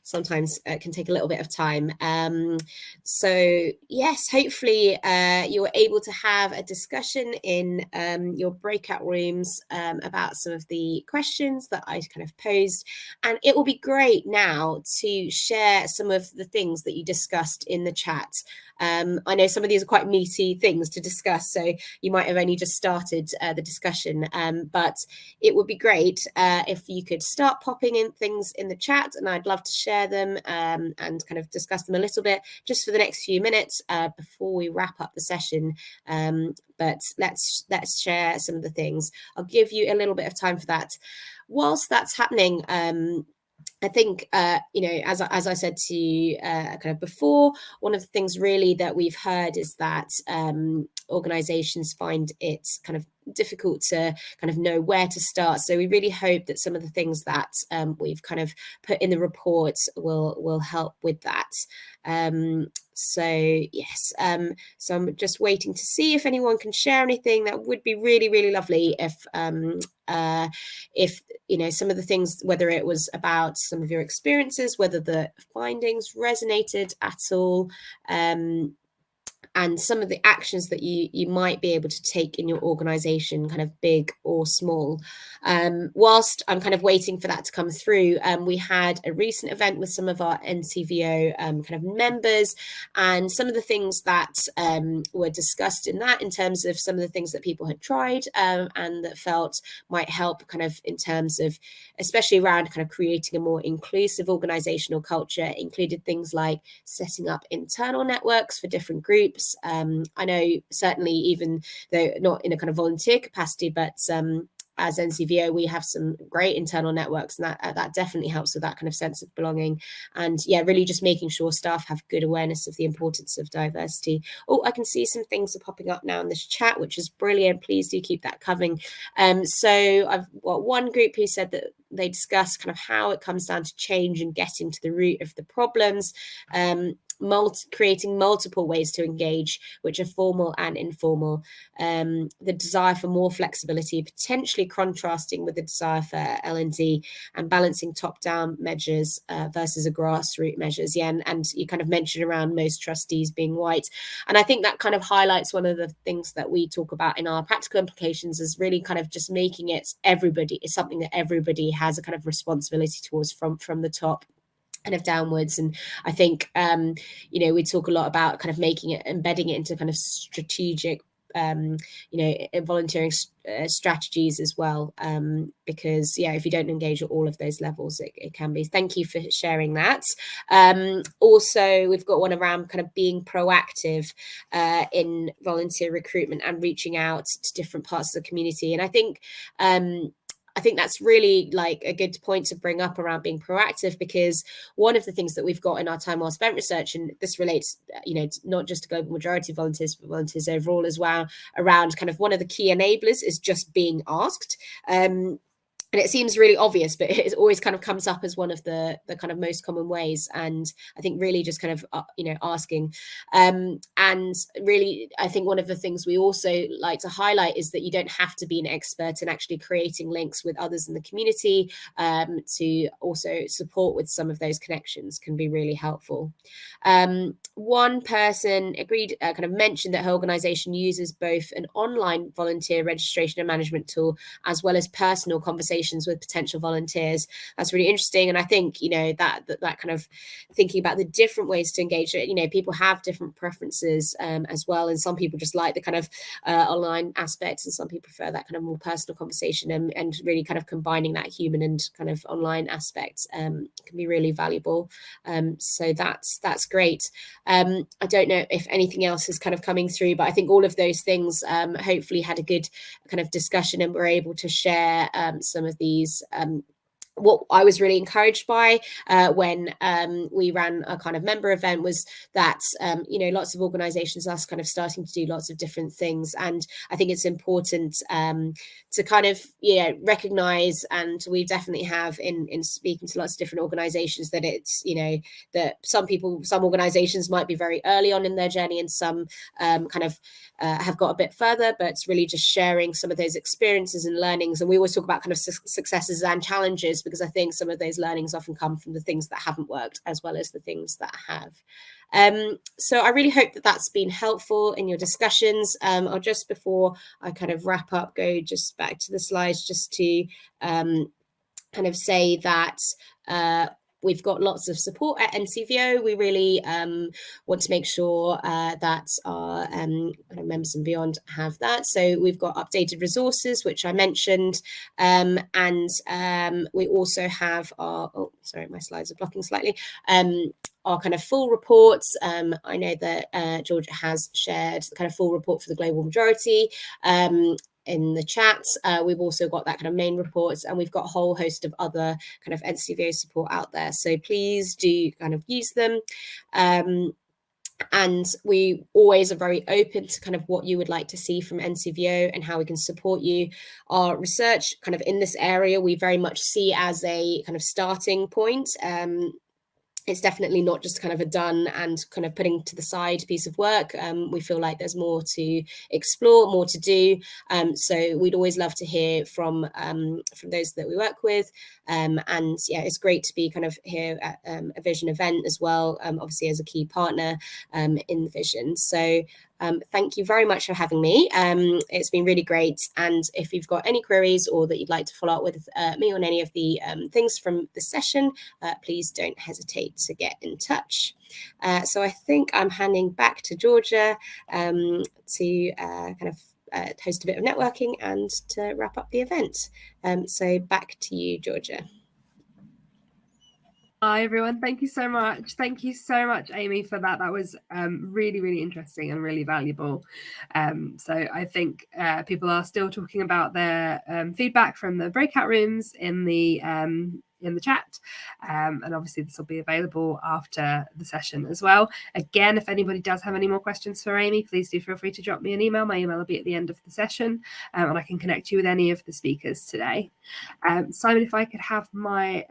sometimes can take a little bit of time. So yes, hopefully you were able to have a discussion in your breakout rooms about some of the questions that I kind of posed. And it will be great now to share some of the things that you discussed in the chat. I know some of these are quite meaty things to discuss, so you might have only just started the discussion, but it would be great if you could start popping in things in the chat, and I'd love to share them and kind of discuss them a little bit just for the next few minutes before we wrap up the session. But let's share some of the things. I'll give you a little bit of time for that. Whilst that's happening, I think, as I said to you kind of before, one of the things really that we've heard is that organisations find it kind of difficult to kind of know where to start. So we really hope that some of the things that we've kind of put in the report will help with that. So yes, so I'm just waiting to see if anyone can share anything. That would be really, really lovely if some of the things, whether it was about some of your experiences, whether the findings resonated at all, and some of the actions that you might be able to take in your organization, kind of big or small. Whilst I'm kind of waiting for that to come through, we had a recent event with some of our NCVO kind of members, and some of the things that were discussed in that, in terms of some of the things that people had tried and that felt might help kind of in terms of, especially around kind of creating a more inclusive organizational culture, included things like setting up internal networks for different groups. I know certainly, even though not in a kind of volunteer capacity, but as NCVO, we have some great internal networks, and that definitely helps with that kind of sense of belonging. And yeah, really just making sure staff have good awareness of the importance of diversity. Oh, I can see some things are popping up now in this chat, which is brilliant. Please do keep that coming. So I've got one group who said that they discuss kind of how it comes down to change and getting to the root of the problems. Creating multiple ways to engage, which are formal and informal, the desire for more flexibility, potentially contrasting with the desire for L&D, and balancing top-down measures versus a grassroots measures. Yeah, and you kind of mentioned around most trustees being white, and I think that kind of highlights one of the things that we talk about in our practical implications, is really kind of just making it everybody. It's something that everybody has a kind of responsibility towards from the top kind of downwards. And I think we talk a lot about kind of embedding it into kind of strategic volunteering strategies as well, because if you don't engage at all of those levels, it can be. Thank you for sharing that. Also, we've got one around kind of being proactive in volunteer recruitment and reaching out to different parts of the community. And I think that's really like a good point to bring up around being proactive, because one of the things that we've got in our time well spent research, and this relates, not just to global majority volunteers, but volunteers overall as well, around kind of one of the key enablers is just being asked. And it seems really obvious, but it always kind of comes up as one of the kind of most common ways. And I think really just kind of, asking. And really, I think one of the things we also like to highlight is that you don't have to be an expert in actually creating links with others in the community to also support with some of those connections can be really helpful. One person kind of mentioned that her organization uses both an online volunteer registration and management tool as well as personal conversations with potential volunteers. That's really interesting. And I think, that kind of thinking about the different ways to engage it, people have different preferences as well. And some people just like the kind of online aspects, and some people prefer that kind of more personal conversation, and really kind of combining that human and kind of online aspect can be really valuable. So that's great. I don't know if anything else is kind of coming through, but I think all of those things hopefully had a good kind of discussion, and we're able to share some of these what I was really encouraged by when we ran a kind of member event was that, lots of organizations are kind of starting to do lots of different things. And I think it's important to kind of, recognize, and we definitely have in speaking to lots of different organizations, that it's, that some organizations might be very early on in their journey, and some have got a bit further, but it's really just sharing some of those experiences and learnings. And we always talk about kind of successes and challenges, because I think some of those learnings often come from the things that haven't worked as well as the things that have. So I really hope that that's been helpful in your discussions. I'll just, before I kind of wrap up, go just back to the slides just to kind of say that we've got lots of support at NCVO. We really want to make sure that our members and beyond have that. So we've got updated resources, which I mentioned, and we also have our, my slides are blocking slightly, our kind of full reports. I know that Georgia has shared the kind of full report for the global majority in the chat. We've also got that kind of main reports, and we've got a whole host of other kind of NCVO support out there. So please do kind of use them. And we always are very open to kind of what you would like to see from NCVO and how we can support you. Our research kind of in this area, we very much see as a kind of starting point. It's definitely not just kind of a done and kind of putting to the side piece of work. We feel like there's more to explore, more to do. So we'd always love to hear from those that we work with. And yeah, it's great to be kind of here at a Vision event as well, obviously as a key partner in the Vision. So thank you very much for having me. It's been really great. And if you've got any queries or that you'd like to follow up with me on any of the things from the session, please don't hesitate to get in touch. So I think I'm handing back to Georgia to kind of host a bit of networking and to wrap up the event. So back to you, Georgia. Hi, everyone. Thank you so much. Thank you so much, Amy, for that. That was really, really interesting and really valuable. So I think people are still talking about their feedback from the breakout rooms in the chat. And obviously this will be available after the session as well. Again, if anybody does have any more questions for Amy, please do feel free to drop me an email. My email will be at the end of the session, and I can connect you with any of the speakers today. Simon, if I could have my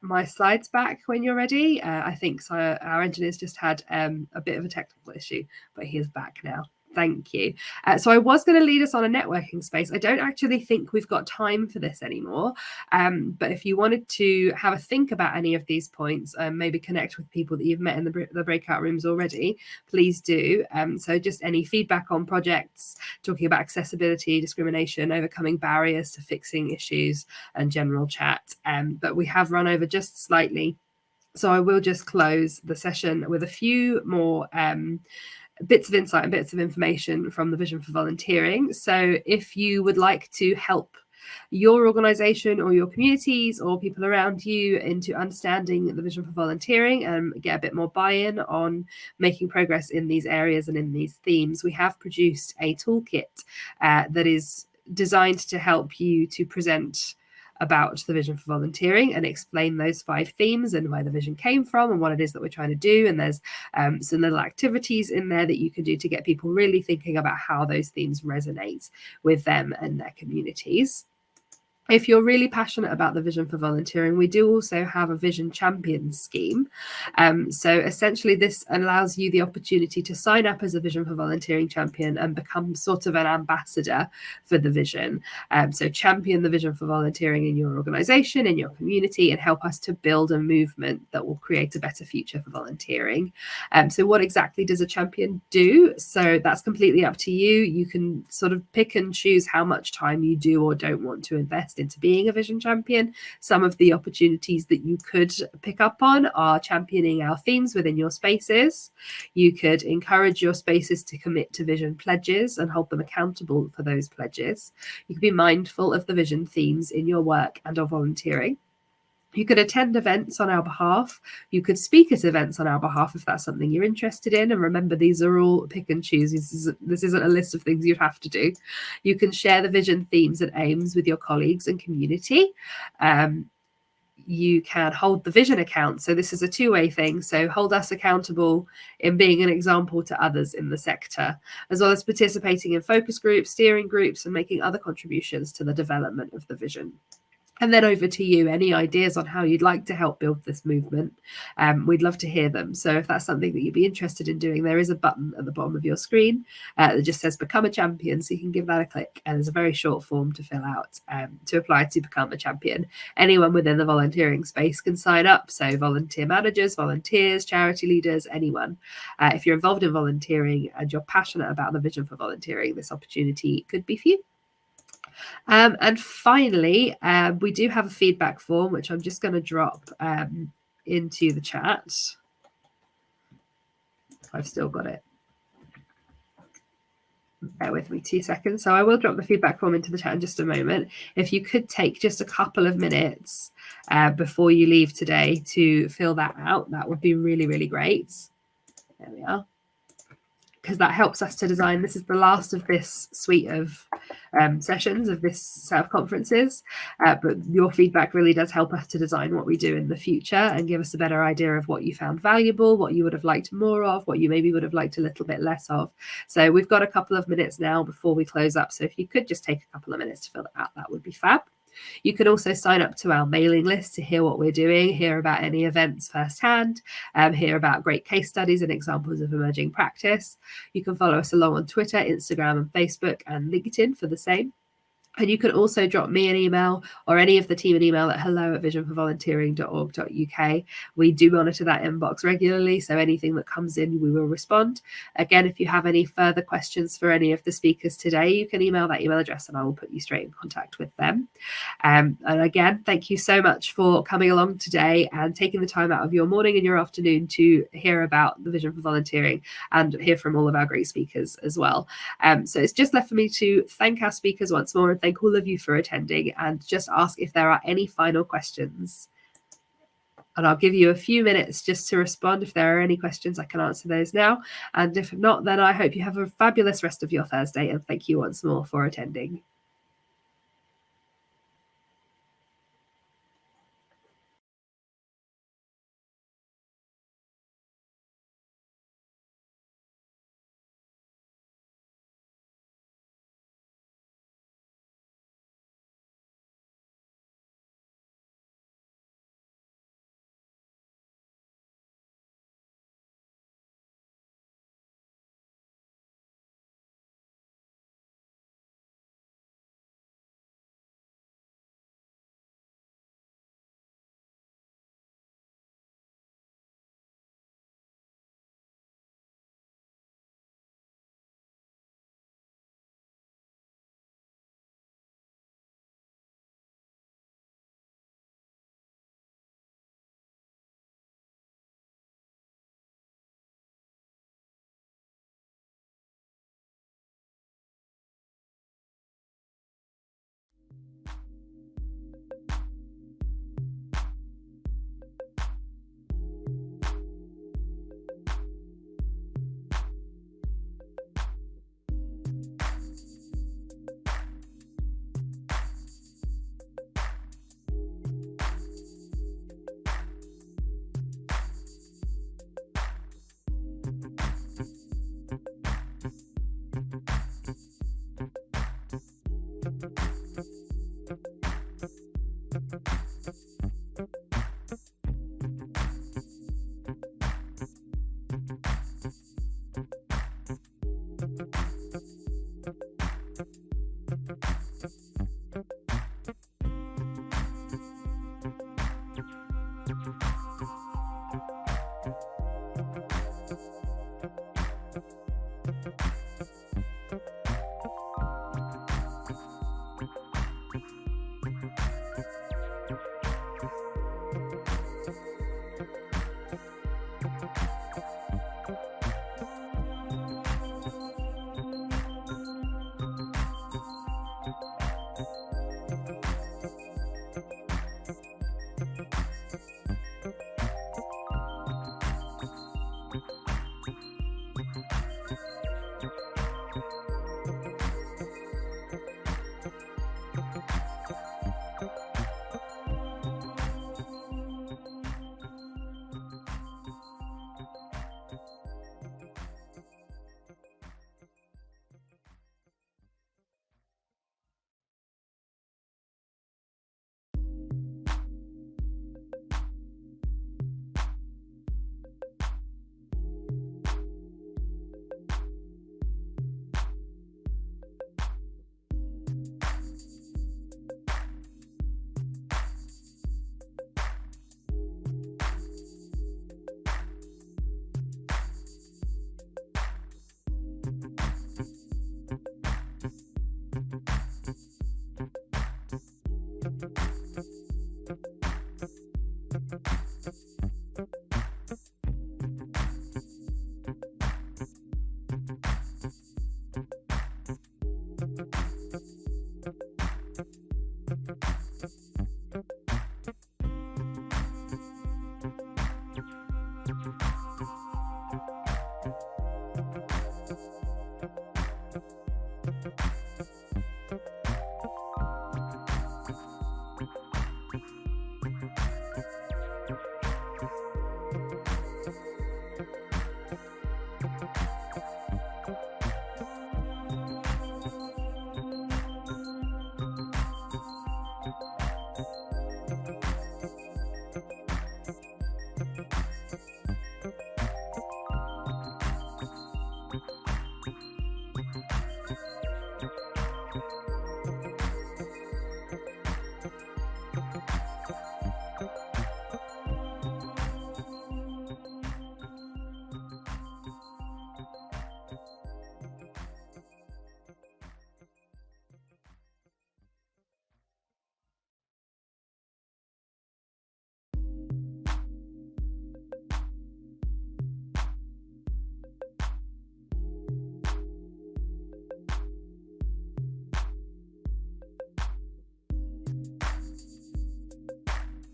my slides back when you're ready. I think so. Our engineer's just had a bit of a technical issue, but he is back now. Thank you. So I was going to lead us on a networking space. I don't actually think we've got time for this anymore. But if you wanted to have a think about any of these points, maybe connect with people that you've met in the breakout rooms already, please do. So just any feedback on projects, talking about accessibility, discrimination, overcoming barriers to fixing issues, and general chat. But we have run over just slightly. So I will just close the session with a few more bits of insight and bits of information from the Vision for Volunteering. So if you would like to help your organisation or your communities or people around you into understanding the Vision for Volunteering and get a bit more buy-in on making progress in these areas and in these themes, we have produced a toolkit that is designed to help you to present about the Vision for Volunteering and explain those 5 themes and where the vision came from and what it is that we're trying to do. And there's some little activities in there that you can do to get people really thinking about how those themes resonate with them and their communities. If you're really passionate about the Vision for Volunteering, we do also have a Vision Champion scheme. So essentially this allows you the opportunity to sign up as a Vision for Volunteering champion and become sort of an ambassador for the vision. So champion the Vision for Volunteering in your organisation, in your community, and help us to build a movement that will create a better future for volunteering. So what exactly does a champion do? So that's completely up to you. You can sort of pick and choose how much time you do or don't want to invest into being a Vision champion. Some of the opportunities that you could pick up on are championing our themes within your spaces. You could encourage your spaces to commit to Vision pledges and hold them accountable for those pledges. You could be mindful of the Vision themes in your work and or volunteering. You could attend events on our behalf. You could speak at events on our behalf if that's something you're interested in. And remember, these are all pick and choose. This isn't a list of things you'd have to do. You can share the vision, themes, and aims with your colleagues and community. You can hold the vision account. So this is a two-way thing. So hold us accountable in being an example to others in the sector, as well as participating in focus groups, steering groups, and making other contributions to the development of the vision. And then over to you, any ideas on how you'd like to help build this movement? We'd love to hear them. So if that's something that you'd be interested in doing, there is a button at the bottom of your screen that just says Become a Champion. So you can give that a click. And there's a very short form to fill out to apply to become a champion. Anyone within the volunteering space can sign up. So volunteer managers, volunteers, charity leaders, anyone. If you're involved in volunteering and you're passionate about the vision for volunteering, this opportunity could be for you. And finally, we do have a feedback form, which I'm just going to drop into the chat. I've still got it. Bear with me 2 seconds. So I will drop the feedback form into the chat in just a moment. If you could take just a couple of minutes before you leave today to fill that out, that would be really, really great. There we are. Because that helps us to design. This is the last of this suite of sessions of this set of conferences, but your feedback really does help us to design what we do in the future and give us a better idea of what you found valuable, what you would have liked more of, what you maybe would have liked a little bit less of. So we've got a couple of minutes now before we close up. So if you could just take a couple of minutes to fill that out, that would be fab. You can also sign up to our mailing list to hear what we're doing, hear about any events firsthand, hear about great case studies and examples of emerging practice. You can follow us along on Twitter, Instagram, and Facebook, and LinkedIn for the same. And you can also drop me an email or any of the team an email at hello@visionforvolunteering.org.uk. We do monitor that inbox regularly, so anything that comes in, we will respond. Again, if you have any further questions for any of the speakers today, you can email that email address and I will put you straight in contact with them. And again, thank you so much for coming along today and taking the time out of your morning and your afternoon to hear about the Vision for Volunteering and hear from all of our great speakers as well. So it's just left for me to thank our speakers once more and thank all of you for attending and just ask if there are any final questions. And I'll give you a few minutes just to respond. If there are any questions, I can answer those now. And if not, then I hope you have a fabulous rest of your Thursday. And thank you once more for attending.